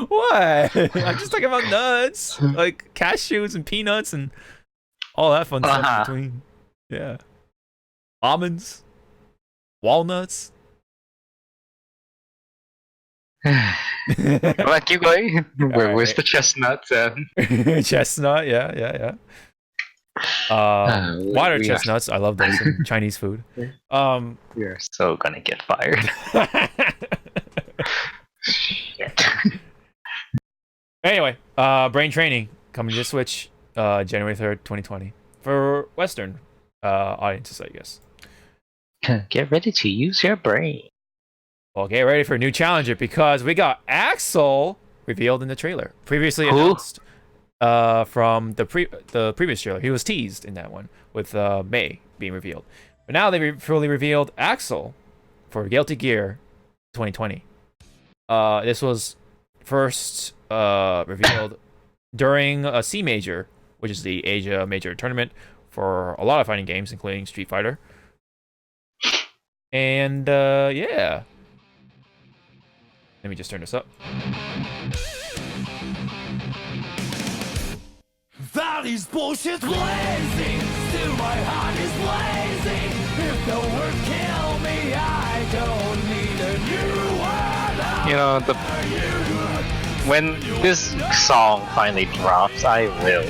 What? I'm just talking about nuts, like cashews and peanuts and all that fun stuff in between. Yeah, almonds, walnuts. Come on, keep going. Where's the chestnuts and chestnut? Yeah. Water chestnuts. I love those in Chinese food. We're so gonna get fired. Shit. Anyway, brain training coming to Switch January 3rd, 2020 for Western audiences, I guess. Get ready to use your brain. Well, get ready for a new challenger because we got Axel revealed in the trailer. Previously announced from the previous trailer. He was teased in that one with May being revealed. But now they fully revealed Axel for Guilty Gear 2020. This was first revealed during a C Major, which is the Asia Major tournament for a lot of fighting games, including Street Fighter. And yeah. Let me just turn this up. That is bullshit blazing. Still my heart is blazing. If the word kill me, I don't need a new word. You know, when this song finally drops, I will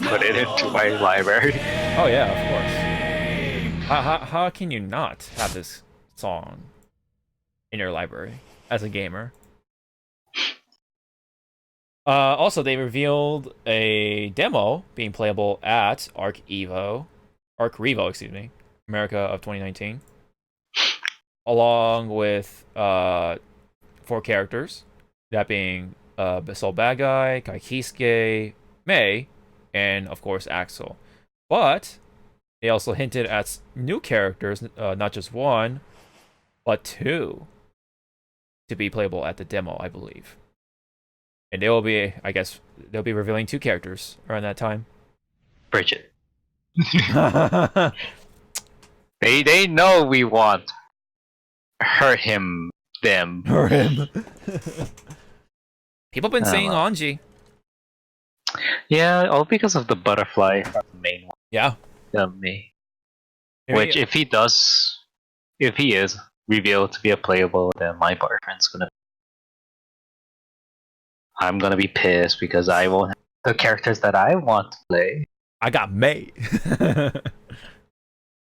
put it into my library. Oh yeah, of course. How can you not have this song in your library as a gamer? Also, they revealed a demo being playable at Arc Revo, America of 2019, along with 4 characters, that being Bissell Bad Guy, Kaikisuke, May, and of course Axel. But they also hinted at new characters, not just 1, but 2, to be playable at the demo, I believe. And they will be, I guess, they'll be revealing 2 characters around that time. Bridget. They know we want them. Or him. People have been saying well. Anji. Yeah, all because of the butterfly from the main one. Yeah. Me. Which, if he is revealed to be a playable, then my boyfriend's I'm gonna be pissed because I won't have the characters that I want to play. I got May.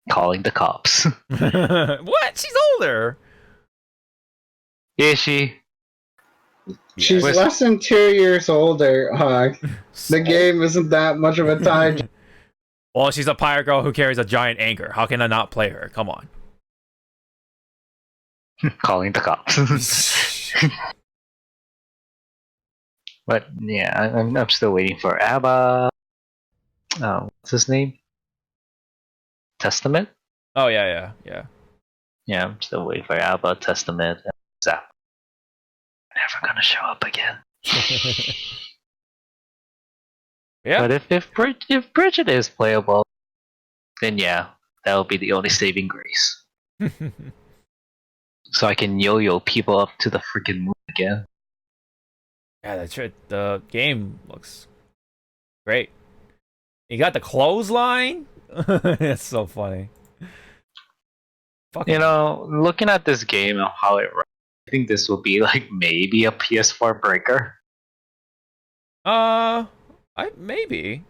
Calling the cops. What? She's older. Is she? She's less than 2 years older, Hog. The game isn't that much of a time. Well, she's a pirate girl who carries a giant anchor. How can I not play her? Come on. Calling the cops. But yeah, I'm still waiting for ABBA. What's his name? Testament? Oh, yeah. Yeah, I'm still waiting for ABBA, Testament, and Zap. Never gonna show up again. Yeah. But if Bridget is playable, then yeah, that'll be the only saving grace. So I can yo-yo people up to the freaking moon again. Yeah, that's right. The game looks great. You got the clothesline? It's so funny. You know, looking at this game and how it runs, I think this will be like maybe a PS4 breaker. Maybe.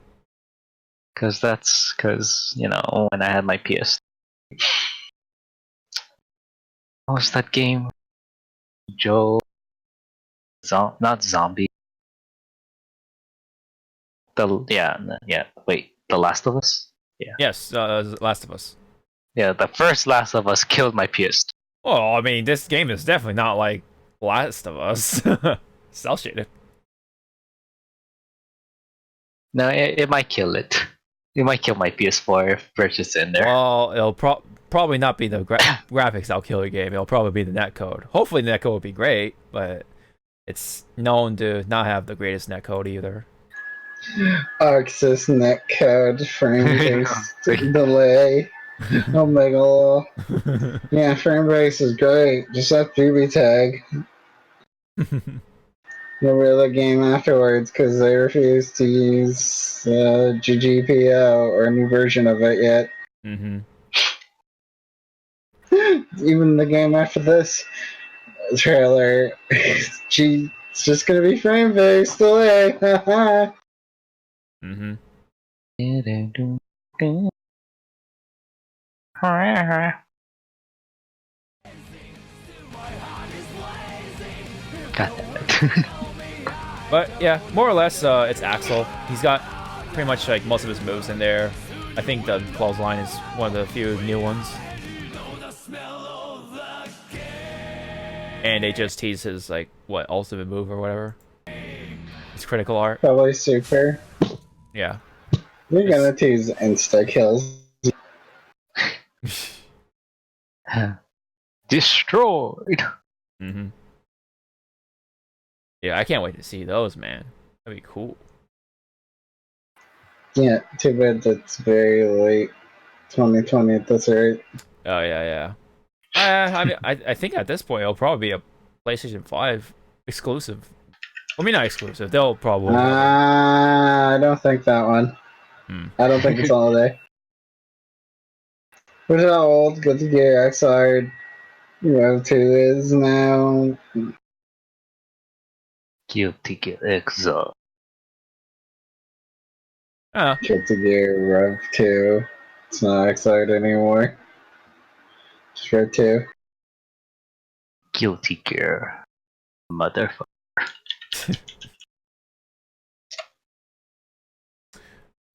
Because you know, when I had my PS, What was that game? Joe. Not zombie. Wait, The Last of Us. Yeah. Yes, Last of Us. Yeah, the first Last of Us killed my PS2. Well, I mean, this game is definitely not like Last of Us. Cell shaded. No, it might kill it. It might kill my PS4 if purchase in there. Well, it'll probably not be the graphics that'll kill your game. It'll probably be the netcode. Hopefully, the netcode will be great, but it's known to not have the greatest netcode either. Arxis netcode frame-based delay. Oh my god. Yeah, frame base is great. Just have BB tag. Never the game afterwards because they refuse to use GGPO or a new version of it yet. Mm-hmm. Even the game after this trailer, it's just gonna be frame based delay. Mm-hmm. God damn it. But yeah, more or less, it's Axel. He's got pretty much like most of his moves in there. I think the clothesline is one of the few new ones. And they just tease his like ultimate move or whatever. His critical art. Probably super. Yeah. You're gonna tease insta kills. Destroyed. Mm-hmm. Yeah, I can't wait to see those, man. That'd be cool. Yeah, too bad that's very late. 2020, that's right. Oh yeah, yeah. I mean, I think at this point it'll probably be a PlayStation 5 exclusive. I mean, not exclusive. They'll probably. I don't think that one. I don't think it's holiday. With how old Guilty Gear Xrd 2 is now. Guilty Gear Exo. Oh. Guilty Gear Rev 2. It's not Xrd anymore. Just Rev 2. Guilty Gear. Motherfucker.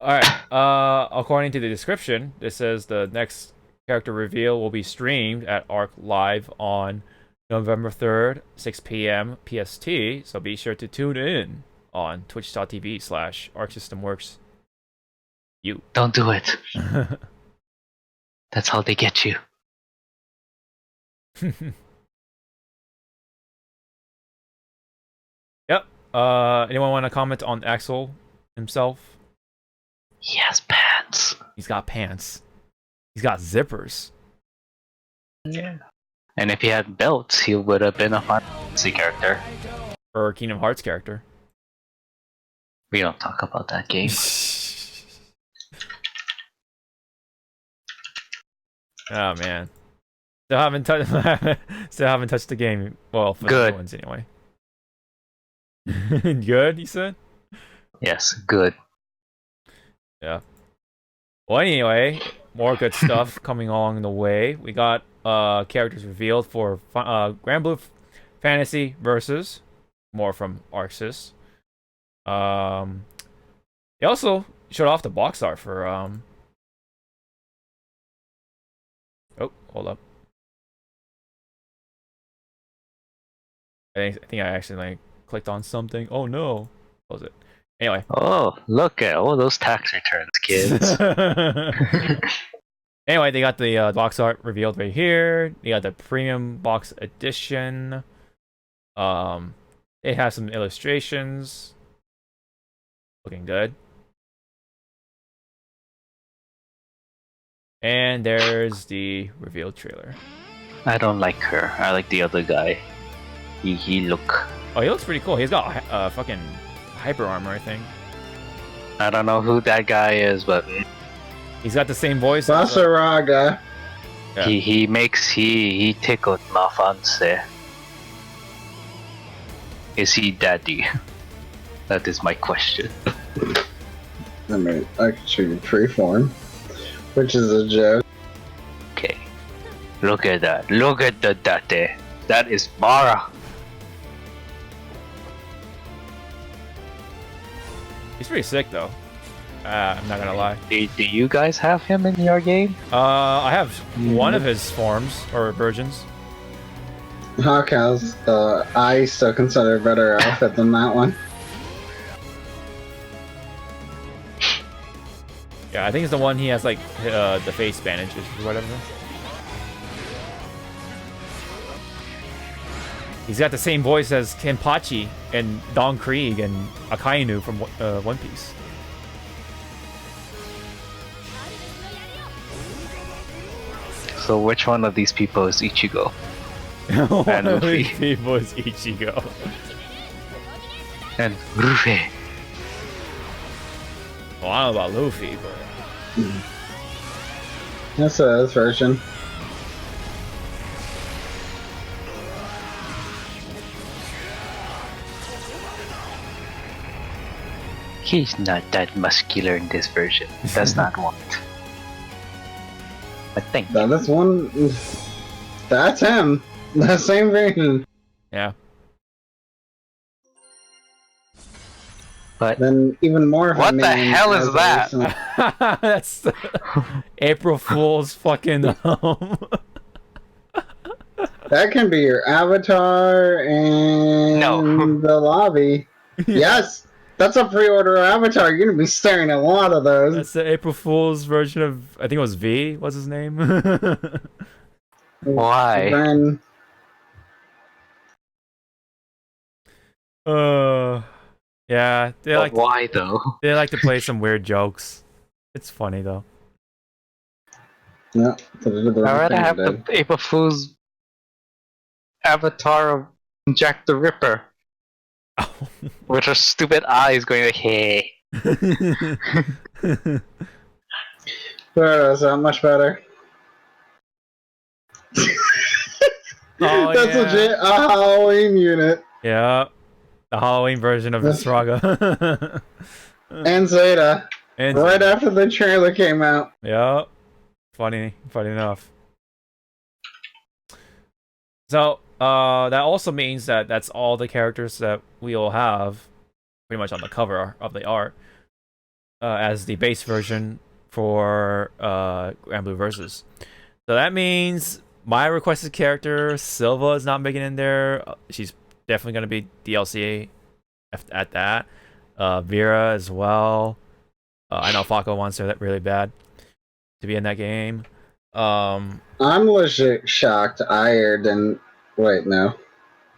Alright, according to the description, it says the next character reveal will be streamed at Arc Live on November 3rd, 6 p.m. PST, so be sure to tune in on twitch.tv/ArcSystemWorks. You. Don't do it. That's how they get you. Yep. Anyone want to comment on Axel himself? He has pants. He's got pants. He's got zippers. Yeah. And if he had belts, he would have been a Final Fantasy character. Or a Kingdom Hearts character. We don't talk about that game. Oh man. Still haven't touched the game. Well, for the new ones anyway. Good, you said? Yes, good. Yeah. Well, anyway, more good stuff coming along the way. We got characters revealed for Grand Blue Fantasy Versus. More from Arxis. They also showed off the box art for Oh, hold up. I think I accidentally clicked on something. Oh no. What was it? Anyway. Oh, look at all those tax returns, kids. Anyway, they got the box art revealed right here. They got the premium box edition. It has some illustrations. Looking good. And there's the revealed trailer. I don't like her. I like the other guy. He look. Oh, he looks pretty cool. He's got fucking hyper armor, I think. I don't know who that guy is, but he's got the same voice. Basaraga. Yeah. He tickled my fancy. Is he daddy? That is my question. I mean, I can show you freeform, which is a joke. Okay. Look at that. Look at that. That is Mara. He's pretty sick though. I'm not gonna lie. Do you guys have him in your game? I have one of his forms or versions. Hawk has I still consider a better outfit than that one. Yeah, I think it's the one he has like the face bandages or whatever. He's got the same voice as Kenpachi and Don Krieg and Akainu from One Piece. So which one of these people is Ichigo? One of Luffy. these people is Ichigo. And Luffy. Well, I don't know about Luffy, but That's his version. He's not that muscular in this version. Does not want. I think. That is one. That's him. The same version. yeah. But Then even more of a What the meme hell is as a that? recent- That's the April Fool's fucking That can be your avatar and No. the lobby. Yes, that's a pre-order avatar. You're gonna be staring at a lot of those. That's the April Fool's version of, I think it was V. What's his name? Why? Then Yeah, But why though? they like to play some weird jokes. It's funny though. no, they did the I'd wrong rather thing, have dude. the April Fool's avatar of Jack the Ripper with her stupid eyes going like, hey. But is that much better? Oh, That's yeah. legit a Halloween unit. Yeah, the Halloween version of Straga. And Zeta. And Right after the trailer came out. yeah, funny enough. So that also means that that's all the characters that we all have, pretty much on the cover of the art, as the base version for Grand Blue Versus. So that means my requested character Silva is not making it in there. She's definitely gonna be DLC at that. Vera as well. I know Falco wants her that really bad to be in that game. I'm legit shocked Ire didn't. Wait, no.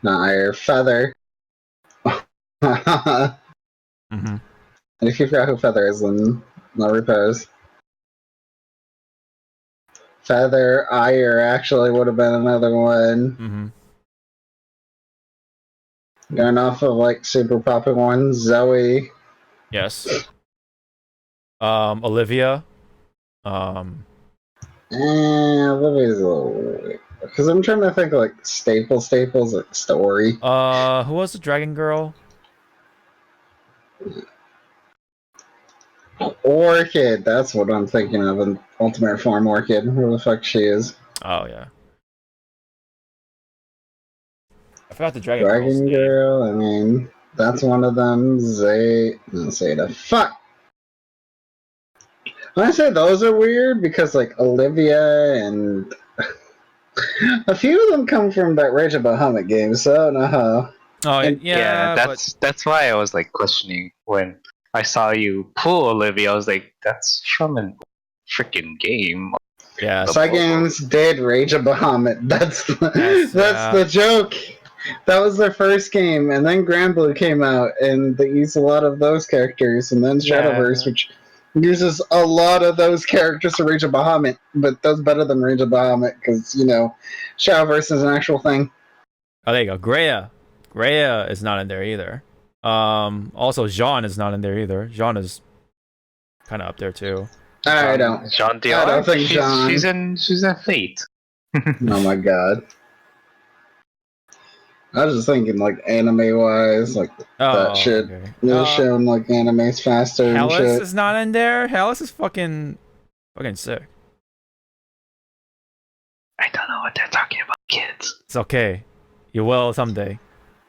Not Ire. Feather. I Mhm. forgot who Feather is in No Repose. Feather, Ire actually would have been another one. Mhm. Going off of like super popular ones. Zoe. Yes. Olivia. Olivia's a little. Because I'm trying to think like staples, like story. Who was the dragon girl? Orchid, that's what I'm thinking of in Ultimate Form Orchid. Who the fuck she is? Oh yeah. I forgot the dragon girl's Dragon name. Girl, I mean, that's one of them. Zeta. Fuck! When I say those are weird, because like Olivia and a few of them come from that Rage of Bahamut game, so I don't know how. Oh And- yeah, that's why I was like questioning when I saw you pull Olivia. I was like, that's from a freaking game. but yeah. Spy Games did Rage of Bahamut. That's Yes, the joke. That was their first game, and then Grand Blue came out, and they used a lot of those characters, and then Shadowverse, which uses a lot of those characters to Rage of Bahamut, but does better than Rage of Bahamut, because, you know, Shadowverse is an actual thing. Oh, there you go. Greya is not in there either. Also Jean is not in there either. Jean is kind of up there too. I don't. Jean I don't think Jean. she's in Fate. Oh my god. I was just thinking, like, anime-wise, like, that shit. Okay. They're showing, like, animes faster and Hellas shit. is not in there. Hellas is fucking sick. I don't know It's okay. You will someday.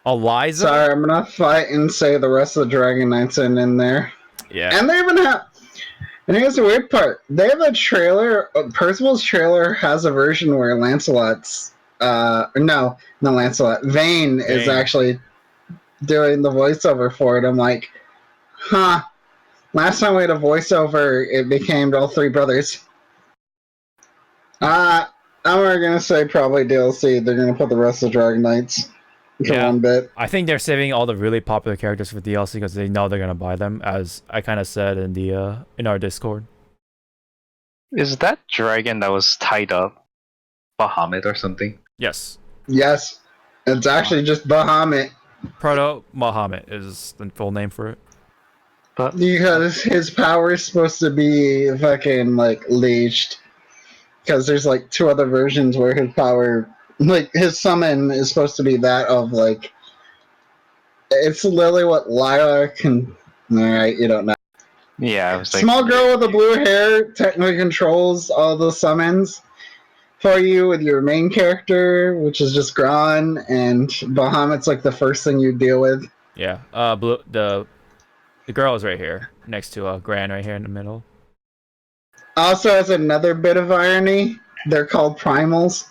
Eliza? Sorry, I'm gonna fight and say the rest of the Dragon Knights in there. Yeah. And they even have. And here's the weird part: they have a trailer. Percival's trailer has a version where Lancelot's. No, not Lancelot. Vayne is Vayne. actually doing the voiceover for it. I'm like, huh. Last time we had a voiceover, it became all three brothers. I'm gonna say probably DLC. They're gonna put the rest of the Dragon Knights into one bit. I think they're saving all the really popular characters for DLC because they know they're gonna buy them, as I kind of said in the in our Discord. Is that dragon that was tied up Bahamut or something? Yes. Yes, it's actually just Bahamut. Proto Bahamut is the full name for it. But Because his power is supposed to be fucking like leashed. Because there's like two other versions where his power, like his summon, is supposed to be that of like. It's literally what Lyra can. Alright, you don't know. yeah, I was like, Small girl with the blue hair technically controls all the summons for you with your main character, which is just Gron, and Bahamut's like the first thing you deal with. Yeah. The girl is right here, next to Gran right here in the middle. Also, as another bit of irony, they're called primals.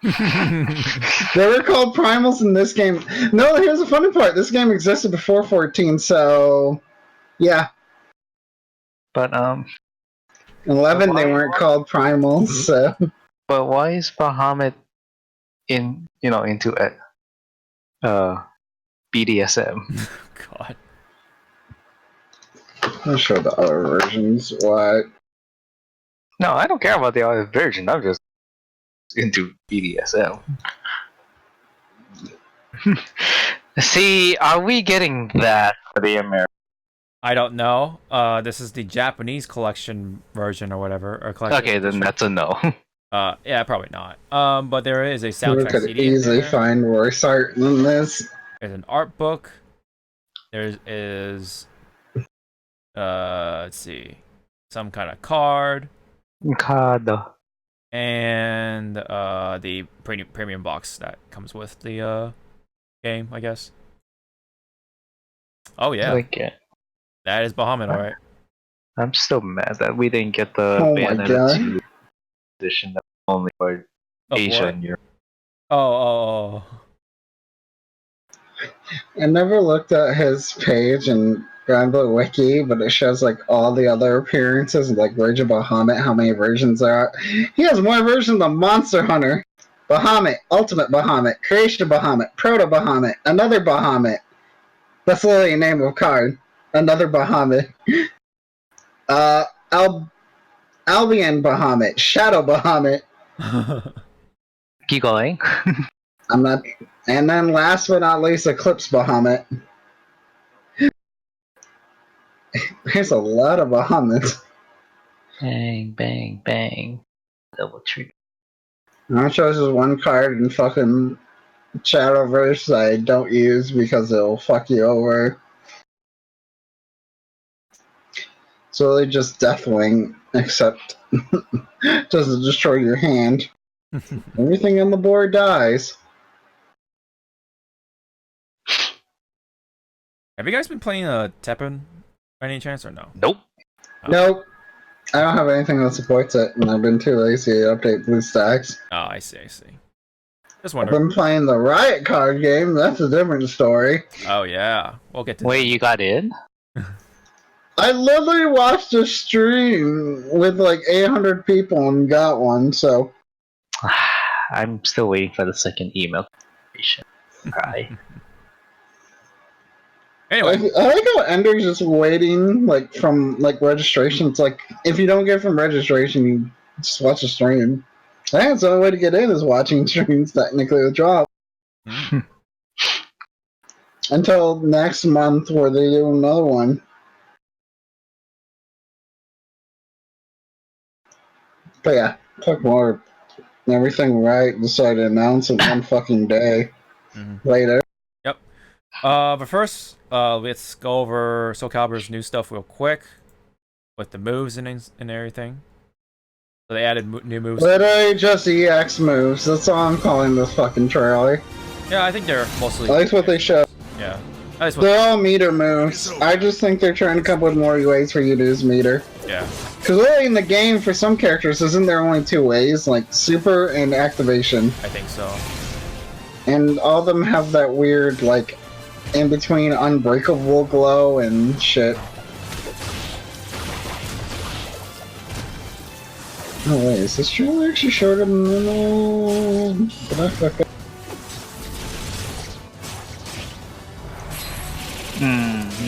They were called primals in this game. No, here's the funny part. This game existed before 14, so yeah. but 11, they weren't called primals, so. But why is Bahamut into BDSM? God. I'm sure the other versions. What? No, I don't care about the other version. I'm just into BDSM. See, are we getting that for the American? I don't know. This is the Japanese collection version or whatever, or collection. Okay, then that's a no. Yeah, probably not. But there is a We soundtrack could CD in easily there. find worse art than this. There's an art book. There is let's see, some kind of card, Kada. and the premium box that comes with the game, I guess. Oh yeah, Okay. that is Bahamut, alright. I'm still mad that we didn't get the Oh my Bayonetta God. 2 edition that was only for Oh, Asia what? and Europe. Oh. I never looked at his page and Granblue Wiki, but it shows like all the other appearances, like Rage of Bahamut, how many versions there are. He has more versions than Monster Hunter. Bahamut, Ultimate Bahamut, Creation Bahamut, Proto Bahamut, another Bahamut. That's literally a name of a card. Another Bahamut. Albion Bahamut, Shadow Bahamut. Keep going. I'm not. And then last but not least, Eclipse Bahamut. There's a lot of Bahamuts. Bang, bang, bang. Double trigger. I chose this one card in fucking Shadowverse I don't use because it'll fuck you over. It's really just Deathwing, except doesn't destroy your hand. Everything on the board dies. Have you guys been playing Tekken by any chance or no? Nope. Nope. I don't have anything that supports it, and I've been too lazy to update BlueStacks. Oh, I see. Just I've wondering. been playing the Riot card game, that's a different story. Oh yeah, we'll get to Wait, you got in? I literally watched a stream with like 800 people and got one, so. I'm still waiting for the second email. Right. Anyway, I like how Ender's just waiting like from like registration. It's like if you don't get from registration, you just watch a stream. I think that's the only way to get in is watching streams technically with drop. Until next month where they do another one. But yeah, talk more. Everything right decided to announce it one fucking day later. Yep. But first, let's go over Soul Calibur's new stuff real quick with the moves and everything. So they added new moves. Literally just EX moves. That's all I'm calling this fucking trailer. Yeah, I think they're mostly. At least what they show. Yeah. That's what. They're all meter moves. I just think they're trying to come up with more ways for you to use meter. Yeah. Because really in the game, for some characters, isn't there only 2 ways? Like super and activation. I think so. And all of them have that weird, like, in between unbreakable glow and shit. Oh wait, is this trailer actually shorter than normal? Did I fuck up?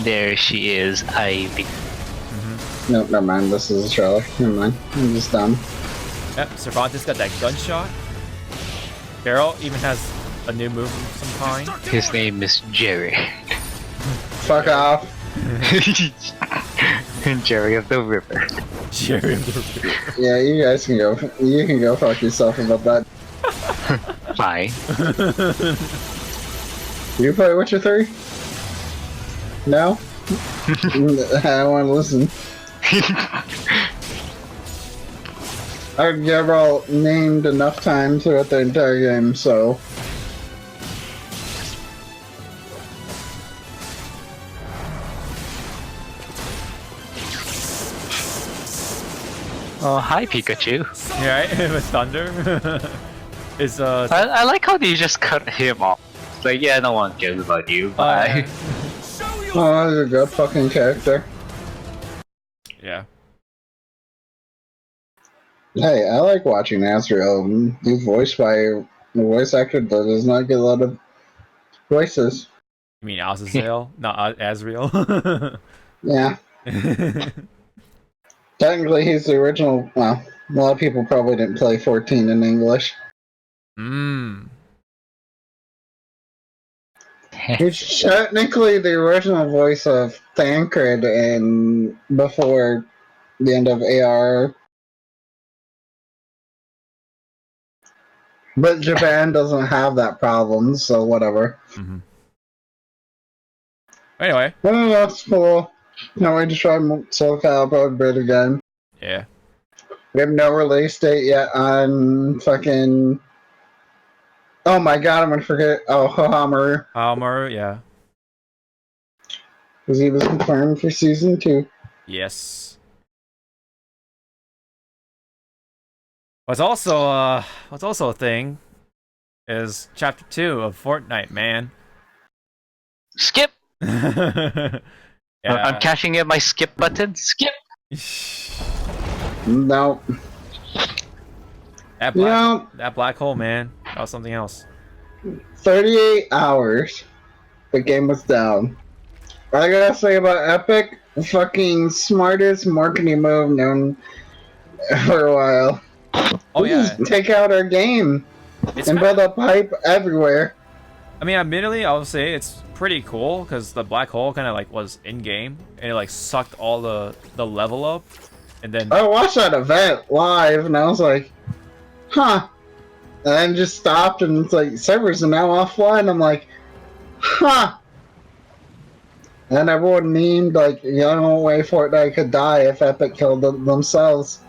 There she is, Ivy. Nope, never mind. This is a trailer. Never mind. I'm just dumb. Yep, Cervantes got that gunshot. Carol even has a new move of some kind. His name is Jerry. Fuck off. Jerry of the River. Jerry of the River. Yeah, you guys can go. You can go fuck yourself about that. Fine. You play Witcher 3? No? I don't want to listen. I've Gabriel named enough times throughout the entire game, so. Oh, hi Pikachu. Yeah, right? With thunder. Is I like how they just cut him off. It's like, yeah, no one cares about you. Bye. Oh, that's a good fucking character. Yeah. Hey, I like watching Asriel. He's voiced by a voice actor that does not get a lot of voices. You mean Azazel, not Azrael? Yeah. Technically, he's the original. Well, a lot of people probably didn't play 14 in English. Mmm. He's technically the original voice of Thancred and before the end of AR. But Japan doesn't have that problem, so whatever. Mm-hmm. Anyway. Oh, that's cool. Can't wait to try Soul Calibur a bit again. Yeah. We have no release date yet on fucking. Oh my god, I'm gonna forget. Oh, Hohamaru. Hohamaru, yeah. Because he was confirmed for season 2. Yes. What's also a thing is Chapter 2 of Fortnite, man. Skip! Yeah. I'm cashing in my skip button. Skip! No. That black hole, man. That was something else. 38 hours. The game was down. What I gotta say about Epic, the fucking smartest marketing move known for a while. Oh yeah. Just take out our game It's and build up hype everywhere. I mean, admittedly, I would say it's pretty cool because the black hole kind of like was in game and it like sucked all the level up, and then I watched that event live and I was like, huh. And then just stopped and it's like servers are now offline. I'm like, huh. And everyone memed like, the only way Fortnite could die if Epic killed themselves.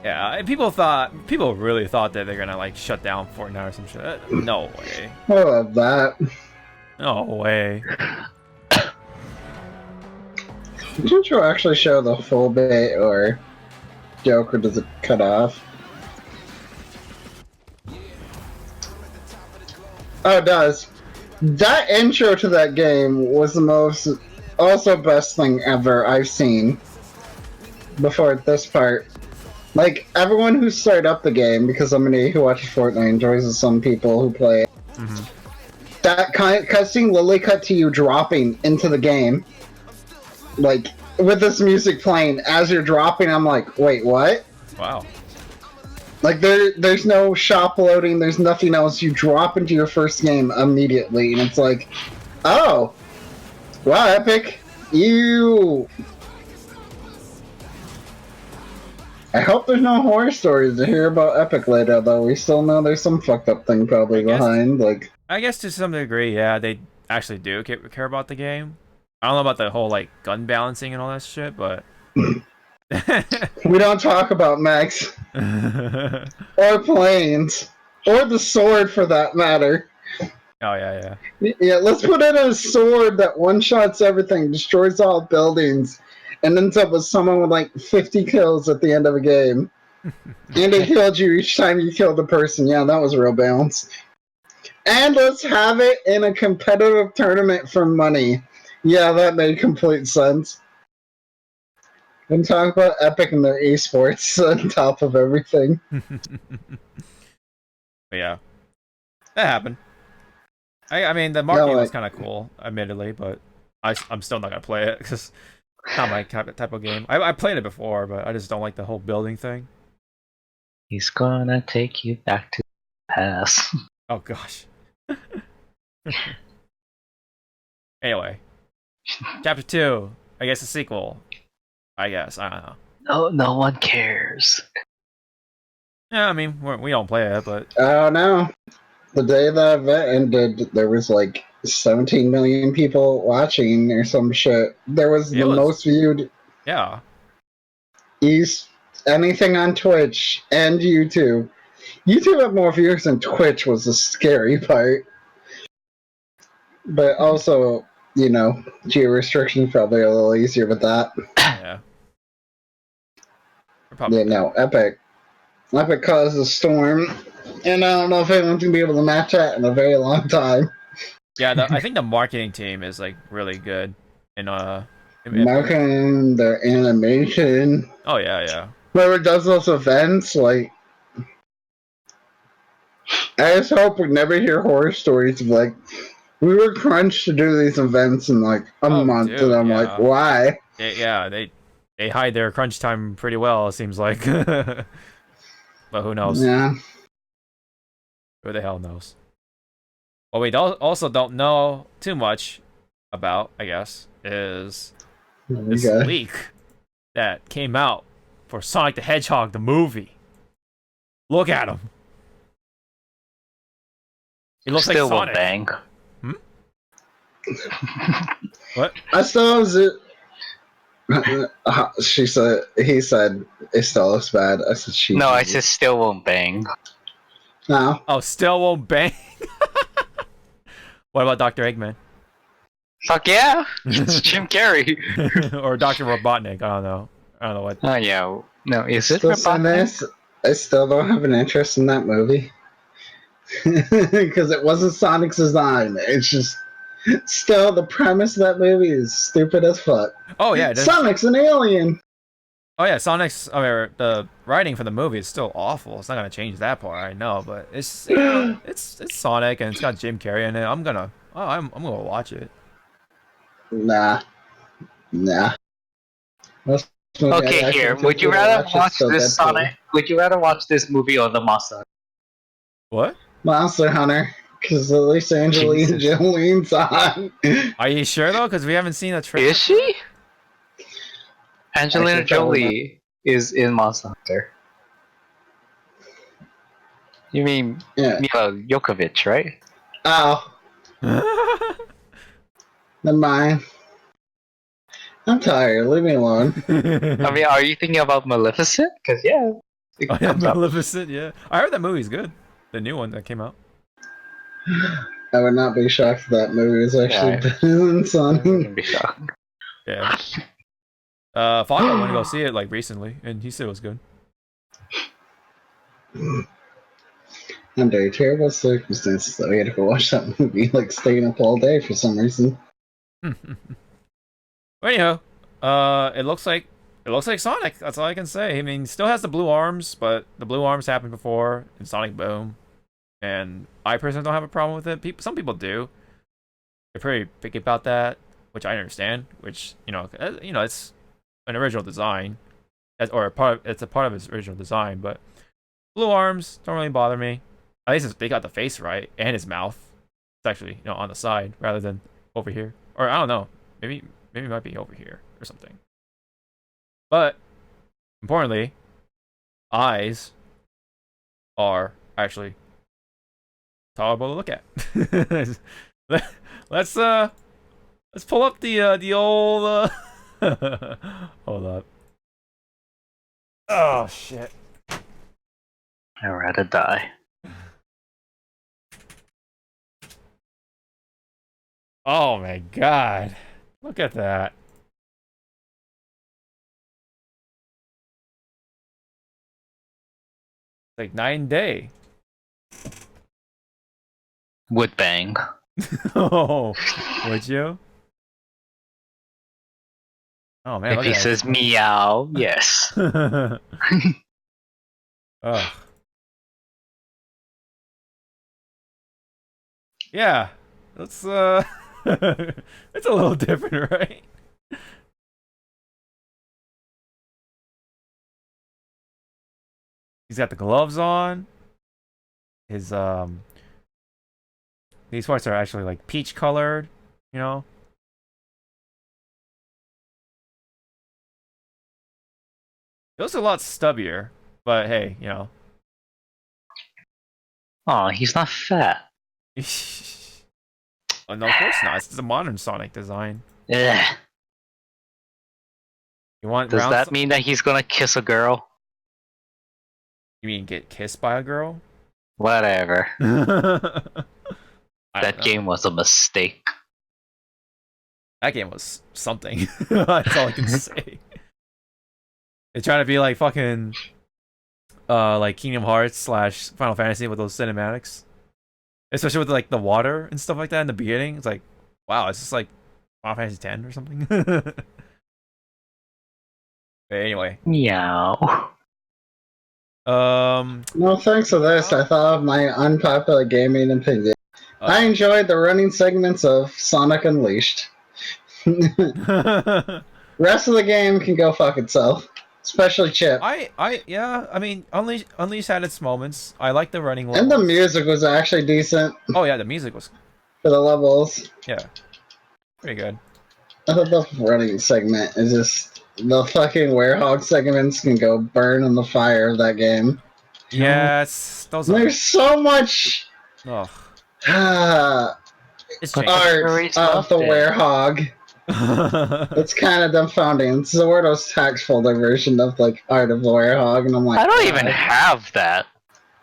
yeah, people really thought that they're gonna like shut down Fortnite or some shit. No way. I love that. No way. Didn't you actually show the full bit or joke, or does it cut off? Oh, it does. That intro to that game was the most, also best thing ever I've seen before this part. Like, everyone who started up the game, because somebody who watches Fortnite enjoys some people who play it. Mm-hmm. That cutscene literally cut to you dropping into the game. Like, with this music playing as you're dropping, I'm like, wait, what? Wow. Like, there's no shop loading, there's nothing else. You drop into your first game immediately, and it's like, oh, wow, Epic, you. I hope there's no horror stories to hear about Epic later, though. We still know there's some fucked up thing probably behind, like. I guess to some degree, yeah, they actually do care about the game. I don't know about the whole like gun balancing and all that shit, but We don't talk about mechs or planes or the sword for that matter. Oh yeah. Yeah, let's put in a sword that one-shots everything, destroys all buildings, and ends up with someone with like 50 kills at the end of a game. And it killed you each time you killed a person. Yeah, that was real balance. And let's have it in a competitive tournament for money. Yeah, that made complete sense. And talk about Epic and their esports on top of everything. But yeah, that happened. I mean, the marketing No, was kind of cool, admittedly, but I'm still not gonna play it because it's not my type of game. I played it before, but I just don't like the whole building thing. He's gonna take you back to the past. Oh gosh. Anyway, chapter 2. I guess a sequel. I guess I don't know. No one cares. Yeah, I mean we don't play it, but I don't know. The day that event ended, there was like 17 million people watching or some shit. There was the most viewed yeah. anything on Twitch and YouTube. YouTube had more viewers than Twitch was the scary part. But also, you know, geo restrictions probably a little easier with that. Yeah. Yeah, no, Epic caused a storm, and I don't know if anyone's gonna be able to match that in a very long time. Yeah, I think the marketing team is like really good in marketing, their animation. Oh yeah. Whoever does those events, like, I just hope we never hear horror stories of like, we were crunched to do these events in like a month, dude, and I'm like, why? They hide their crunch time pretty well, it seems like. But who knows? Yeah. Who the hell knows? What we also don't know too much about, I guess, is this leak that came out for Sonic the Hedgehog, the movie. Look at him. He looks Still like Sonic. Bang. What? I still was it. He said it still looks bad. I said she. No, I said still won't bang. No. Oh, still won't bang. What about Dr. Eggman? Fuck yeah! It's Jim Carrey. Or Dr. Robotnik, I don't know what. Oh yeah. No, is it Still Robotnik? I still don't have an interest in that movie. Because it wasn't Sonic's design. It's just still the premise of that movie is stupid as fuck. Oh yeah, Sonic's an alien. Oh yeah, Sonic's. I mean, the writing for the movie is still awful. It's not gonna change that part, I know, but it's it's Sonic and it's got Jim Carrey in it. I'm gonna watch it. Nah. Okay, here. Would you rather watch this Sonic? Would you rather watch this movie or the Monster? What? Monster Hunter. Because at least Angelina Jolie's on. Are you sure though? Because we haven't seen a trailer. Is she? Angelina Jolie is in Monster Hunter. You mean Mila Jokovic, right? Oh. Never mind. I'm tired. Leave me alone. I mean, are you thinking about Maleficent? Because Maleficent. Yeah, I heard that movie's good. The new one that came out. I would not be shocked if that movie is actually better than Sonic. I wouldn't be shocked. Yeah. Fonda went to go see it like recently, and he said it was good. Under terrible circumstances, though, we had to go watch that movie, like staying up all day for some reason. Well, anyhow, it looks like Sonic. That's all I can say. I mean, he still has the blue arms, but the blue arms happened before in Sonic Boom, and I personally don't have a problem with it. Some people do. They're pretty picky about that, which I understand. Which it's an original design, it's a part of his original design. But blue arms don't really bother me. At least they got the face right and his mouth. It's actually on the side rather than over here, or I don't know. Maybe it might be over here or something. But importantly, eyes are actually tolerable to look at. Let's pull up the old hold up. Oh shit. I'd rather die. Oh my god. Look at that. Like night and day. Would bang. Oh, would you? Oh man, If look he at says meow, yes. that. Ugh. Yeah, that's it's a little different, right? He's got the gloves on. His these parts are actually like peach colored, you know. It looks a lot stubbier, but hey, you know. Oh, he's not fat. Oh, no, of course not. It's a modern Sonic design. Ugh. You want Does round that mean that he's gonna kiss a girl? You mean get kissed by a girl? Whatever. I That don't know. game was a mistake. That game was something. That's all I can say. It's trying to be like fucking like Kingdom Hearts slash Final Fantasy with those cinematics. Especially with like the water and stuff like that in the beginning. It's like, wow, it's just like Final Fantasy X or something. But anyway. Meow. No thanks to this, I thought of my unpopular gaming opinion. I enjoyed the running segments of Sonic Unleashed. Rest of the game can go fuck itself. Especially Chip. Yeah, I mean, Unleashed had its moments. I like the running levels. And the music was actually decent Oh yeah, the music was, for the levels. yeah, pretty good. I thought the running segment is just... The fucking werehog segments can go burn in the fire of that game. Yes, those are. There's so much Ugh. It's But- changed. art of the werehog. It's kind of dumbfounding. It's Zawarudo's tax folder version of like art of the werehog, and I'm like, I don't even "God." have that.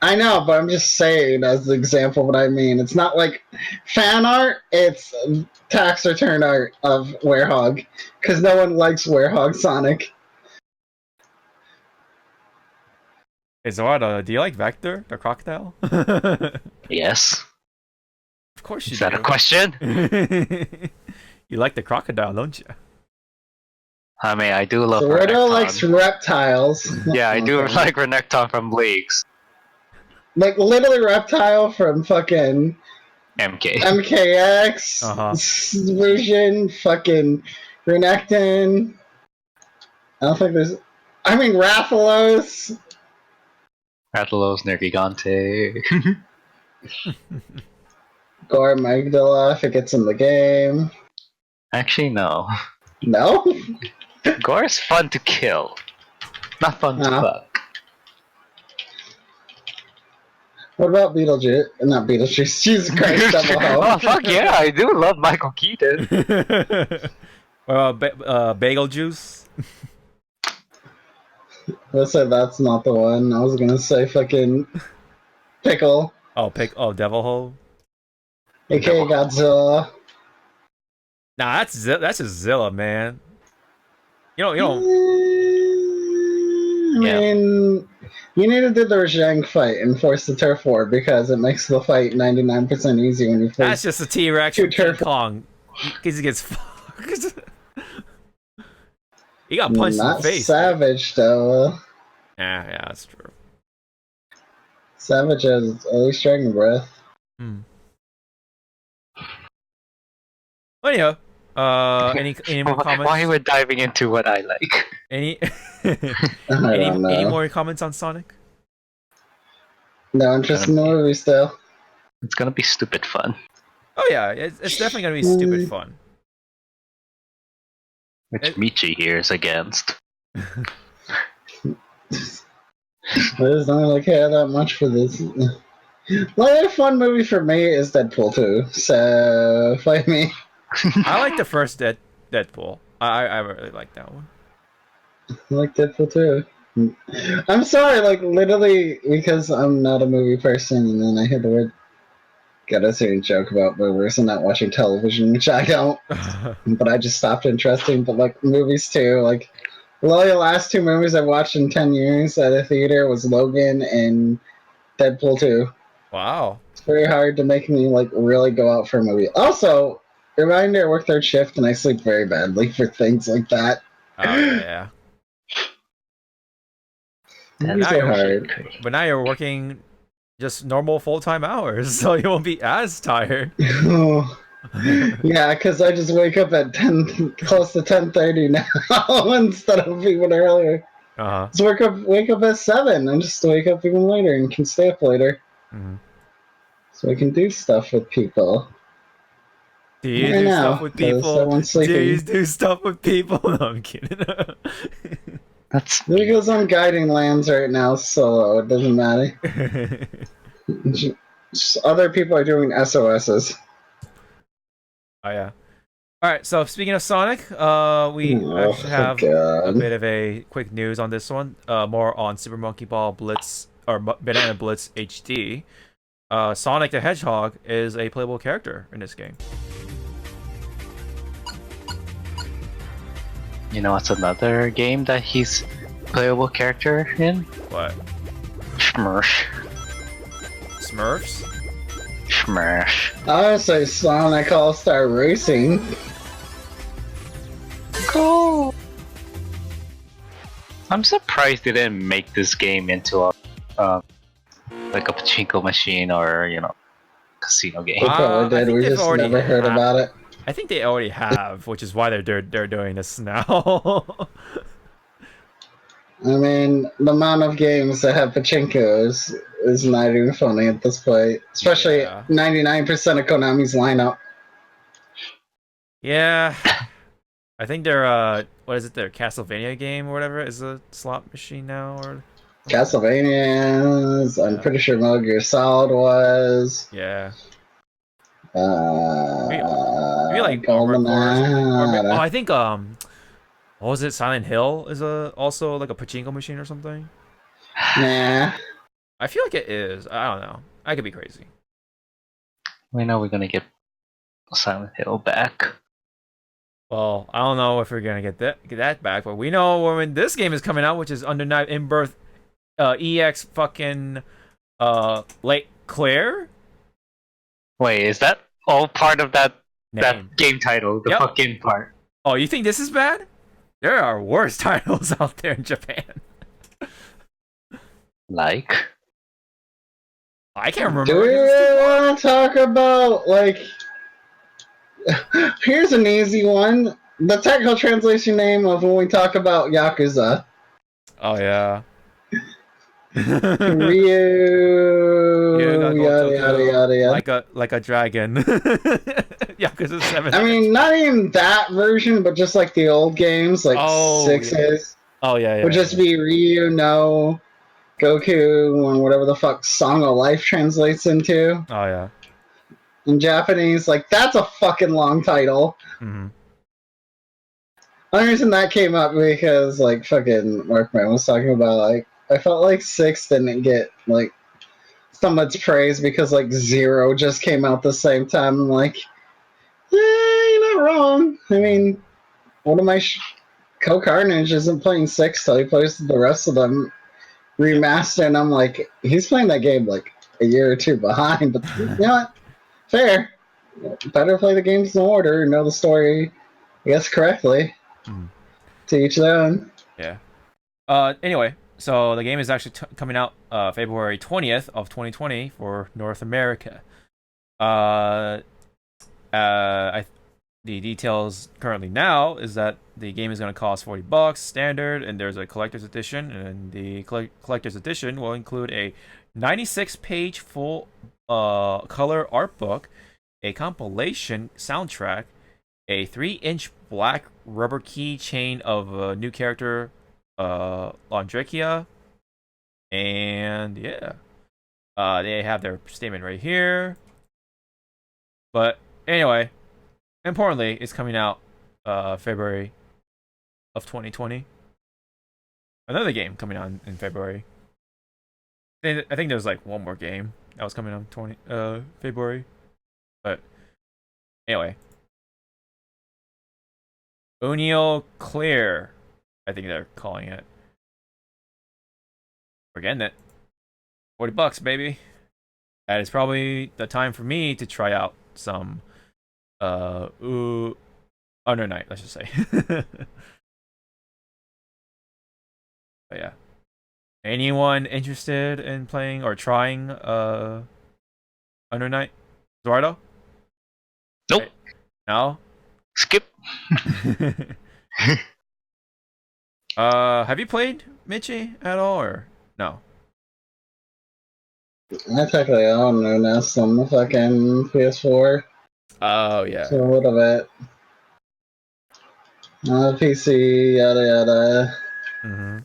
I know, but I'm just saying as the example what I mean. It's not like fan art, it's tax return art of Werehog. Because no one likes Werehog Sonic. Hey Zawarudo, do you like Vector, the crocodile? Of Yes. course you Is that do. a question? You like the crocodile, don't you? I mean, I do love Zawarudo Renekton. likes reptiles. Yeah, I do Okay. like Renekton from Leagues. Like literally Reptile from fucking MK. MKX version, fucking Renekton. I don't think there's. I mean, Rathalos. Rathalos, Nergigante. Gore Magdala if it gets in the game. Actually, no. No? Gore is fun to kill. Not fun to Uh-huh. fuck. What about Beetlejuice? Not Beetlejuice. Jesus Christ, Double Oh, Ho. fuck yeah, I do love Michael Keaton. Bagel juice. Let's say that's not the one. I was gonna say fucking Pickle, Devil Hole. aka Godzilla. Nah, that's a Zilla, man. You don't. I Yeah. mean, you need to do the Zhang fight and force the turf war because it makes the fight 99% easier when you That's force. just a T-Rex Two from King turf- Kong. Because he gets fucked. He got punched in Not the face. Savage though. Yeah, that's true. Savage has at least Dragon Breath. Well, anyhow, any more comments? Why we're diving into what I like? Any I don't know. any more comments on Sonic? No interest in the movie still. It's gonna be stupid fun. Oh yeah, it's definitely gonna be stupid fun. Which It- Michi here is against. I just don't really care that much for this. Like, a fun movie for me is Deadpool 2, so fight me. I like the first Deadpool. I really like that one. I like Deadpool 2. I'm sorry, like literally because I'm not a movie person, and then I hear the word get a certain joke about movies and not watching television, which I don't. But I just stopped interesting. But like movies too, like the last two movies I watched in 10 years at a theater was Logan and Deadpool 2. Wow. It's very hard to make me like really go out for a movie. Also, reminder, I work third shift and I sleep very badly for things like that. Oh yeah. Movies Now are hard. But now you're working just normal full-time hours, so you won't be as tired. Yeah, because I just wake up at 10, close to 10:30 now instead of even earlier. Just wake up at 7 and just wake up even later and can stay up later. So I can do stuff with people. Do you Right do now, stuff with 'cause people? everyone's Do sleeping. you do stuff with people? No, I'm kidding. That's Because I'm guiding lands right now solo, it doesn't matter. Just other people are doing SOSs. Oh yeah. All right. So speaking of Sonic, we actually have a God. bit of a quick news on this one. More on Super Monkey Ball Blitz or Banana Blitz HD. Sonic the Hedgehog is a playable character in this game. You know what's another game that he's playable character in? What? Smurf. Smurfs? Smurf. I would say Sonic All-Star Racing. Cool. I'm surprised they didn't make this game into a like a pachinko machine or casino game. They probably I did, think we they've just already never heard ha- about it. I think they already have, which is why they're doing this now. I mean, the amount of games that have pachinkos is not even funny at this point. Especially Yeah. 99% of Konami's lineup. Yeah. I think their what is it, their Castlevania game or whatever is a slot machine now, or Castlevanias, I'm pretty sure Metal Gear Solid was. yeah. Maybe like Golden oh, I think what was it, Silent Hill is also like a pachinko machine or something. Nah. I feel like it is. I don't know. I could be crazy. We know we're gonna get Silent Hill back. Well, I don't know if we're gonna get that back, but we know when this game is coming out, which is Under Night in Birth EX fucking Lake Claire. Wait, is that all part of that Name. game title? The Yep. fucking part. Oh, you think this is bad? There are worse titles out there in Japan. Like? I can't remember. Do we really want to talk about, like... Here's an easy one. The technical translation name of when we talk about Yakuza. Oh yeah. Ryu... Yada, yada, yada, yada. Like a dragon. Yakuza 7. I mean, not even that version, but just like the old games, like Oh, sixes. Oh yeah. Would just be Ryu no Goku and whatever the fuck Song of Life translates into. Oh yeah. In Japanese, like that's a fucking long title. Mm-hmm. The only reason that came up because like fucking Markman was talking about like I felt like 6 didn't get like so much praise because like 0 just came out the same time. I'm like, yeah, you're not wrong. I mean, one of my Co-Carnage isn't playing 6 till he plays the rest of them remastered, and I'm like, he's playing that game like a year or 2 behind, but you know what? Fair. Better play the games in order and know the story, I guess, correctly. To each their own. Yeah. Anyway, so the game is actually coming out February 20th of 2020 for North America. The details currently now is that the game is going to cost $40 standard, and there's a collector's edition, and the collector's edition will include a 96-page full color art book, a compilation soundtrack, a 3-inch black rubber keychain of a new character, Laundrekia, and yeah, they have their statement right here. But anyway, importantly, it's coming out February of 2020. another game coming on in February. I think there's like one more game that was coming on February. But anyway. Unio Clear, I think they're calling it. We're getting it. $40, baby. That is probably the time for me to try out some Under Night, let's just say. But yeah. Anyone interested in playing or trying Under Night? Zawarudo? Nope. Right. No? Skip. Have you played Michi at all or no? I technically own Nunes on the fucking PS4. Oh yeah. So a little bit. PC, yada yada. Mm-hmm.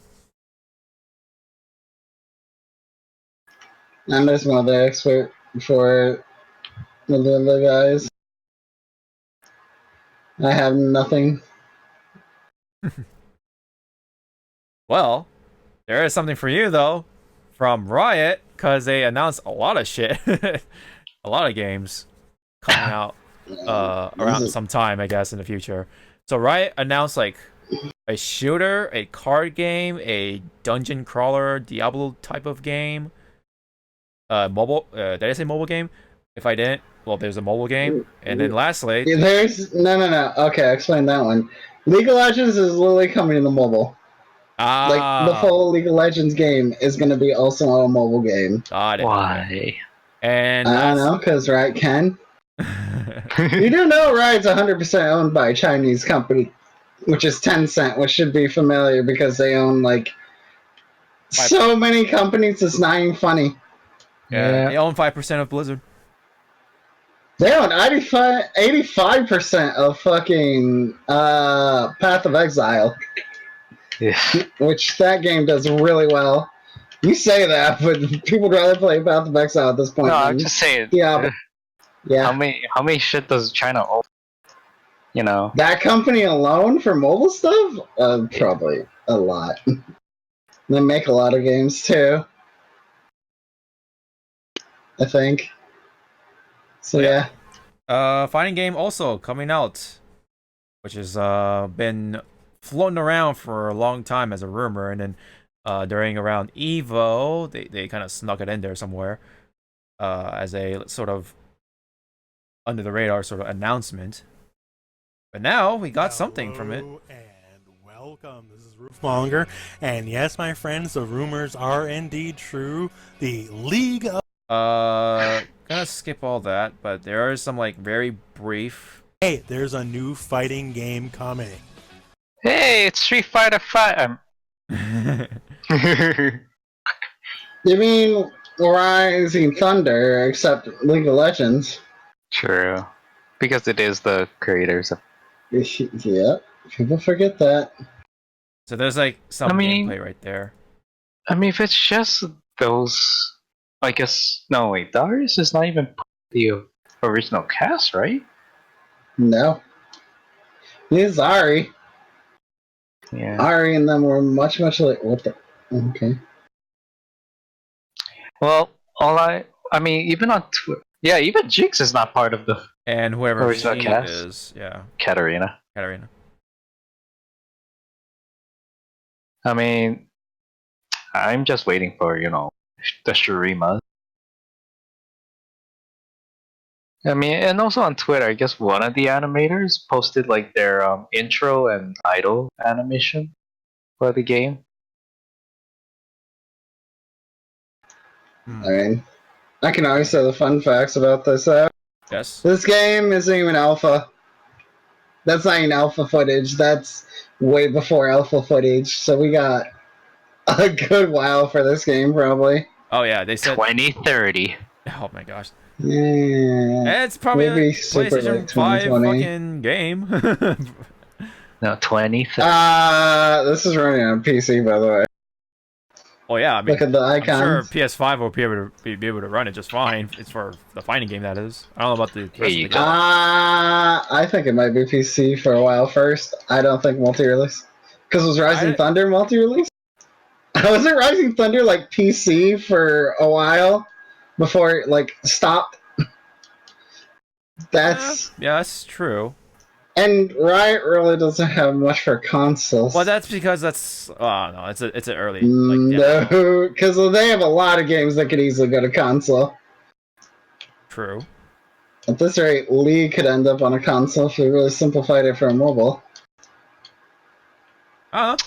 And there's my other expert for the other guys. I have nothing. Well, there is something for you though, from Riot, because they announced a lot of shit, a lot of games coming out around some time, I guess, in the future. So Riot announced like a shooter, a card game, a dungeon crawler, Diablo type of game, mobile. Did I say mobile game? If I didn't, well, there's a mobile game, and then lastly, There's no. Okay, explain that one. League of Legends is literally coming to mobile. Like the full League of Legends game is going to be also a mobile game. got it. Why? And I don't know, because Riot can. You do know Riot's 100% owned by a Chinese company, which is Tencent, which should be familiar because they own like so many companies. It's not even funny. Yeah, they own 5% of Blizzard. They own 85% of fucking Path of Exile. Yeah. Which that game does really well. You say that, but people would rather play Path of Exile at this point. No, I'm just saying. Yeah. How many shit does China own? You know. That company alone for mobile stuff? Probably a lot. They make a lot of games too. I think. So yeah. Fighting game also coming out, which has been floating around for a long time as a rumor, and then during around Evo, they kind of snuck it in there somewhere as a sort of under the radar sort of announcement. But now we got something from it. And welcome. This is Roofmonger, and yes, my friends, the rumors are indeed true. The League of Gonna skip all that, but there are some like very brief. Hey, there's a new fighting game coming. Hey, it's Street Fighter 5. You mean Rising Thunder, except League of Legends? True, because it is the creators of. Yeah, people forget that. So there's like some gameplay right there. I mean, if it's just those, I guess. No, wait, Darius is not even the original cast, right? No. He's Ari. Yeah. Ari and them were much like what the. Okay. Well, I mean, even on Twitter, yeah, even Jinx is not part of the And whoever original she cast is, yeah, Katarina. I mean, I'm just waiting for the Shurima. I mean, and also on Twitter, I guess one of the animators posted like their intro and title animation for the game. I mean, I can always say the fun facts about this. Yes. This game isn't even alpha. That's not even alpha footage. That's way before alpha footage. So we got a good while for this game, probably. Oh yeah, they said 2030. Oh my gosh. Yeah. It's probably a Maybe super PlayStation late 5 2020. fucking game. No, 2030. This is running on PC, by the way. Oh yeah, I mean, Look at the I'm sure icons. PS5 will be able to run it just fine. It's for the fighting game, that is. I don't know about the rest of the game. I think it might be PC for a while first. I don't think multi-release. Because was Rising Thunder multi-release? Wasn't Rising Thunder like PC for a while before it like stopped? That's yeah, that's true. and Riot really doesn't have much for consoles. Well, that's because that's no, it's an early like demo. No, because they have a lot of games that could easily go to console. True. At this rate, League could end up on a console if we really simplified it for mobile.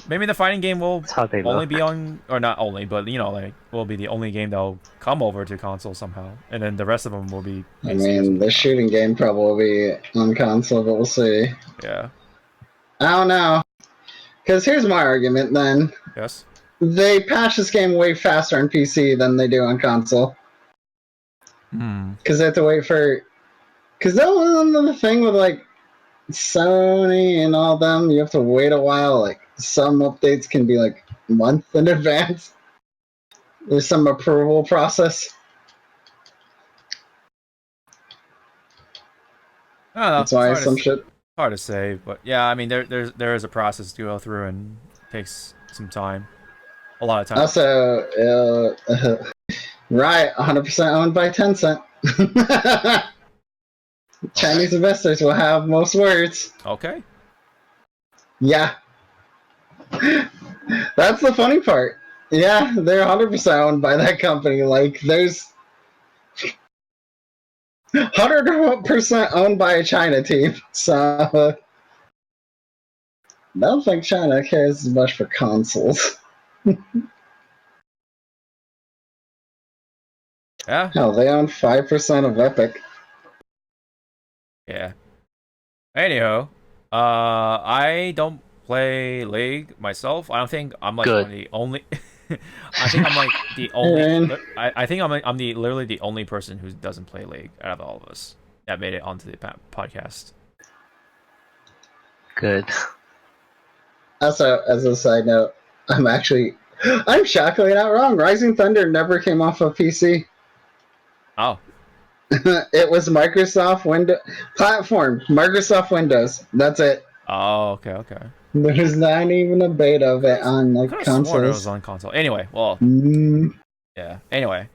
Maybe the fighting game will That's how they only look. be on, or not only, but you know, like will be the only game that'll come over to console somehow, and then the rest of them will be. PC I or mean, something. the shooting game probably will be on console, but we'll see. Yeah. I don't know. Because here's my argument then. Yes. They patch this game way faster on PC than they do on console. Because they have to wait for... Because that was another thing with, like, Sony and all them. You have to wait a while. Like, some updates can be, like, a month in advance. There's some approval process. I don't know. That's why some shit... Hard to say, but yeah, I mean, there is a process to go through and it takes some time. A lot of time. Also, Riot, 100% owned by Tencent. Chinese investors will have most words. Okay. Yeah. That's the funny part. Yeah, they're 100% owned by that company. Like, there's 100% owned by a China team. So, I don't think China cares as much for consoles. Yeah. Hell, they own 5% of Epic. Yeah. Anyhow, I don't play League myself. I don't think I'm like Good. one of the only. I think I'm like the only. I think I'm the literally the only person who doesn't play League out of all of us that made it onto the podcast. Good. Also, as a side note, I'm shockingly not wrong. Rising Thunder never came off of PC. Oh. It was Microsoft Windows platform, Microsoft Windows. That's it. Oh, okay. There's not even a beta of it on like I could have sworn it was consoles. on console. Anyway, well, Mm. yeah. Anyway,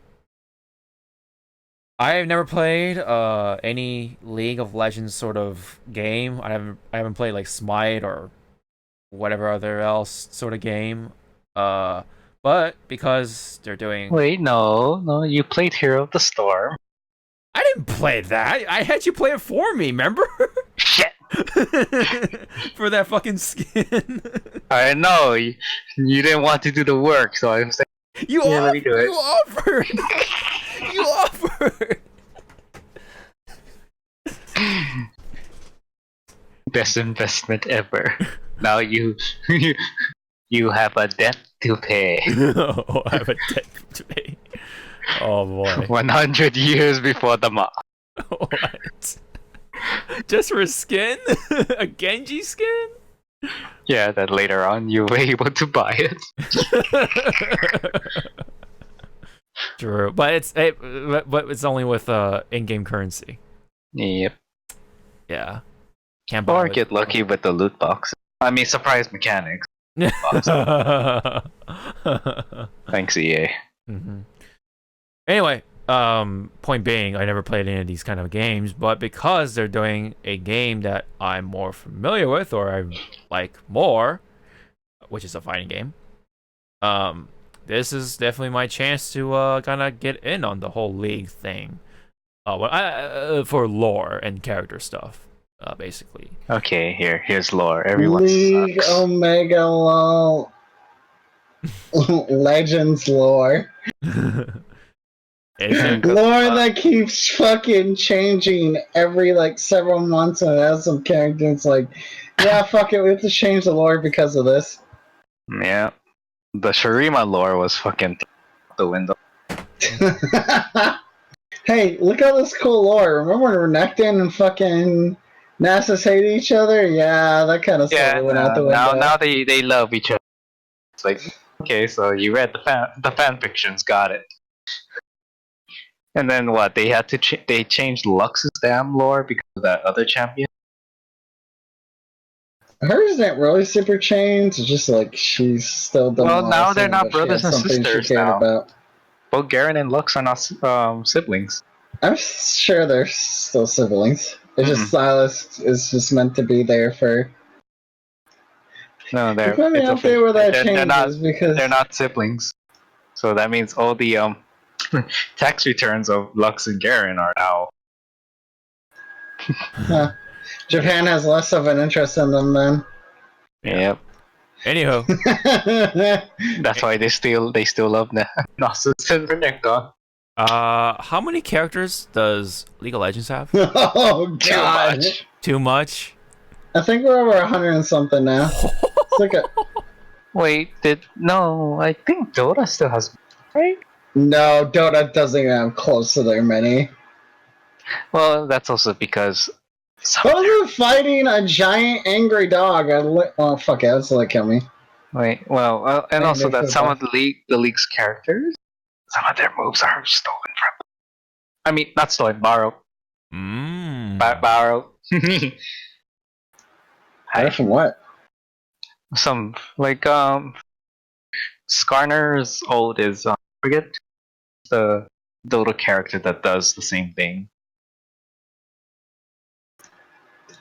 I've never played any League of Legends sort of game. I haven't played like Smite or whatever other else sort of game. But because they're doing Wait, no, you played Hero of the Storm. I didn't play that. I had you play it for me, remember? Shit! For that fucking skin. I know, you didn't want to do the work, so I was like, You Yeah, let me do it. offered. You offered. best investment ever. Now you have a debt to pay. Oh, I have a debt to pay. Oh boy. 100 years before the mob. What? Just for a skin? A Genji skin? Yeah, that later on you were able to buy it. True, but it's only with in-game currency. Yep. Yeah. Can't buy Or it. get lucky with the loot box. I mean, surprise mechanics. Thanks, EA. Mm-hmm. Anyway, point being, I never played any of these kind of games, but because they're doing a game that I'm more familiar with or I like more, which is a fighting game, this is definitely my chance to kind of get in on the whole League thing, for lore and character stuff, basically. Okay, here's lore. Everyone League sucks. Omega LOL. Legends lore. Lore that keeps fucking changing every like several months and it has some characters like, yeah, fuck it, we have to change the lore because of this. Yeah. The Shurima lore was fucking the window. Hey, look at this cool lore. Remember when Renekton and fucking Nasus hate each other? Yeah, that kind of Yeah, slowly went out the window. now they love each other. It's like, okay, so you read the fan fictions, got it. And then what? They had to they changed Lux's damn lore because of that other champion. Hers didn't really super change. It's just like she's still done. Well, now they're scene, not but she had brothers and something sisters she cared now. about. Both Garen and Lux are not siblings. I'm sure they're still siblings. It's just Silas is just meant to be there for. No, they're Let me it's update where that changes not because they're not siblings. So that means all the tax returns of Lux and Garen are now. Japan has less of an interest in them then. Yep. Anywho, That's why they still love Nasus and Renekton. how many characters does League of Legends have? Oh Too god! much. Too much? I think we're over 100 and something now. It's like Wait, no? I think Dota still has, right? no, Dota doesn't even have close to their many. Well, that's also because. Also fighting a giant angry dog. Oh fuck it, that's like kill me. Wait, well, and Hey, also they're that so some bad. of the league's characters, some of their moves are stolen from. I mean, not stolen, borrowed. Borrowed. Better from what? Some like Skarner's ult is forget the Dota character that does the same thing.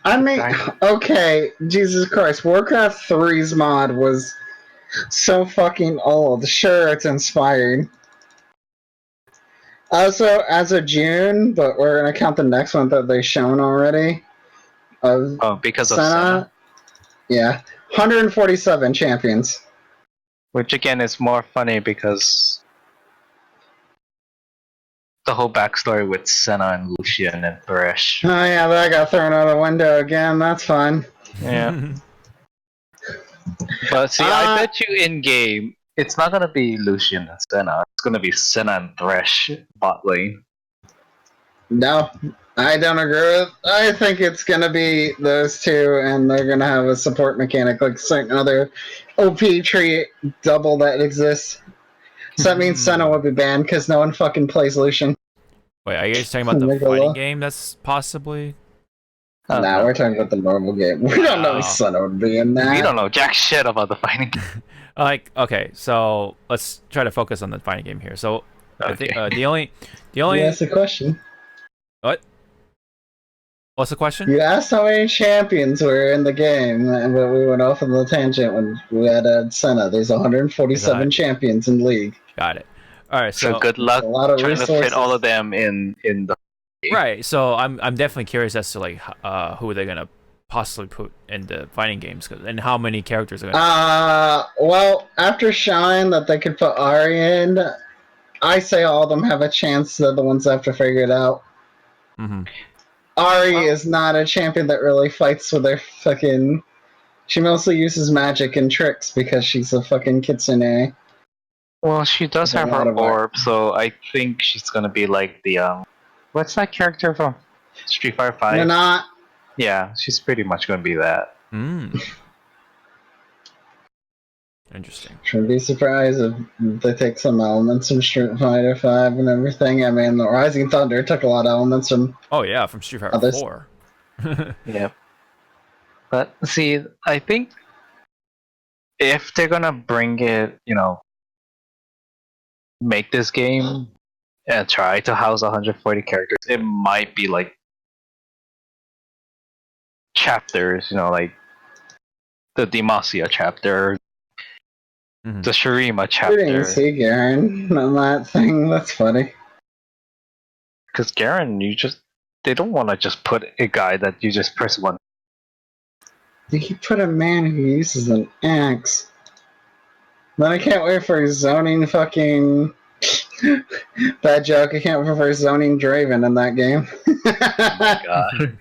I mean, okay, Jesus Christ, Warcraft 3's mod was so fucking old. Sure, it's inspired. Also, as of June, but we're gonna count the next one that they've shown already. Of Because of Senna. Senna, Yeah, 147 champions. which again is more funny because the whole backstory with Senna and Lucian and Thresh. Oh yeah, that got thrown out the window again. That's fine. Yeah. But see, I bet you in game, it's not gonna be Lucian and Senna. It's gonna be Senna and Thresh bot lane. No, I don't agree with. I think it's gonna be those two, and they're gonna have a support mechanic like certain other OP tree double that exists. So that means Senna will be banned because no one fucking plays Lucian. Wait, are you guys talking about the Nicola? fighting game that's possibly? Oh, Nah, no. we're talking about the normal game. We don't know if Senna would be in that. We don't know jack shit about the fighting game. Like, okay, so let's try to focus on the fighting game here. So, I think Okay. the only You asked a question. what? What's the question? You asked how many champions were in the game, but we went off on the tangent when we had Senna. There's 147 champions in League. Got it. All right, So so good luck A lot of trying to resources. fit all of them in the. right, so I'm definitely curious as to like who they're gonna possibly put in the fighting games and how many characters are gonna. Well, after showing that they could put Ari in, I say all of them have a chance. They're the ones that have to figure it out. Mm-hmm. Ari is not a champion that really fights with her fucking. She mostly uses magic and tricks because she's a fucking kitsune. Well, she does There's a have lot her of art. orb, so I think she's gonna be like the what's that character from Street Fighter 5? They're not. Yeah, she's pretty much gonna be that. Interesting. Shouldn't be surprised if they take some elements from Street Fighter 5 and everything. I mean, the Rising Thunder took a lot of elements from. Oh yeah, from Street Fighter Others. 4. Yep. But see, I think if they're gonna bring it, make this game and try to house 140 characters, it might be like chapters, like the Demacia chapter, the Shurima We chapter. didn't see Garen on that thing. That's funny. Because Garen, they don't want to just put a guy that you just press one. You put a man who uses an axe. Then I can't wait for zoning fucking. Bad joke. I can't wait for zoning Draven in that game. God.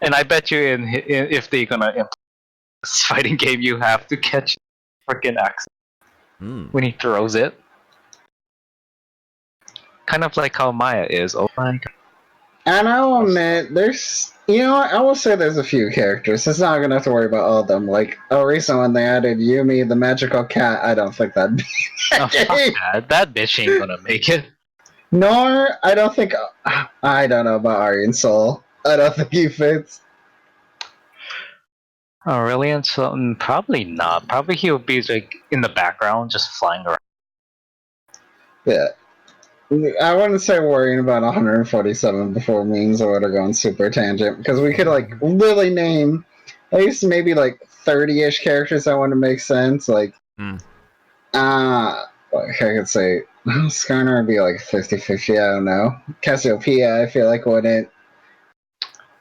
And I bet you if they're gonna implement this fighting game, you have to catch freaking axe when he throws it. Kind of like how Maya is. Oh my god. And I'll admit, there's. You know what? I will say there's a few characters. It's not gonna have to worry about all of them. Like, recently when they added Yumi, the magical cat, I don't think that'd be. Oh, fuck that. That bitch ain't gonna make it. Nor, I don't think. I don't know about Aryan Soul. I don't think he fits. Aurelian, so probably not. Probably he would be like in the background, just flying around. Yeah. I wouldn't say worrying about 147 before means I would have gone super tangent, because we could like really name at least maybe like 30-ish characters that want to make sense. Like, like I could say Skarner would be like 50-50, I don't know. Cassiopeia, I feel like wouldn't.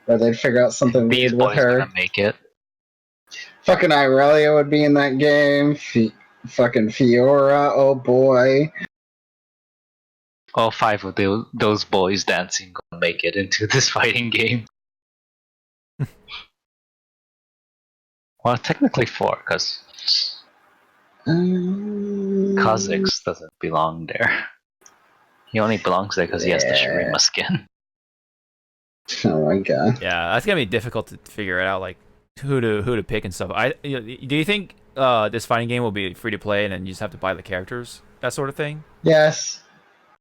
Or they'd figure out something These weird with boys her. gonna make it. Fucking Irelia would be in that game. Fucking Fiora, oh boy. All 5 of those boys dancing gonna make it into this fighting game. Well, technically 4, because Kha'Zix doesn't belong there. He only belongs there because he has the Shurima skin. Oh my god. Yeah, that's gonna be difficult to figure it out, like who to pick and stuff. Do you think this fighting game will be free to play and then you just have to buy the characters, that sort of thing? Yes.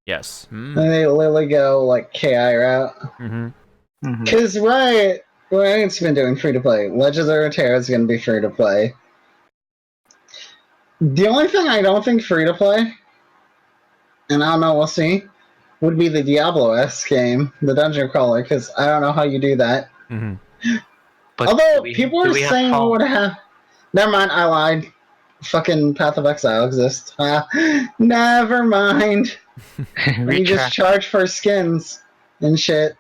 Yes. And they literally go like KI route. Because Riot's been doing free to play. Legends of Runeterra is going to be free to play. The only thing I don't think free to play, and I don't know, we'll see, would be the Diablo-esque game, the Dungeon Crawler, because I don't know how you do that. But although people are saying what would have. Never mind, I lied. Fucking Path of Exile exists. Never mind. You just charge for skins and shit.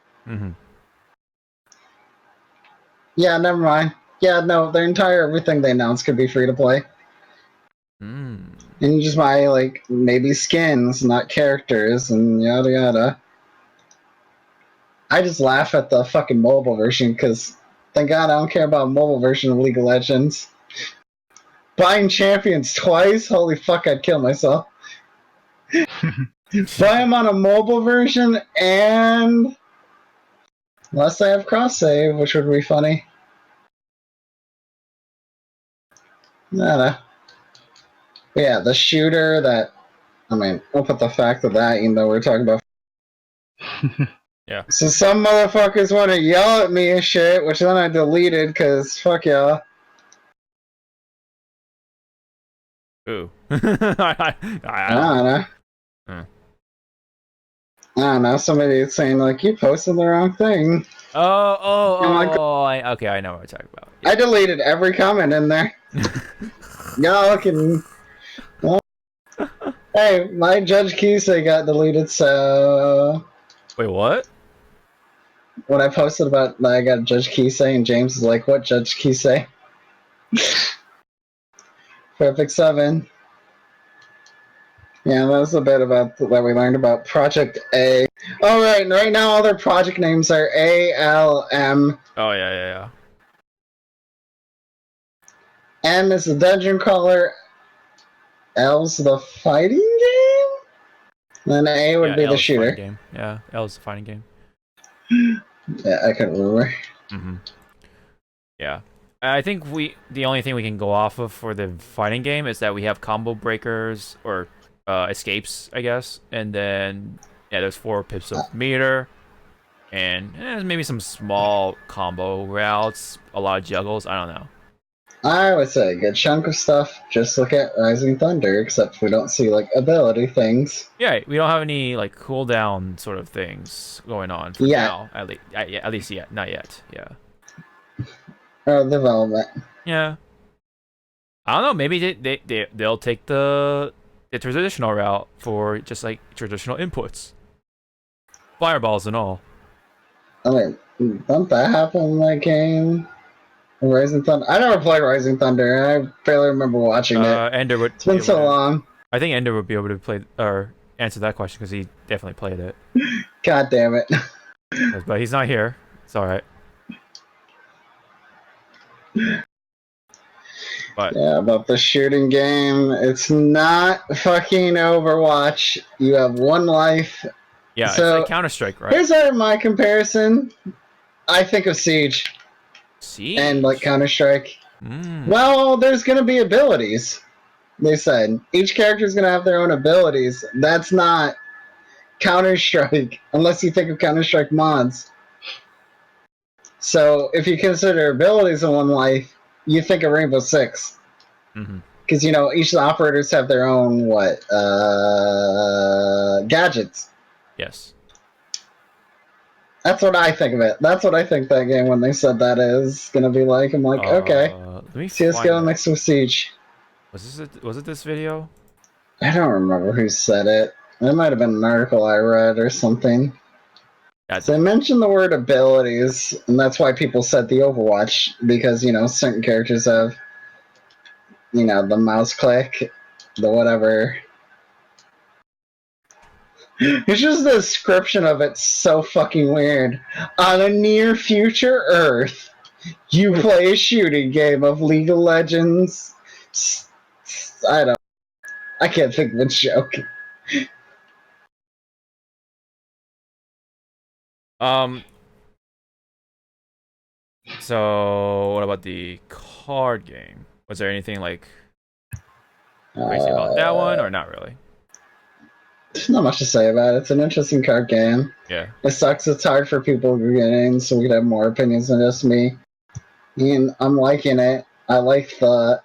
Yeah, never mind. Yeah, no, their entire everything they announced could be free to play. And you just buy, like, maybe skins, not characters, and yada yada. I just laugh at the fucking mobile version, because thank god I don't care about mobile version of League of Legends. Buying champions twice? Holy fuck, I'd kill myself. Buy them on a mobile version, and unless they have cross-save, which would be funny. Nada. But yeah, the shooter that... I mean, we'll put the fact of that, even though we're talking about... Yeah. So some motherfuckers want to yell at me and shit, which then I deleted, because fuck y'all. Ooh. I don't know. I don't know, somebody is saying, like, you posted the wrong thing. Okay, I know what we're talking about. I deleted every comment in there. Y'all can... Well, hey, my Judge Kisei got deleted, so... Wait, what? When I posted about that I got Judge Kisei, and James is like, what Judge Kisei? Perfect 7. Yeah, that was a bit about that we learned about Project A. Oh, right now all their project names are ALM. Oh, yeah. M is the Dungeon Crawler. L's the fighting game? Then A would be L the is shooter. fighting game. Yeah, L is the fighting game. Yeah, I couldn't remember. Yeah. I think the only thing we can go off of for the fighting game is that we have combo breakers, or escapes, I guess. And then, yeah, there's 4 pips of meter. And there's maybe some small combo routes, a lot of juggles, I don't know. I would say a good chunk of stuff. Just look at Rising Thunder, except we don't see, like, ability things. Yeah, we don't have any, like, cooldown sort of things going on for now. At least not yet. Yeah. Or development. Yeah. I don't know. Maybe they'll take the traditional route for just like traditional inputs, fireballs and all. I mean, don't that happen in that game? Rising Thunder. I never played Rising Thunder. I barely remember watching it. Ender would. It's been so long. I think Ender would be able to play or answer that question because he definitely played it. God damn it! But he's not here. It's all right. But yeah, about the shooting game, it's not fucking Overwatch. You have one life. Yeah, so, it's like Counter-Strike, right? Here's my comparison. I think of Siege. Siege? And like Counter-Strike. Well, there's gonna be abilities. They said each character is gonna have their own abilities. That's not Counter-Strike, unless you think of Counter-Strike mods. So if you consider abilities in one life, you think of Rainbow Six. Mm-hmm. Because, you know, each of the operators have their own, gadgets. Yes. That's what I think of it. That's what I think that game, when they said that, is going to be like. I'm like, okay. Let me CSGO find mixed with Siege. Was it this video? I don't remember who said it. It might have been an article I read or something. So they mentioned the word abilities, and that's why people said the Overwatch, because, you know, certain characters have, you know, the mouse click, the whatever. It's just the description of it so fucking weird. On a near future Earth, you play a shooting game of League of Legends. I can't think of a joke. So what about the card game? Was there anything like crazy about that one, or not really? There's not much to say about it. It's an interesting card game. Yeah. It sucks it's hard for people to get in, so we could have more opinions than just me. And I'm liking it. I like the...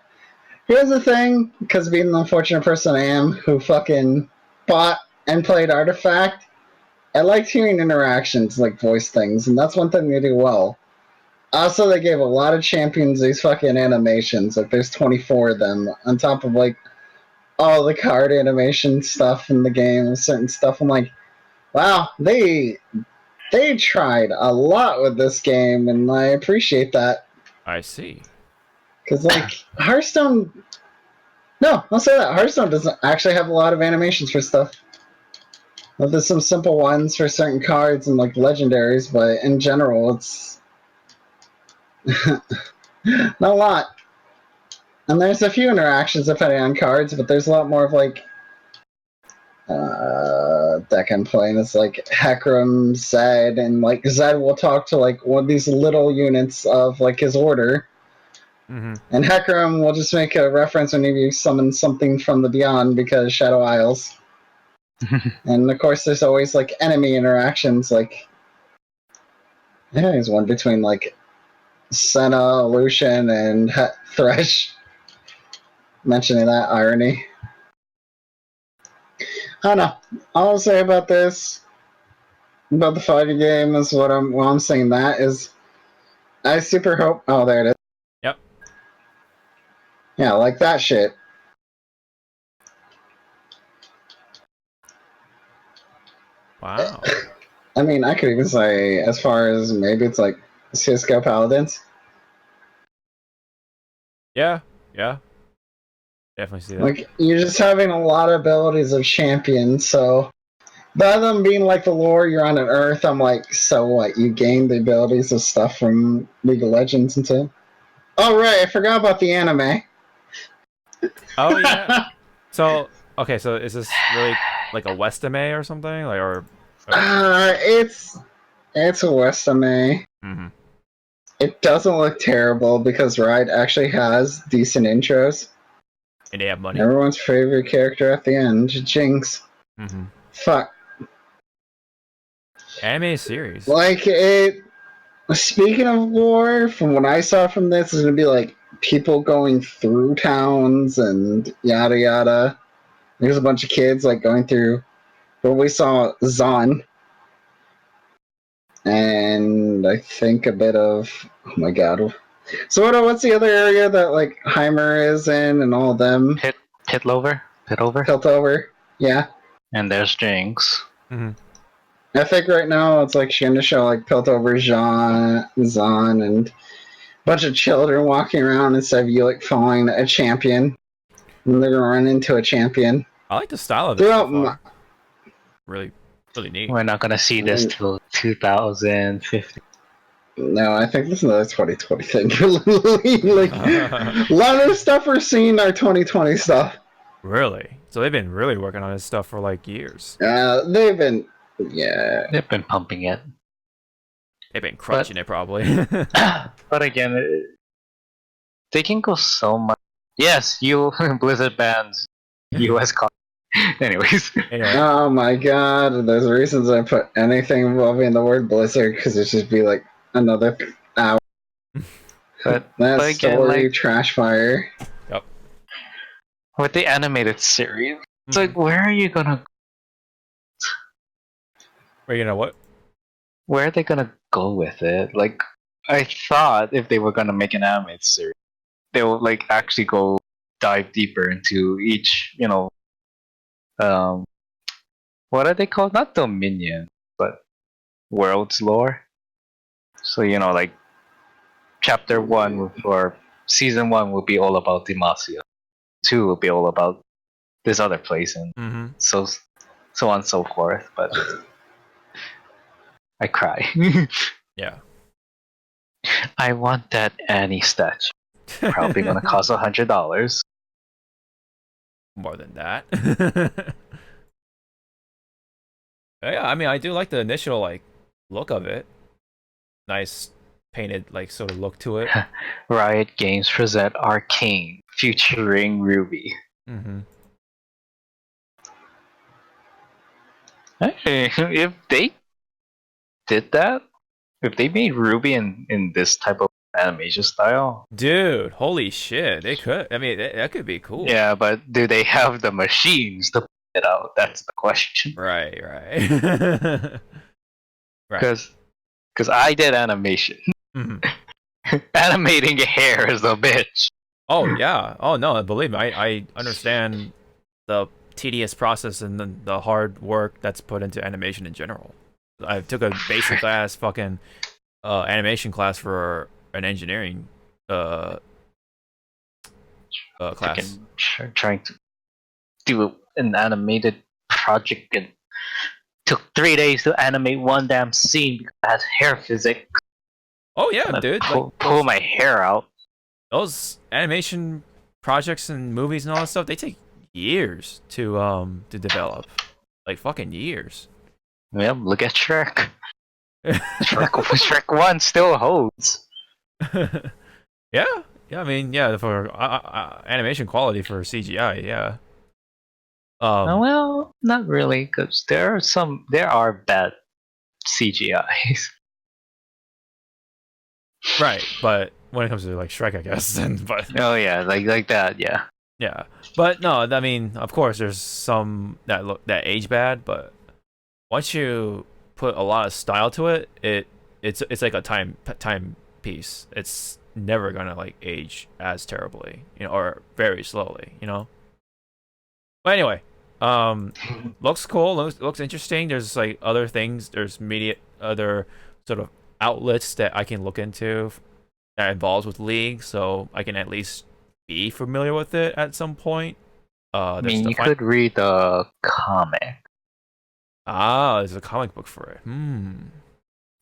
Here's the thing, because being the unfortunate person I am, who fucking bought and played Artifact, I liked hearing interactions, like voice things, and that's one thing they do well. Also, they gave a lot of champions these fucking animations. Like, there's 24 of them, on top of, like, all the card animation stuff in the game, certain stuff. I'm like, wow, they tried a lot with this game, and I appreciate that. I see. Because, like, Hearthstone... No, I'll say that. Hearthstone doesn't actually have a lot of animations for stuff. Well, there's some simple ones for certain cards and, like, legendaries, but in general, it's... not a lot. And there's a few interactions depending on cards, but there's a lot more of, like... deck I'm playing is, like, Hecarim, Zed, and, like, Zed will talk to, like, one of these little units of, like, his order. Mm-hmm. And Hecarim will just make a reference whenever you summon something from the Beyond because Shadow Isles. And of course, there's always like enemy interactions. Like, yeah, there's one between like Senna, Lucian, and Thresh. Mentioning that irony. I don't know. All I'll say about this, about the fighting game, is what I'm saying. That is, I super hope. Oh, there it is. Yep. Yeah, like that shit. Wow. I mean, I could even say, as far as maybe it's like CSGO Paladins. Yeah. Definitely see that. Like, you're just having a lot of abilities of champions, so... By them being like the lore, you're on an Earth, I'm like, so what? You gained the abilities of stuff from League of Legends and stuff? Oh, right, I forgot about the anime. Oh, yeah. So, okay, so is this really like a Westame or something? Like, or... It's a Westame. Mm-hmm. It doesn't look terrible because Riot actually has decent intros. And they have money. Everyone's favorite character at the end, Jinx. Mm-hmm. Fuck. Anime series. Like, it... Speaking of lore, from what I saw from this, is going to be like people going through towns and yada yada. There's a bunch of kids like going through... Well, we saw Zon. And I think a bit of... Oh my god. So what's the other area that like Heimer is in and all of them? Piltover. Piltover. Yeah. And there's Jinx. Mm-hmm. I think right now it's like she's gonna show like Piltover, Zon, and a bunch of children walking around instead of you like following a champion. And they're gonna run into a champion. I like the style of this. So really neat. We're not gonna see this till 2050. No, I think this is another 2020 thing. Like, a lot of the stuff we're seeing are 2020 stuff. Really? So they've been really working on this stuff for like years. They've been, yeah. They've been pumping it. They've been crunching it probably. But again, they can go so much. Yes, Blizzard bans US content. Anyways. Anyway. Oh my god, there's reasons I put anything involving the word Blizzard, because it should be like another hour. But That again, story like trash fire. Yep. with the animated series, it's like, Mhm. where are you gonna? Or you know what? Where are they gonna go with it? Like, I thought if they were gonna make an animated series, they would like actually go dive deeper into each, um, what are they called? Not Dominion, but world's lore. So like chapter one or season one will be all about Demacia. Two will be all about this other place, and Mm-hmm. so on and so forth. But I cry. Yeah. I want that Annie statue. Probably gonna cost $100. More than that. Yeah, I mean, I do like the initial like look of it. Nice painted like sort of look to it. Riot Games present Arcane featuring Ruby. Mm-hmm. Hey, if they did that, if they made Ruby in this type of animation style, Dude, holy shit! They could. I mean, that could be cool. yeah, but do they have the machines to put it out? That's the question. Right. Right. Right. Because I did animation. Mhm. Animating hair is a bitch. Oh yeah. Oh no, believe me, I understand the tedious process and the hard work that's put into animation in general. I took a basic ass fucking animation class for an engineering class. Freaking trying to do an animated project and took 3 days to animate one damn scene because it has hair physics. Oh yeah, And I dude. pull my hair out. Those animation projects and movies and all that stuff, they take years to develop. Like fucking years. Well, look at Shrek. Shrek 1 still holds. Yeah. Yeah, I mean, yeah, for animation quality for CGI, yeah. Well, not really, because there are bad CGIs. Right, but when it comes to like Shrek, I guess, then but Oh yeah, like that, yeah. yeah, but no, I mean, of course, there's some that age bad, but once you put a lot of style to it, it's like a time piece. It's never gonna like age as terribly, or very slowly, But anyway, looks cool, looks interesting. There's like other things. There's other sort of outlets that I can look into that involves with League, so I can at least be familiar with it at some point. I mean, you could read the comic. There's a comic book for it.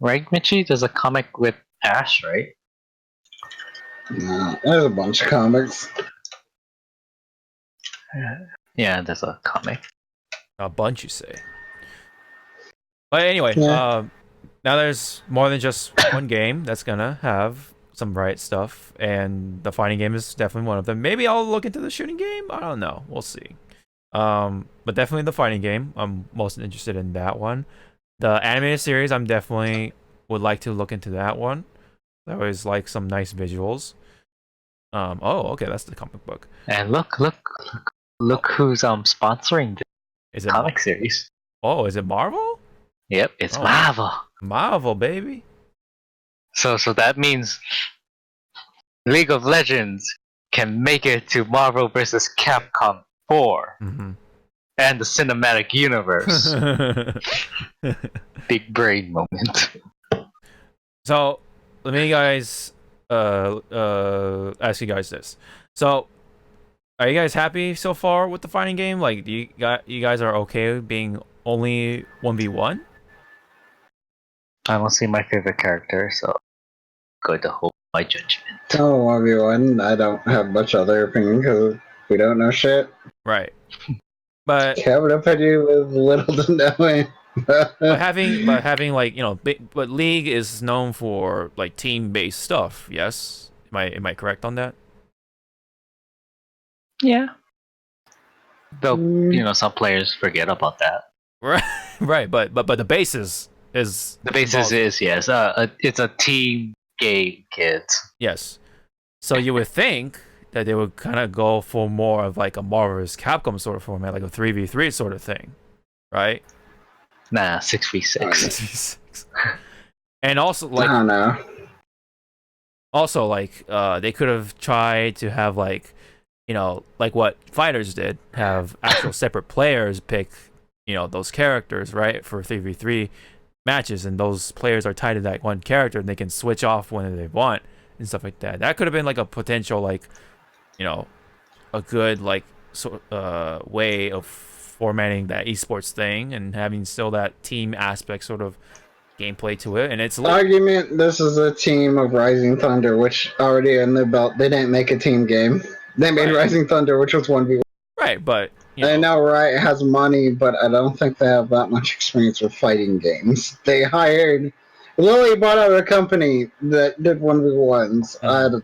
Right, Michi? There's a comic with Ash, right? No, there's a bunch of comics. Yeah, there's a comic. A bunch, you say? But anyway, Yeah. now there's more than just one game that's gonna have some Riot stuff, and the fighting game is definitely one of them. Maybe I'll look into the shooting game. I don't know. We'll see. But definitely the fighting game. I'm most interested in that one. The animated series, I'm definitely would like to look into that one. I always like some nice visuals. Oh, okay, that's the comic book. And look who's sponsoring the Is it comic series. Oh, is it Marvel? Yep, it's Oh. Marvel. Marvel, baby. So that means League of Legends can make it to Marvel vs. Capcom 4 Mm-hmm. and the cinematic universe. Big brain moment. So let me guys ask you guys this. So are you guys happy so far with the fighting game? Like, do you guys are okay with being only 1v1? I don't see my favorite character, so I'm going to hold my judgment. Oh, 1v1. I don't have much other opinion because we don't know shit. Right. But Cabin opinion with little to nothing. having like, but League is known for like team-based stuff. Yes, am I correct on that? Yeah. Though some players forget about that. Right. Right. But the basis is The basis is yes, it's a team game, kids. yes. So you would think that they would kind of go for more of like a Marvel vs. Capcom sort of format, like a 3v3 sort of thing, right? Nah, 6v6. 6v6. And also, I like, don't know. they could have tried to have like, like what Fighters did, have actual separate players pick, those characters, right, for 3v3 matches, and those players are tied to that one character, and they can switch off when they want and stuff like that. That could have been like a potential, like, a good like way of formatting that esports thing and having still that team aspect sort of gameplay to it. And it's Argument: this is a team of Rising Thunder, which already in the belt. They didn't make a team game. They made Right. Rising Thunder, which was 1v1. right, but I know Riot has money, but I don't think they have that much experience with fighting games. They hired Lily bought out a company that did 1v1s.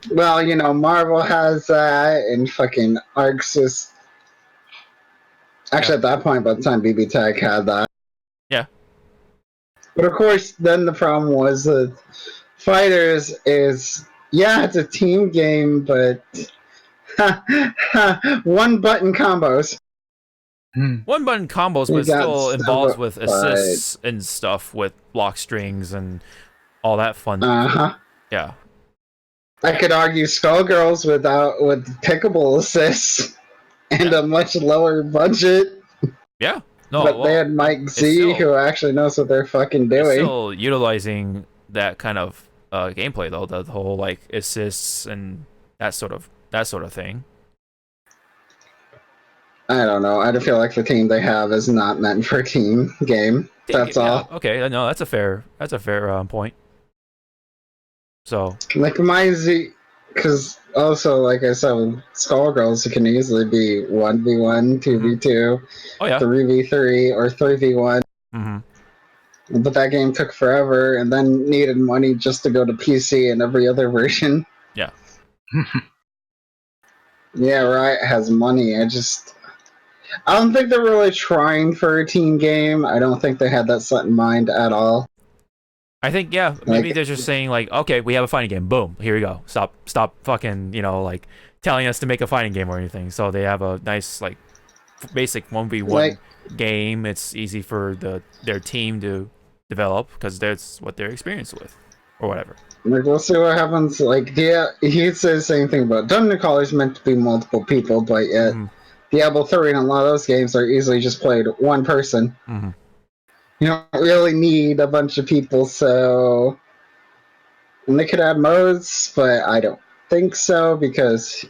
Well, Marvel has that, and fucking Arxis. Actually, at that point, by the time BB Tag had that. Yeah. But of course, then the problem was that Fighters is, yeah, it's a team game, but one button combos. one button combos, You but got still involves with stuff, assists and stuff with block strings and all that fun. Yeah. I could argue Skullgirls with pickable assists and a much lower budget. Yeah. No, But they had Mike Z, still, who actually knows what they're fucking it's doing. still utilizing that kind of gameplay though, the whole like assists and that sort of thing. I don't know. I feel like the team they have is not meant for a team game. That's all. Okay, no, that's a fair point. So Like my Z, because also, like I said, with Skullgirls, it can easily be 1v1, 2v2, oh yeah, 3v3, or 3v1. But that game took forever and then needed money just to go to PC and every other version. Yeah. Yeah, Riot has money. I don't think they're really trying for a team game. I don't think they had that set in mind at all. I think, yeah, maybe they're just saying like, okay, we have a fighting game, boom, here we go. Stop fucking, like telling us to make a fighting game or anything. So they have a nice like basic 1v1 game. It's easy for their team to develop because that's what they're experienced with or whatever. Like, we'll see what happens. Like, yeah, he says the same thing about Dungeon Crawler's meant to be multiple people, but yet Diablo 3 and a lot of those games are easily just played one person. You don't really need a bunch of people, so... And they could add modes, but I don't think so, because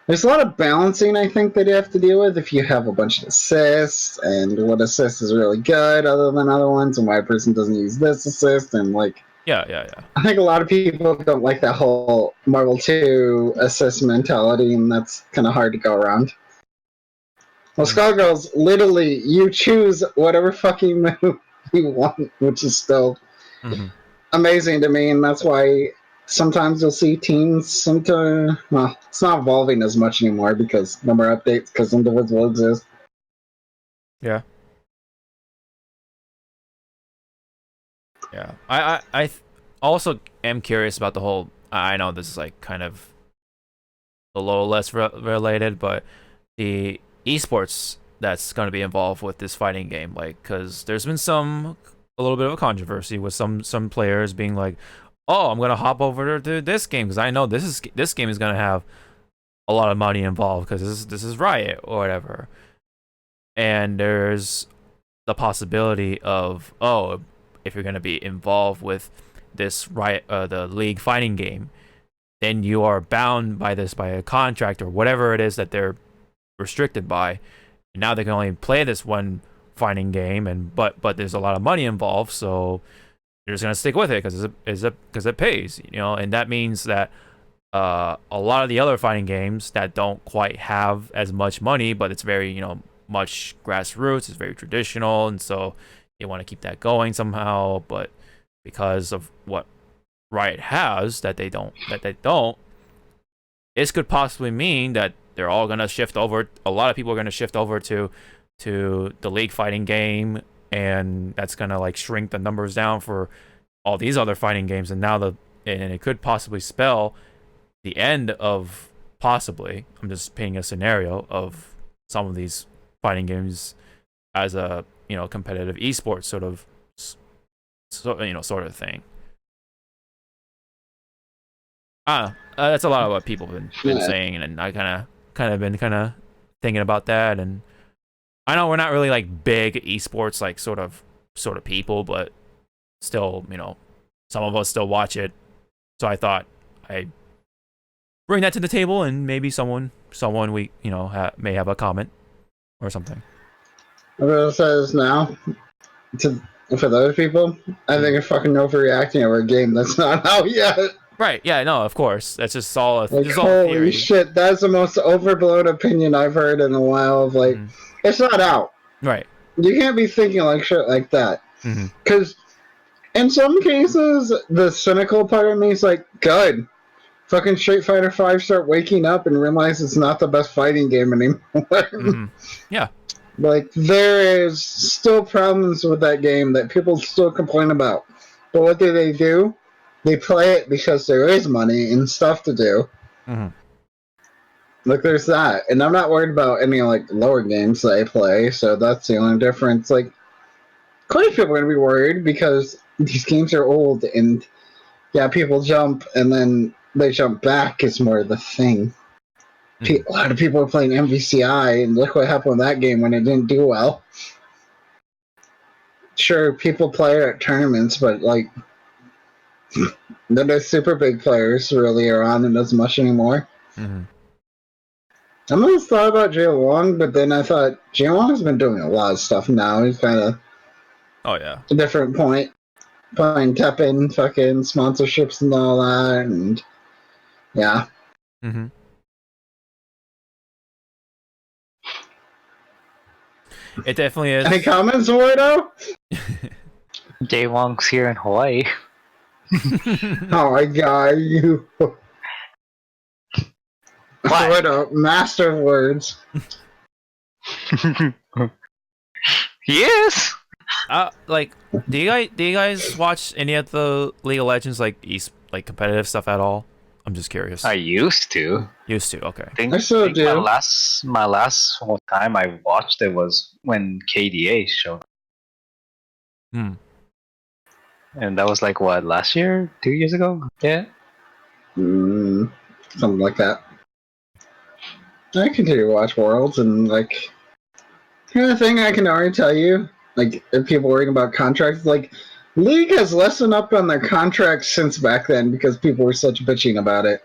there's a lot of balancing, I think, that you have to deal with if you have a bunch of assists, and what assist is really good other than other ones, and why a person doesn't use this assist, and like... Yeah. I think a lot of people don't like that whole Marvel 2 assist mentality, and that's kind of hard to go around. Well, Skullgirls, literally, you choose whatever fucking move you want, which is still amazing to me, and that's why sometimes you'll see teams, well, it's not evolving as much anymore because no more updates, because individual exist. Yeah. Yeah. I also am curious about the whole, I know this is like kind of a little less related, but the esports that's going to be involved with this fighting game, like, because there's been a little bit of a controversy with some players being like, oh, I'm going to hop over to this game because I know this game is going to have a lot of money involved because this is Riot or whatever. And there's the possibility of, oh, if you're going to be involved with this Riot, the League fighting game, then you are bound by a contract or whatever it is that they're restricted by. And now they can only play this one fighting game, but there's a lot of money involved, so you're just gonna stick with it because it pays, and that means that a lot of the other fighting games that don't quite have as much money, but it's very much grassroots, it's very traditional, and so they want to keep that going somehow, but because of what Riot has that they don't, this could possibly mean that they're all gonna shift over. A lot of people are gonna shift over to the League fighting game, and that's gonna like shrink the numbers down for all these other fighting games. And now the and it could possibly spell the end of possibly. I'm just painting a scenario of some of these fighting games as a competitive esports sort of thing. That's a lot of what people have been saying, and I kind of been thinking about that. And I know we're not really like big esports like sort of people, but still, some of us still watch it. So I thought I'd bring that to the table, and maybe someone we may have a comment or something. I'm gonna say this now. For those people, I think you're fucking overreacting over a game that's not out yet. Right, yeah, no, of course. That's just all Like, just all holy theory. shit, that's the most overblown opinion I've heard in a while. Of like, it's not out. Right. You can't be thinking like shit like that. Because in some cases, the cynical part of me is like, good. Fucking Street Fighter V start waking up and realize it's not the best fighting game anymore. Yeah. Like, there is still problems with that game that people still complain about. But what do? They play it because there is money and stuff to do. Like, there's that. And I'm not worried about any, like, lower games that I play, so that's the only difference. Like, quite a few people are going to be worried because these games are old, and, yeah, people jump, and then they jump back is more the thing. A lot of people are playing MVCI, and look what happened with that game when it didn't do well. Sure, people play it at tournaments, but, like, the super big players really are on it as much anymore. I almost thought about Jay Wong, but then I thought Jay Wong's been doing a lot of stuff now. He's kind of a different point. Playing Teppen, fucking sponsorships and all that, and yeah. It definitely is. Any comments, Wardo? Jay Wong's here in Hawaii. Oh my god, you. Wardo, master of words. Yes! Like, do you guys watch any of the League of Legends like competitive stuff at all? I'm just curious. I used to. Okay. I still do. My last time I watched it was when KDA showed. And that was like what, last year? 2 years ago? Yeah. Something like that. I continue to watch Worlds, and like, the thing I can already tell you, like, if people worrying about contracts, like, League has lessened up on their contracts since back then because people were such bitching about it.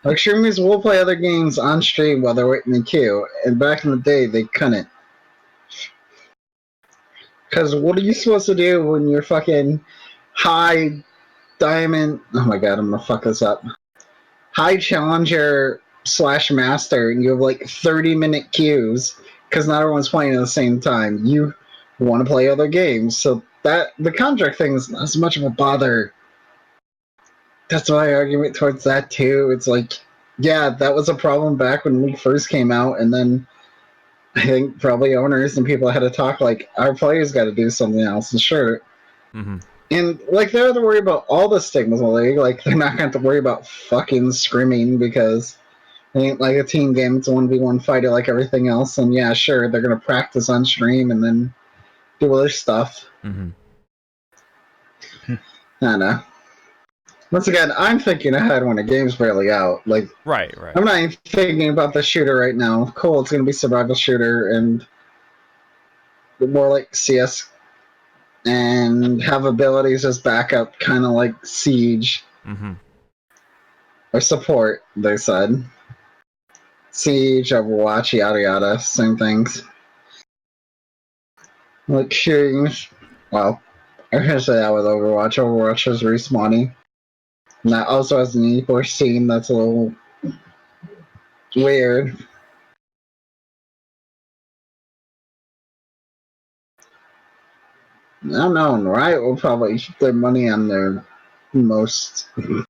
Like, streamers will play other games on stream while they're waiting in queue, and back in the day, they couldn't. Because what are you supposed to do when you're fucking high diamond... Oh my god, I'm gonna fuck this up. High challenger / master, and you have like 30-minute queues because not everyone's playing at the same time. You want to play other games, so that the contract thing is not as much of a bother. That's my argument towards that too. It's like, yeah, that was a problem back when League first came out, and then I think probably owners and people had to talk like, our players got to do something else, and sure. And like, they have to worry about all the stigmas of the League. Like, they're not going to have to worry about fucking screaming because it ain't like a team game. It's a 1v1 fighter like everything else. And yeah, sure, they're going to practice on stream and then do other stuff. I don't know. Once again, I'm thinking ahead when a game's barely out. Like, right. I'm not even thinking about the shooter right now. Cool, it's going to be survival shooter and more like CS, and have abilities as backup, kind of like Siege. Or support, they said. Siege, Overwatch, yada yada, same things. Like shooting. Well, I was gonna say that with Overwatch. Overwatch is respawning. And that also has an esports scene that's a little weird. I don't know, Riot will probably keep their money on their most... And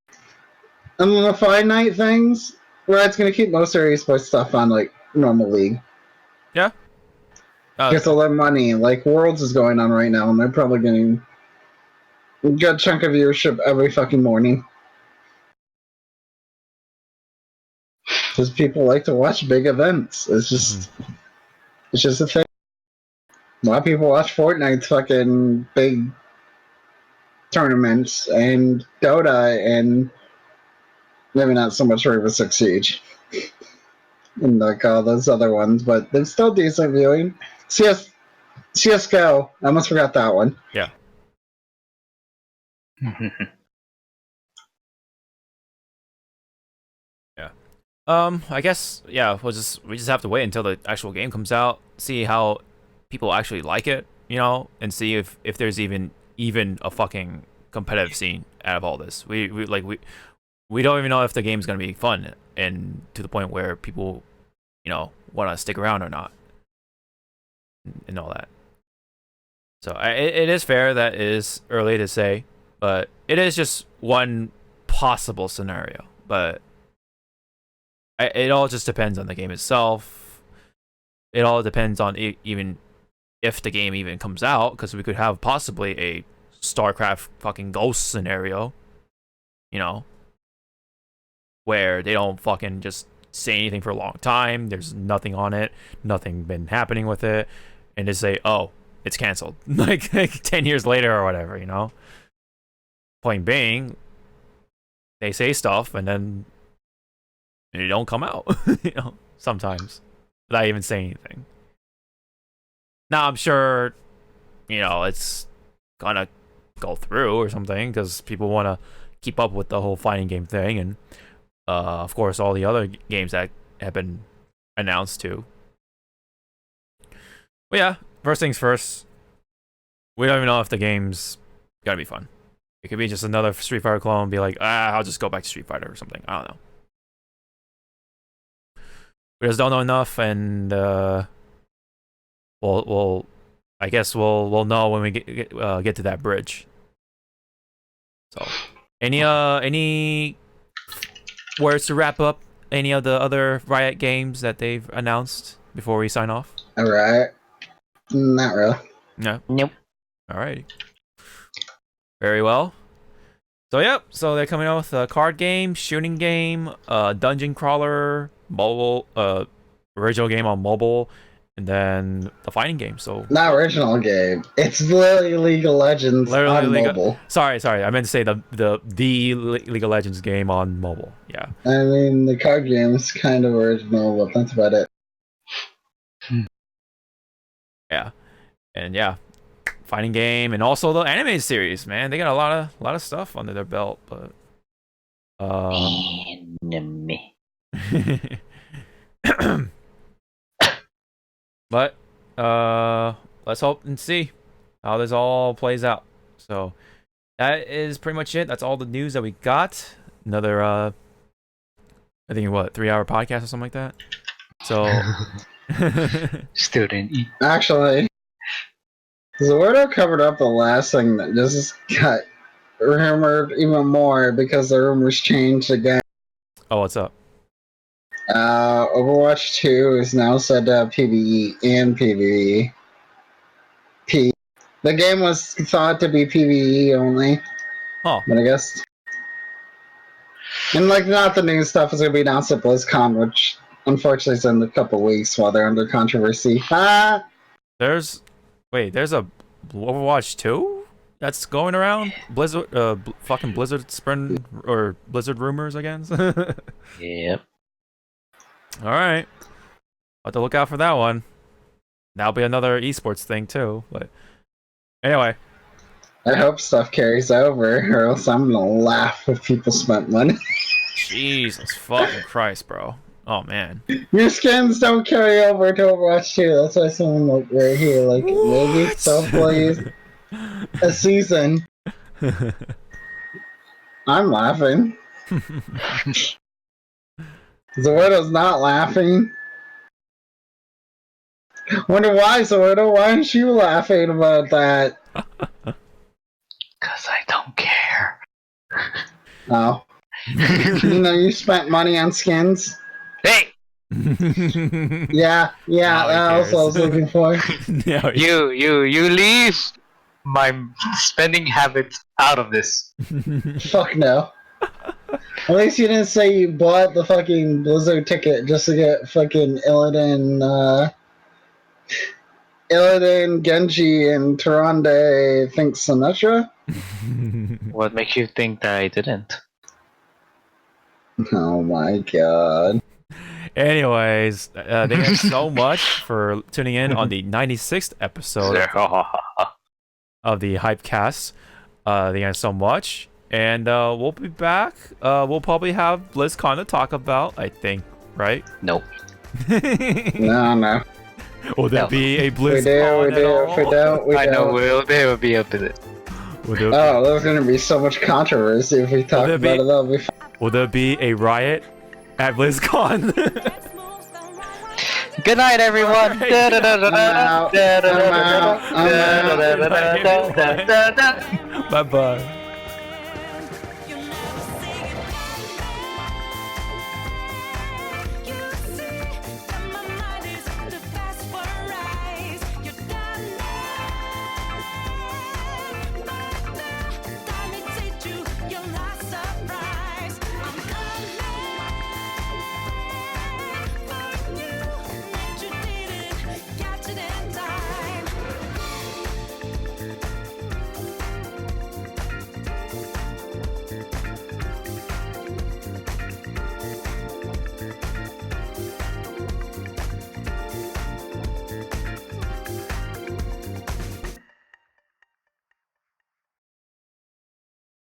then the Five Night things, Riot's gonna keep most of their esports stuff on, like, normal League. Yeah. Gets all their money. Like, Worlds is going on right now, and they're probably getting a good chunk of viewership every fucking morning. Because people like to watch big events. It's just a thing. A lot of people watch Fortnite's fucking big tournaments and Dota and maybe not so much Rainbow Six Siege and like all those other ones, but they're still decent viewing. CSGO, I almost forgot that one. Yeah. Yeah. I guess we just have to wait until the actual game comes out, see how people actually like it, you know, and see if there's even a fucking competitive scene out of all this. We don't even know if the game's gonna be fun and to the point where people, you know, want to stick around or not, and all that. So it is fair that it is early to say, but it is just one possible scenario. But it all just depends on the game itself. It all depends on even if the game even comes out, because we could have possibly a StarCraft fucking Ghost scenario, you know, where they don't fucking just say anything for a long time. There's nothing on it, nothing been happening with it, and just say, oh, it's canceled, like 10 years later or whatever, you know. Point being, they say stuff and then they don't come out, you know, sometimes without even saying anything. Now I'm sure, you know, it's gonna go through or something because people want to keep up with the whole fighting game thing, and of course all the other games that have been announced too. But yeah, first things first, we don't even know if the game's gonna be fun. It could be just another Street Fighter clone and be like, I'll just go back to Street Fighter or something. I don't know. We just don't know enough, and we'll I guess we'll know when we get to that bridge. So, any words to wrap up any of the other Riot games that they've announced before we sign off? Alright. Not really. No. Nope. Alrighty. Very well. So yep. So they're coming out with a card game, shooting game, dungeon crawler, mobile, original game on mobile, and then the fighting game. So not original game. It's literally League of Legends on mobile. Sorry. I meant to say the League of Legends game on mobile. Yeah. I mean, the card game is kind of original, but that's about it. Yeah. And yeah, fighting game, and also the anime series. Man, they got a lot of stuff under their belt, but anime. But let's hope and see how this all plays out. So that is pretty much it. That's all the news that we got. Another I think 3-hour podcast or something like that. So Student. Actually, Zawardo covered up the last thing that just got rumored even more because the rumors changed again. Oh, what's up? Overwatch 2 is now said to have PvE and PvE. The game was thought to be PvE only. Oh. But I guess. And like, not the new stuff is going to be announced at BlizzCon, which unfortunately is in a couple weeks while they're under controversy. There's a Overwatch 2 that's going around? Blizzard, fucking Blizzard spreading, or Blizzard rumors again? Yep. Alright. I'll have to look out for that one. That'll be another esports thing too, but anyway. I hope stuff carries over, or else I'm gonna laugh if people spent money. Jesus fucking Christ, bro. Oh man. Your skins don't carry over to Overwatch 2. That's why someone like right here, like maybe so plays a season. I'm laughing. Zawardo's not laughing. Wonder why, Zawardo? Why aren't you laughing about that? Cause I don't care. Oh. You know you spent money on skins? Hey! Yeah, Now he that's what I was cares. looking for. Yeah, You leave my spending habits out of this. Fuck no. At least you didn't say you bought the fucking Blizzard ticket just to get fucking Illidan, Genji, and Tyrande thinks Symmetra? What makes you think that I didn't? Oh my god. Anyways, thank you guys so much for tuning in on the 96th episode of the Hypecast. Thank you guys so much. And we'll be back. We'll probably have BlizzCon to talk about, I think, right? Nope. No. Will there be a We BlizzCon do. at all? If we don't, we I know don't. they will be up to it. Oh, there's gonna be so much controversy if we talk there about be- it. That'll be fun. Will there be a riot at BlizzCon? Good night, everyone. I'm out. Bye bye.